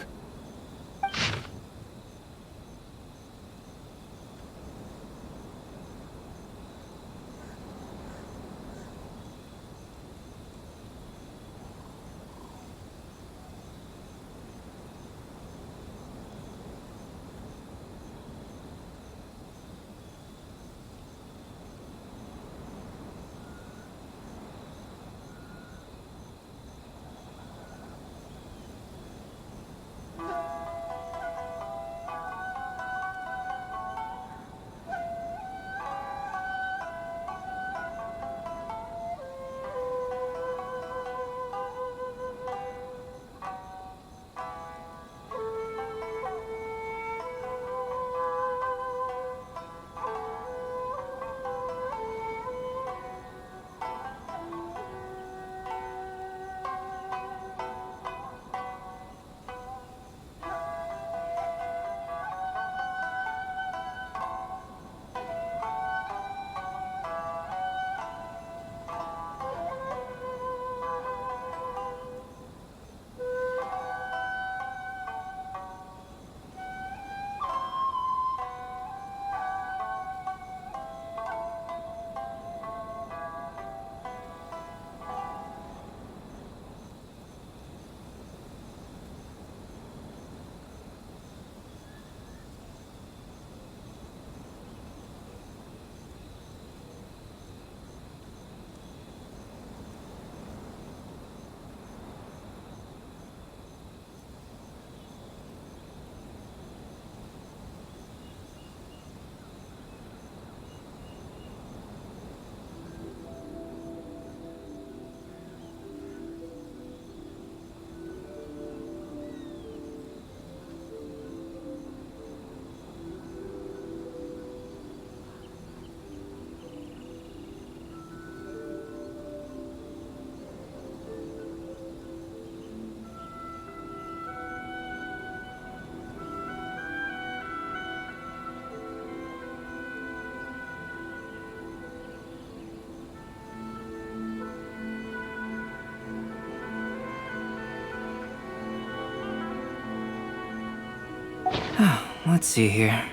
Let's see here.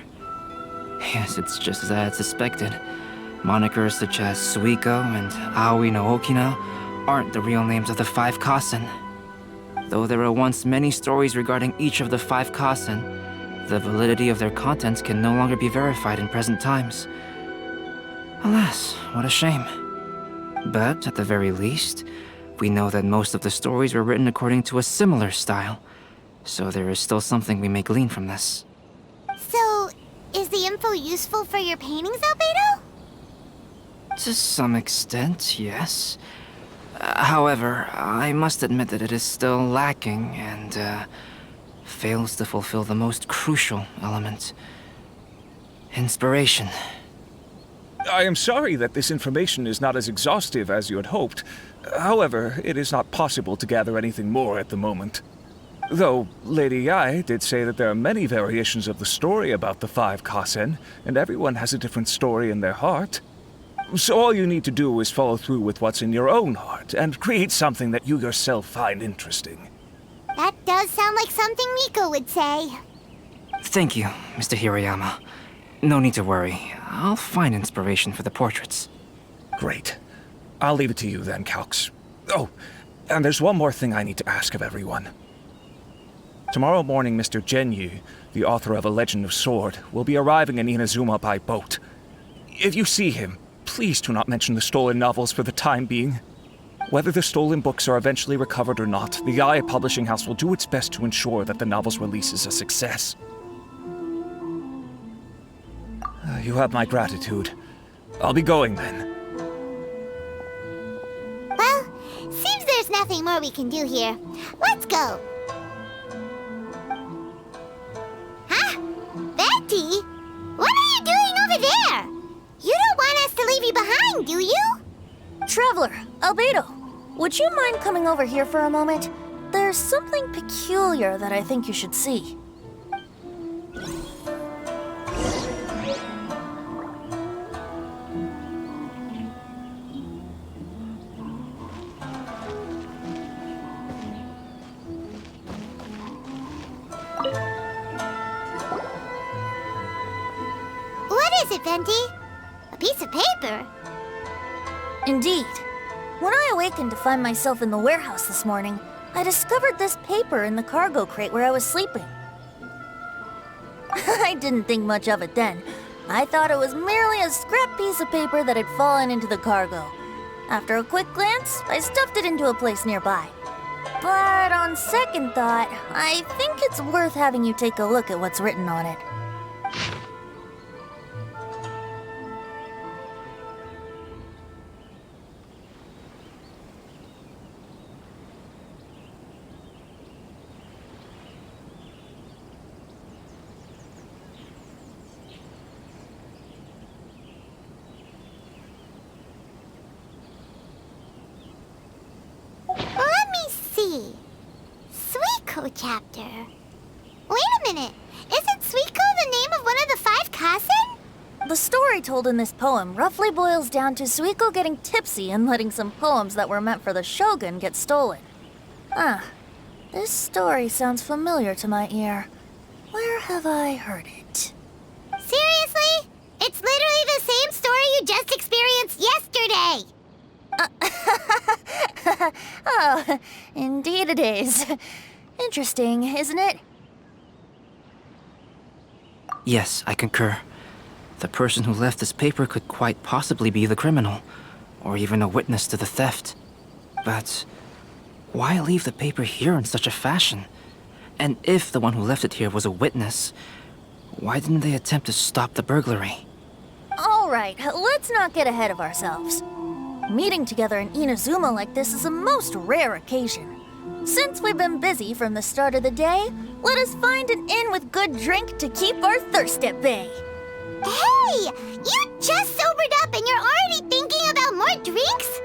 Yes, it's just as I had suspected. Monikers such as Suiko and Aoi no Okina aren't the real names of the 5 Kasen. Though there were once many stories regarding each of the 5 Kasen, the validity of their contents can no longer be verified in present times. Alas, what a shame. But at the very least, we know that most of the stories were written according to a similar style, so there is still something we may glean from this. So, is the info useful for your paintings, Albedo? To some extent, yes. However, I must admit that it is still lacking and fails to fulfill the most crucial element. Inspiration. I am sorry that this information is not as exhaustive as you had hoped. However, it is not possible to gather anything more at the moment. Though Lady Yae did say that there are many variations of the story about the 5 Kasen, and everyone has a different story in their heart. So all you need to do is follow through with what's in your own heart, and create something that you yourself find interesting. That does sound like something Miko would say. Thank you, Mr. Hirayama. No need to worry. I'll find inspiration for the portraits. Great. I'll leave it to you then, Calx. Oh, and there's one more thing I need to ask of everyone. Tomorrow morning, Mr. Genyu, the author of A Legend of Sword, will be arriving in Inazuma by boat. If you see him, please do not mention the stolen novels for the time being. Whether the stolen books are eventually recovered or not, the Yae Publishing House will do its best to ensure that the novel's release is a success. You have my gratitude. I'll be going then. Well, seems there's nothing more we can do here. Let's go. Huh? Betty? What are you doing over there? You don't want us to leave you behind, do you? Traveler, Albedo, would you mind coming over here for a moment? There's something peculiar that I think you should see. What is it, Venti? A piece of paper? Indeed. When I awakened to find myself in the warehouse this morning, I discovered this paper in the cargo crate where I was sleeping. I didn't think much of it then. I thought it was merely a scrap piece of paper that had fallen into the cargo. After a quick glance, I stuffed it into a place nearby. But on second thought, I think it's worth having you take a look at what's written on it. Let me see. Suiko chapter. Wait a minute. Isn't Suiko the name of one of the 5 Kasen? The story told in this poem roughly boils down to Suiko getting tipsy and letting some poems that were meant for the shogun get stolen. This story sounds familiar to my ear. Where have I heard it? Seriously? It's literally the same story you just experienced yesterday. Oh, indeed it is. Interesting, isn't it? Yes, I concur. The person who left this paper could quite possibly be the criminal, or even a witness to the theft. But why leave the paper here in such a fashion? And if the one who left it here was a witness, why didn't they attempt to stop the burglary? All right, let's not get ahead of ourselves. Meeting together in Inazuma like this is a most rare occasion. Since we've been busy from the start of the day, let us find an inn with good drink to keep our thirst at bay. Hey! You just sobered up and you're already thinking about more drinks?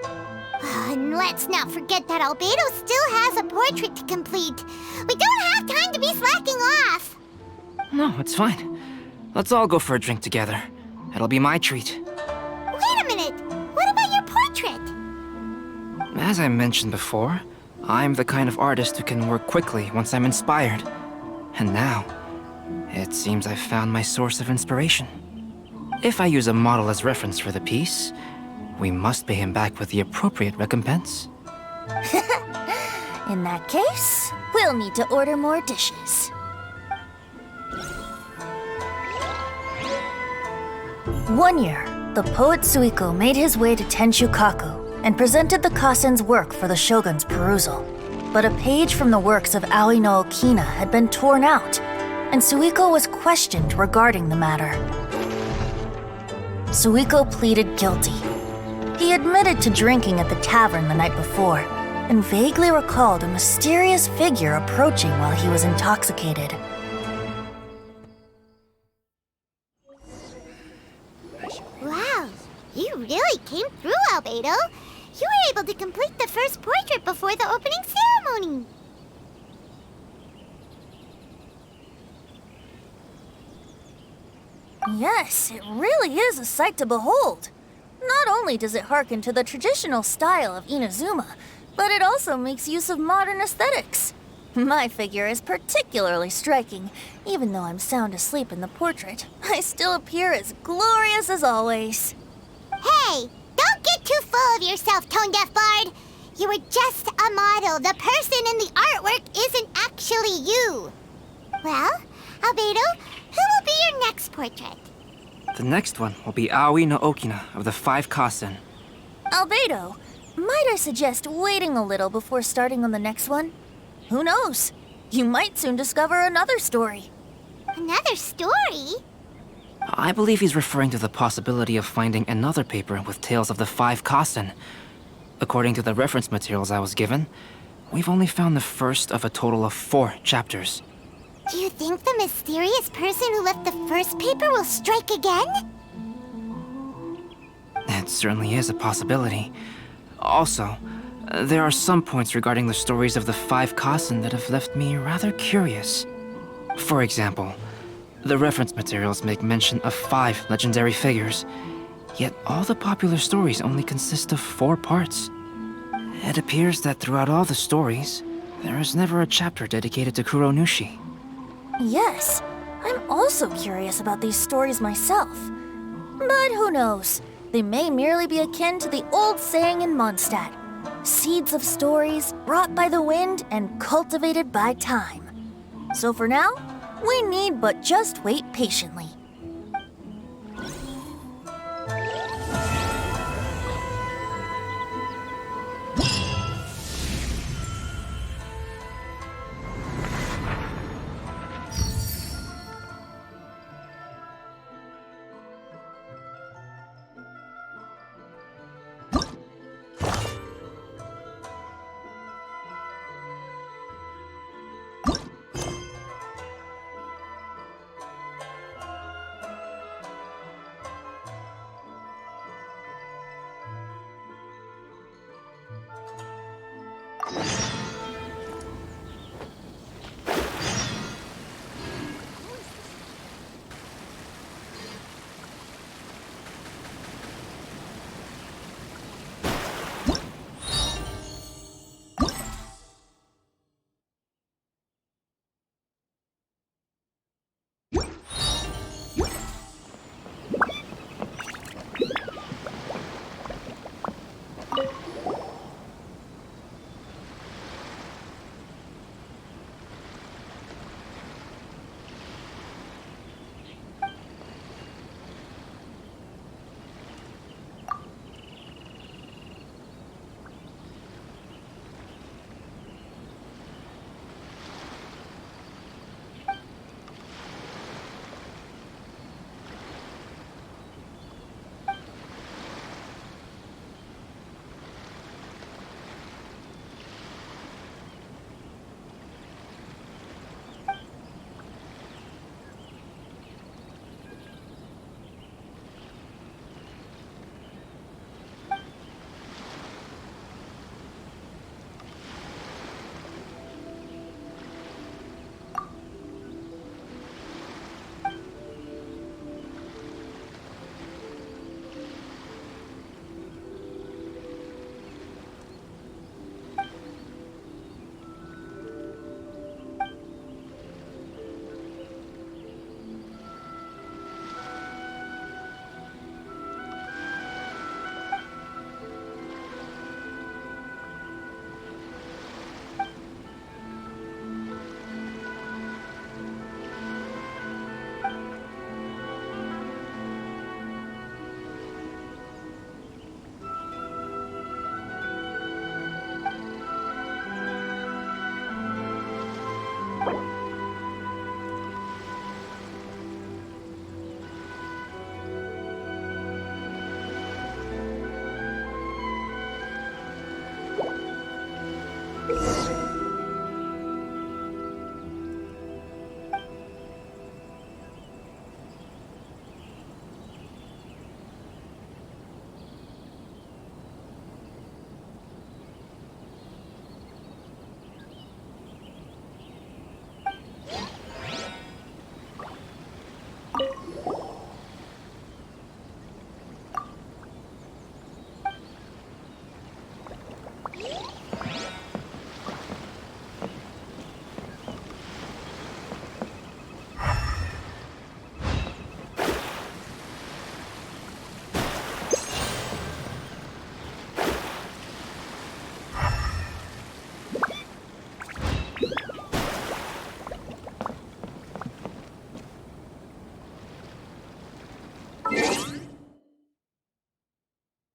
And let's not forget that Albedo still has a portrait to complete. We don't have time to be slacking off. No, it's fine. Let's all go for a drink together. It'll be my treat. Wait a minute. What about your portrait? As I mentioned before, I'm the kind of artist who can work quickly once I'm inspired. And now, it seems I've found my source of inspiration. If I use a model as reference for the piece, we must pay him back with the appropriate recompense. In that case, we'll need to order more dishes. One year, the poet Suiko made his way to Tenshukaku and presented the Kasen's work for the shogun's perusal. But a page from the works of Aoi no Okina had been torn out, and Suiko was questioned regarding the matter. Suiko pleaded guilty. He admitted to drinking at the tavern the night before, and vaguely recalled a mysterious figure approaching while he was intoxicated. Wow, you really came through, Albedo. You were able to complete the first portrait before the opening ceremony. Yes, it really is a sight to behold. Not only does it harken to the traditional style of Inazuma, but it also makes use of modern aesthetics. My figure is particularly striking. Even though I'm sound asleep in the portrait, I still appear as glorious as always. Hey, don't get too full of yourself, Tone-Deaf Bard. You were just a model. The person in the artwork isn't actually you. Well, Albedo, who will be your next portrait? The next one will be Aoi no Okina of the 5 Kasen. Albedo, might I suggest waiting a little before starting on the next one? Who knows? You might soon discover another story. Another story? I believe he's referring to the possibility of finding another paper with tales of the 5 Kasen. According to the reference materials I was given, we've only found the first of a total of 4 chapters. Do you think the mysterious person who left the first paper will strike again? It certainly is a possibility. Also, there are some points regarding the stories of the 5 Kasen that have left me rather curious. For example, the reference materials make mention of 5 legendary figures, yet all the popular stories only consist of 4 parts. It appears that throughout all the stories, there is never a chapter dedicated to Kuronushi. Yes, I'm also curious about these stories myself. But who knows? They may merely be akin to the old saying in Mondstadt: seeds of stories brought by the wind and cultivated by time. So for now, we need but just wait patiently.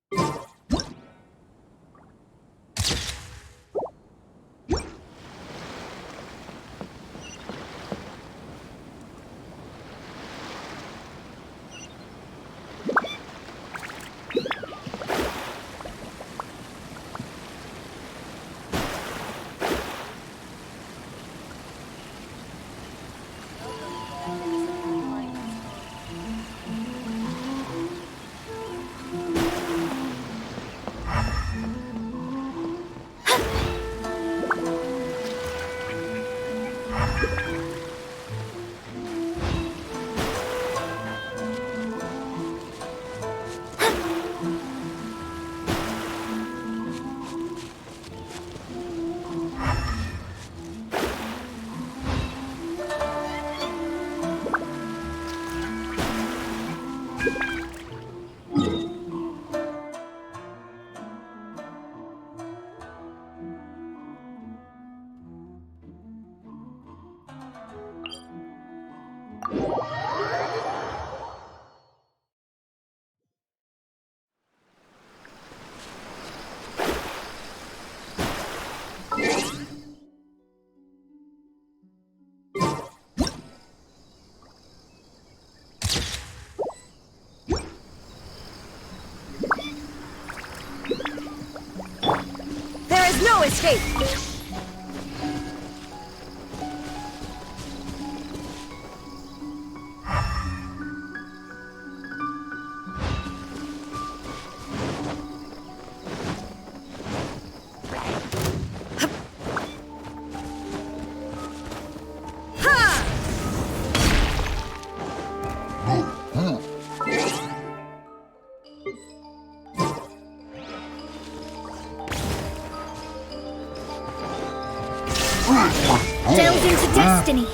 There is no escape! Delve into destiny.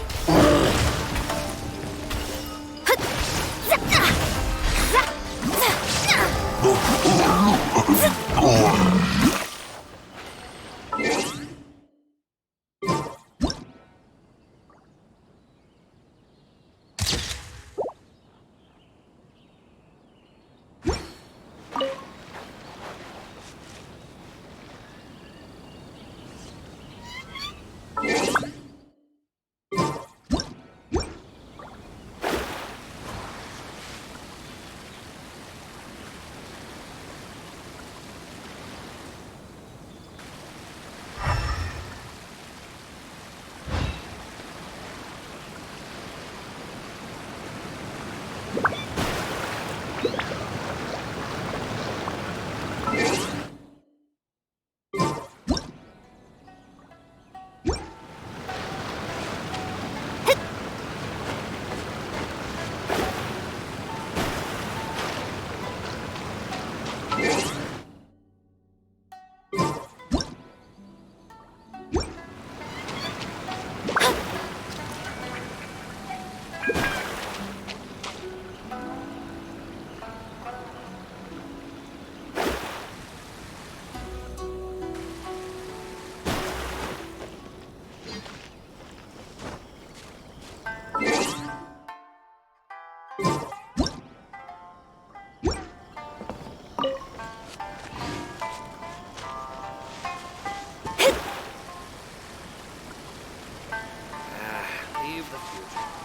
Leave the future.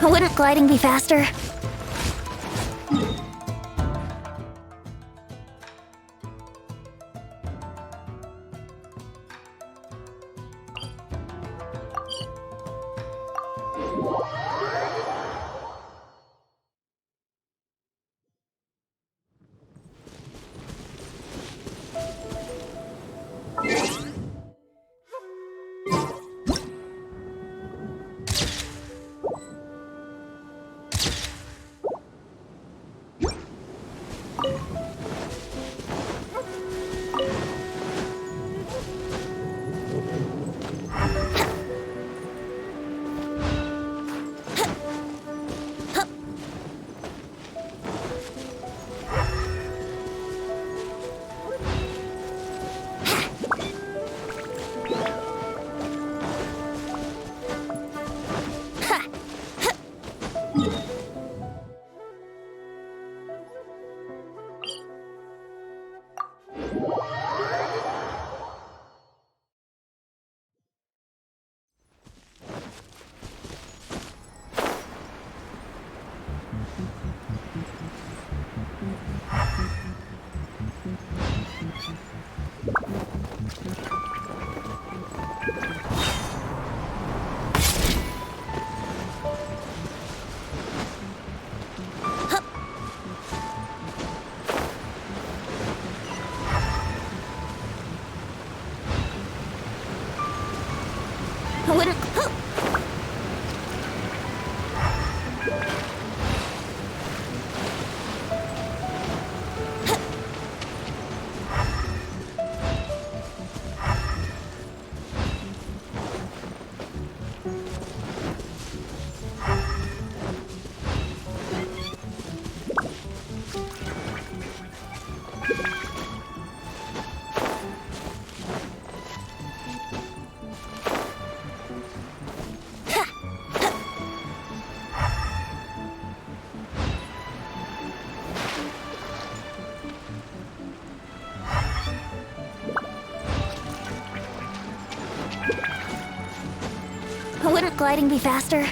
Wouldn't gliding be faster? Wouldn't... Wouldn't gliding be faster?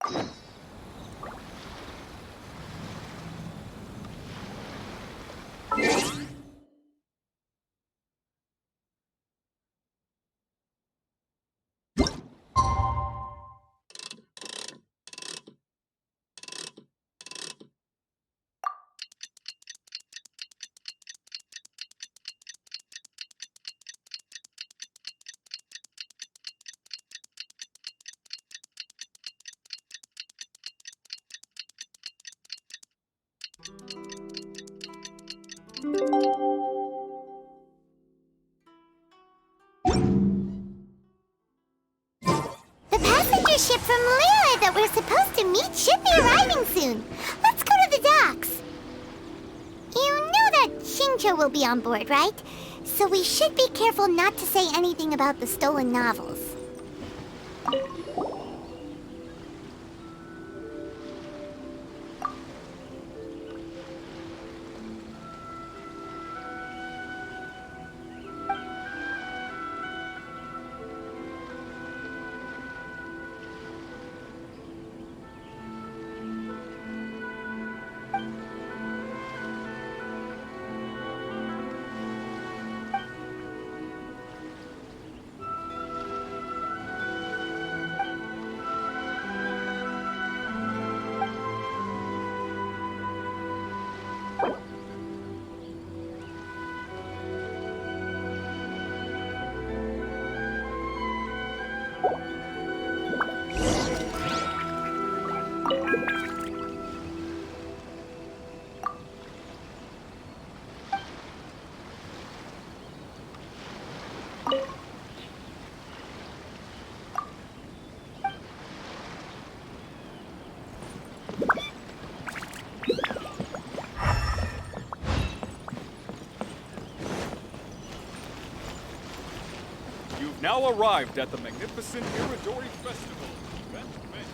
The passenger ship from Lyra that we're supposed to meet should be arriving soon. Let's go to the docks. You know that Shincho will be on board, right? So we should be careful not to say anything about the stolen novels. You've now arrived at the magnificent Irridori Festival. Event venue.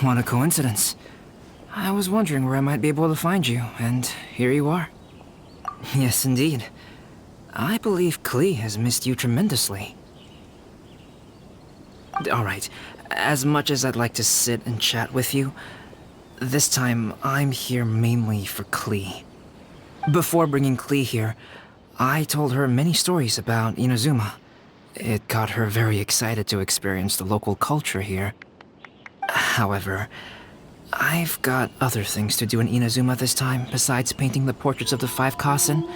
What a coincidence. I was wondering where I might be able to find you, and here you are. Yes, indeed. I believe Klee has missed you tremendously. Alright, as much as I'd like to sit and chat with you, this time I'm here mainly for Klee. Before bringing Klee here, I told her many stories about Inazuma. It got her very excited to experience the local culture here. However, I've got other things to do in Inazuma this time besides painting the portraits of the 5 Kasen.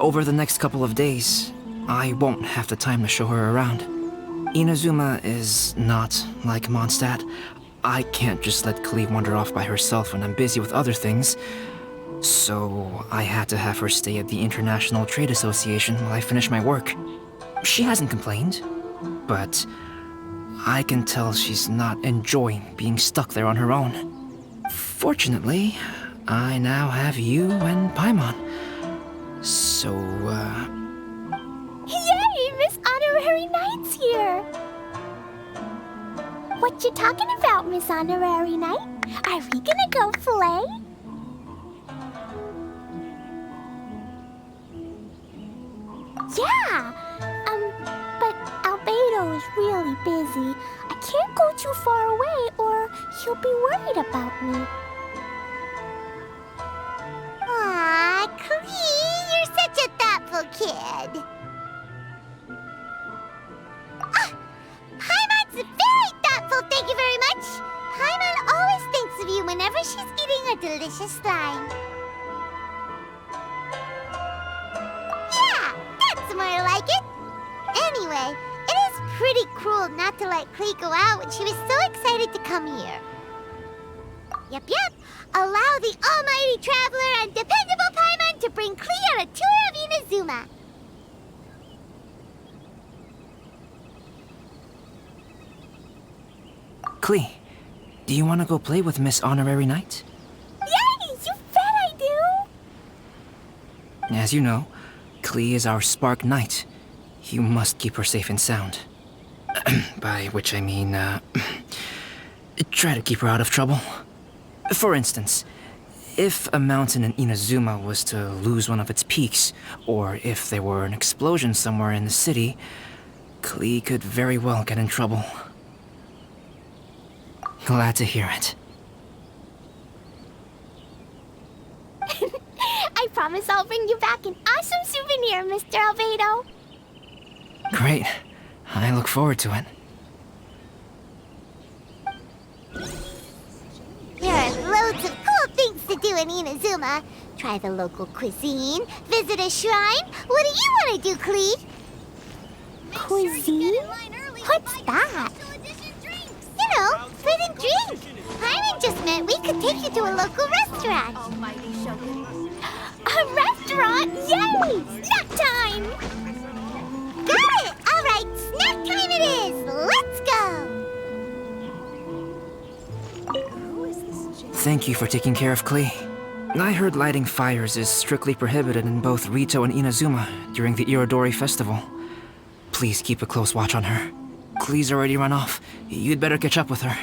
Over the next couple of days, I won't have the time to show her around. Inazuma is not like Mondstadt. I can't just let Klee wander off by herself when I'm busy with other things. So I had to have her stay at the International Trade Association while I finish my work. She hasn't complained, but I can tell she's not enjoying being stuck there on her own. Fortunately, I now have you and Paimon. So, Yay! Miss Honorary Knight's here! What you talking about, Miss Honorary Knight? Are we gonna go play? Yeah! But Albedo is really busy. I can't go too far away or he'll be worried about me. Aw, Klee, you're such a thoughtful kid. Ah, Paimon's very thoughtful, thank you very much. Paimon always thinks of you whenever she's eating a delicious slime. Yeah, that's more like it. Anyway, it is pretty cruel not to let Klee go out when she was so excited to come here. Yep. Allow the almighty traveler and dependable Paimon to bring Klee on a tour of Inazuma. Klee, do you want to go play with Miss Honorary Knight? Yay! You bet I do! As you know, Klee is our Spark Knight. You must keep her safe and sound. By which I mean, try to keep her out of trouble. For instance, if a mountain in Inazuma was to lose one of its peaks, or if there were an explosion somewhere in the city, Klee could very well get in trouble. Glad to hear it. I promise I'll bring you back an awesome souvenir, Mr. Albedo. Great. I look forward to it. There are loads of cool things to do in Inazuma. Try the local cuisine, visit a shrine. What do you want to do, Klee? Cuisine? What's that? You know, food and drink. Paimon just meant we could take you to a local restaurant. Almighty Shogun. A restaurant? Yay! Snack time! Got it! All right, snack time it is. Let's go. Thank you for taking care of Klee. I heard lighting fires is strictly prohibited in both Rito and Inazuma during the Irridori Festival. Please keep a close watch on her. Klee's already run off. You'd better catch up with her.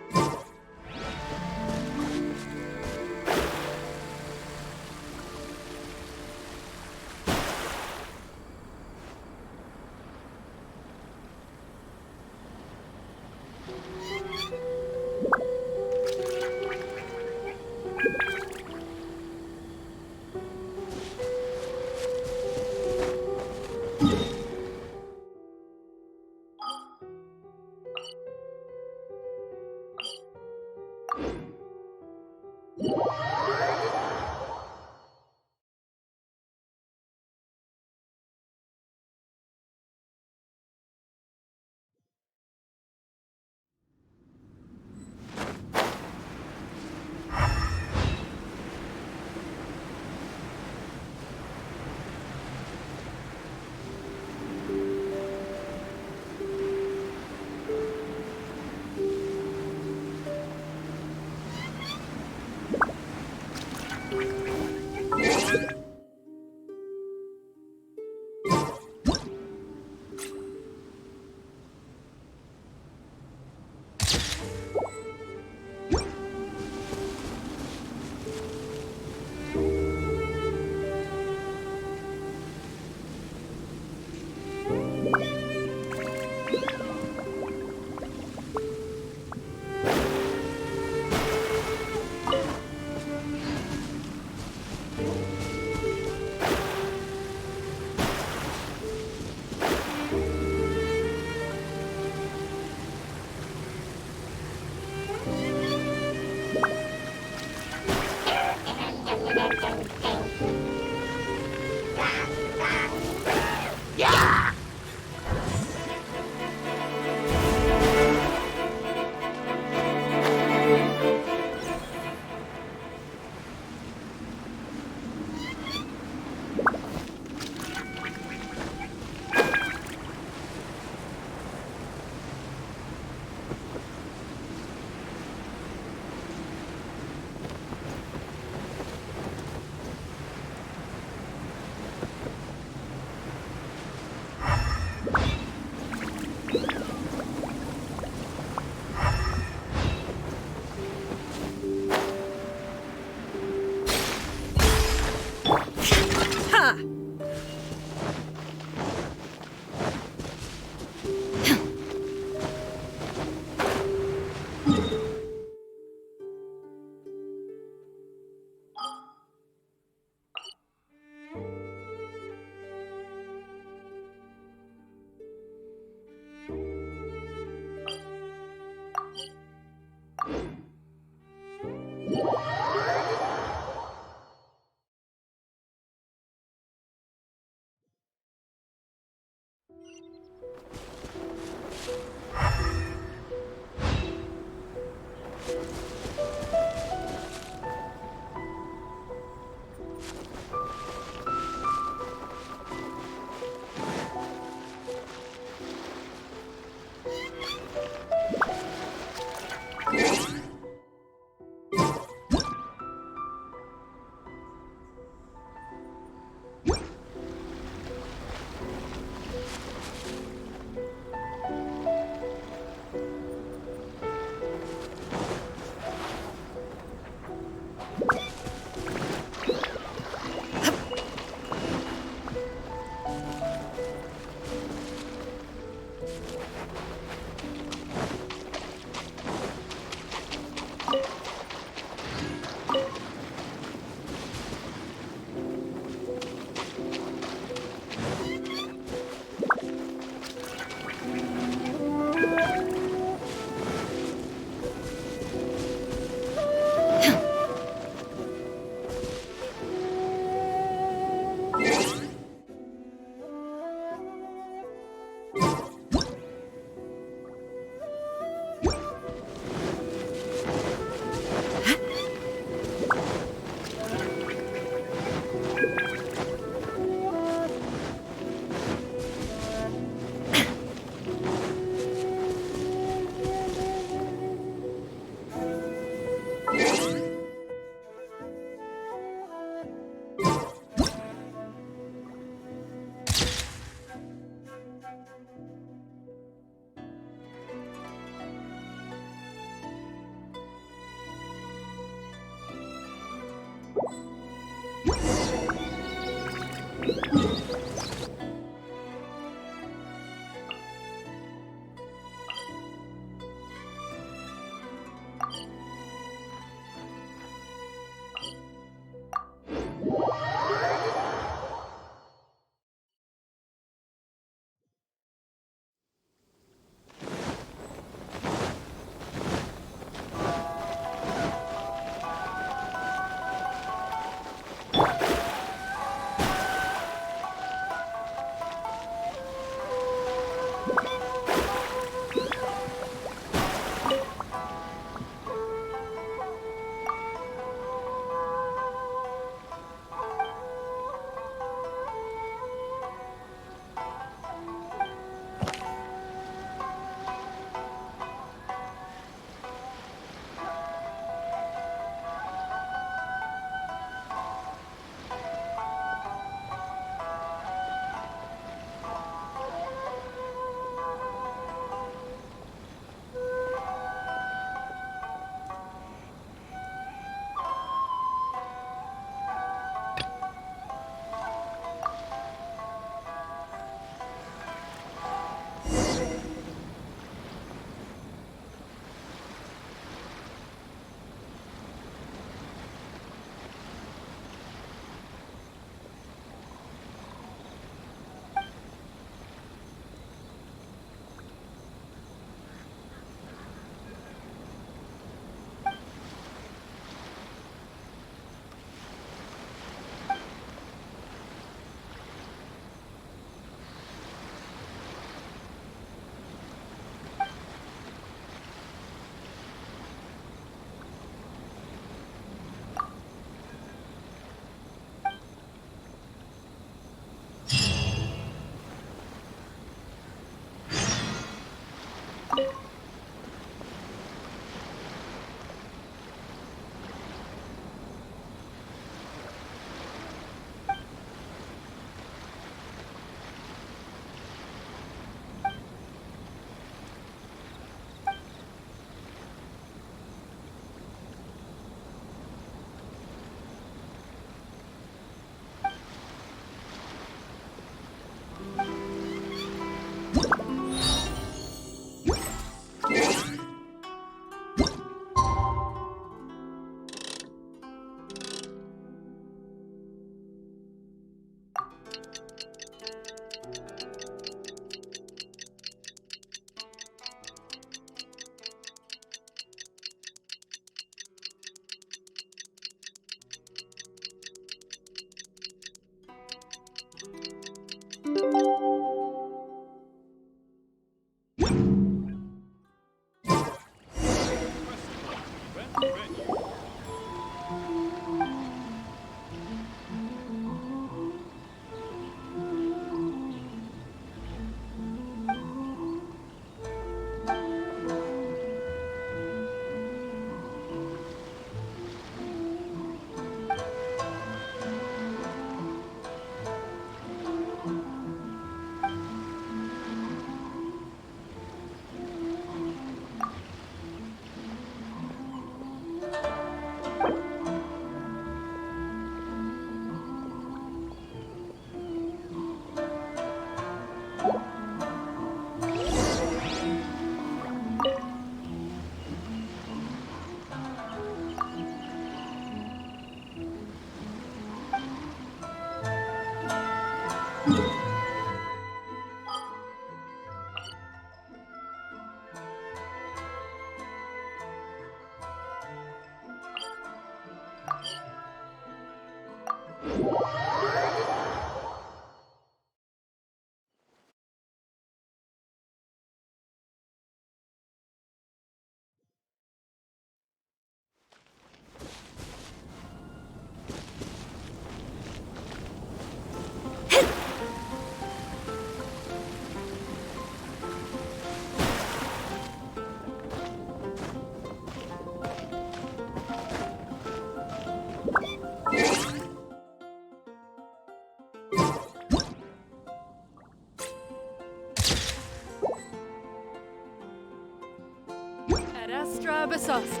Astra Basosk.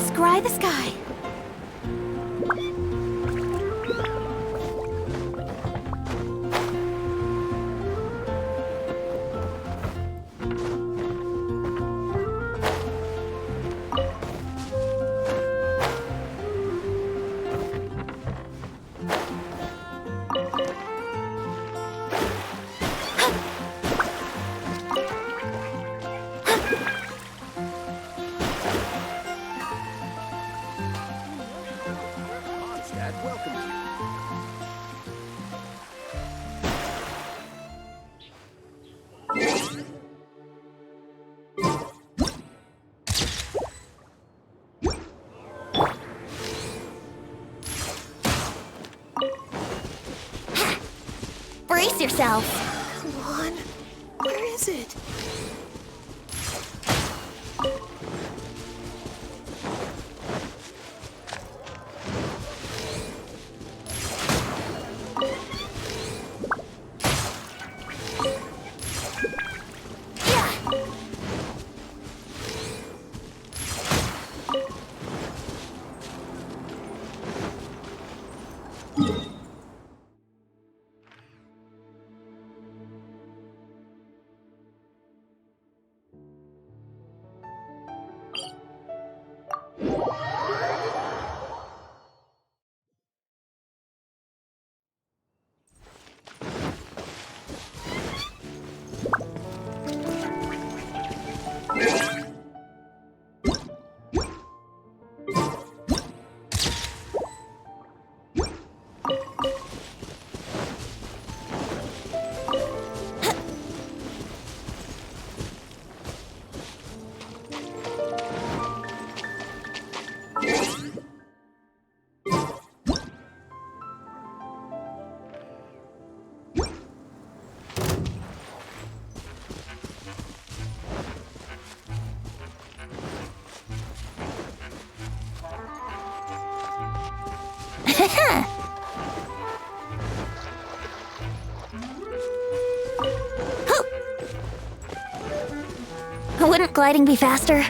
Scry the sky. Brace yourself. Come on. Where is it? Wouldn't gliding be faster?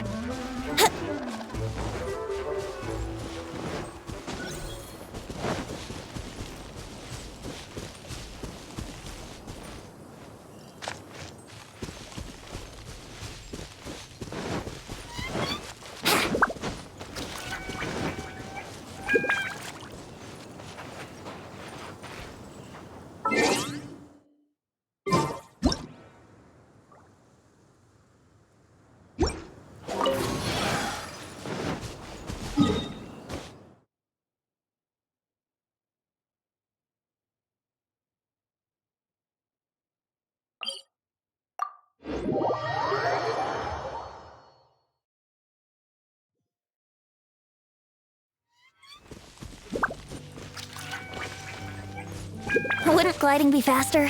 Wouldn't gliding be faster?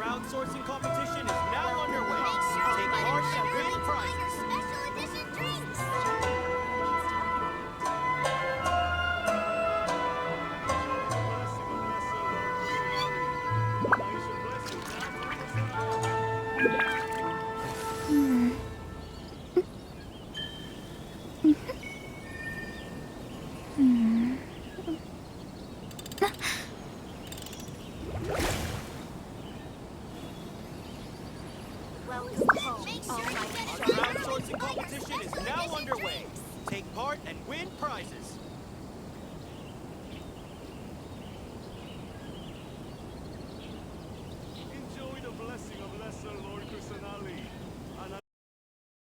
Crowdsourcing competition is now underway. Take part and win prizes. Special edition drinks. Crowdsourcing competition is now underway. Take part and win prizes. Enjoy the blessing of Lesser Lord Kusanali.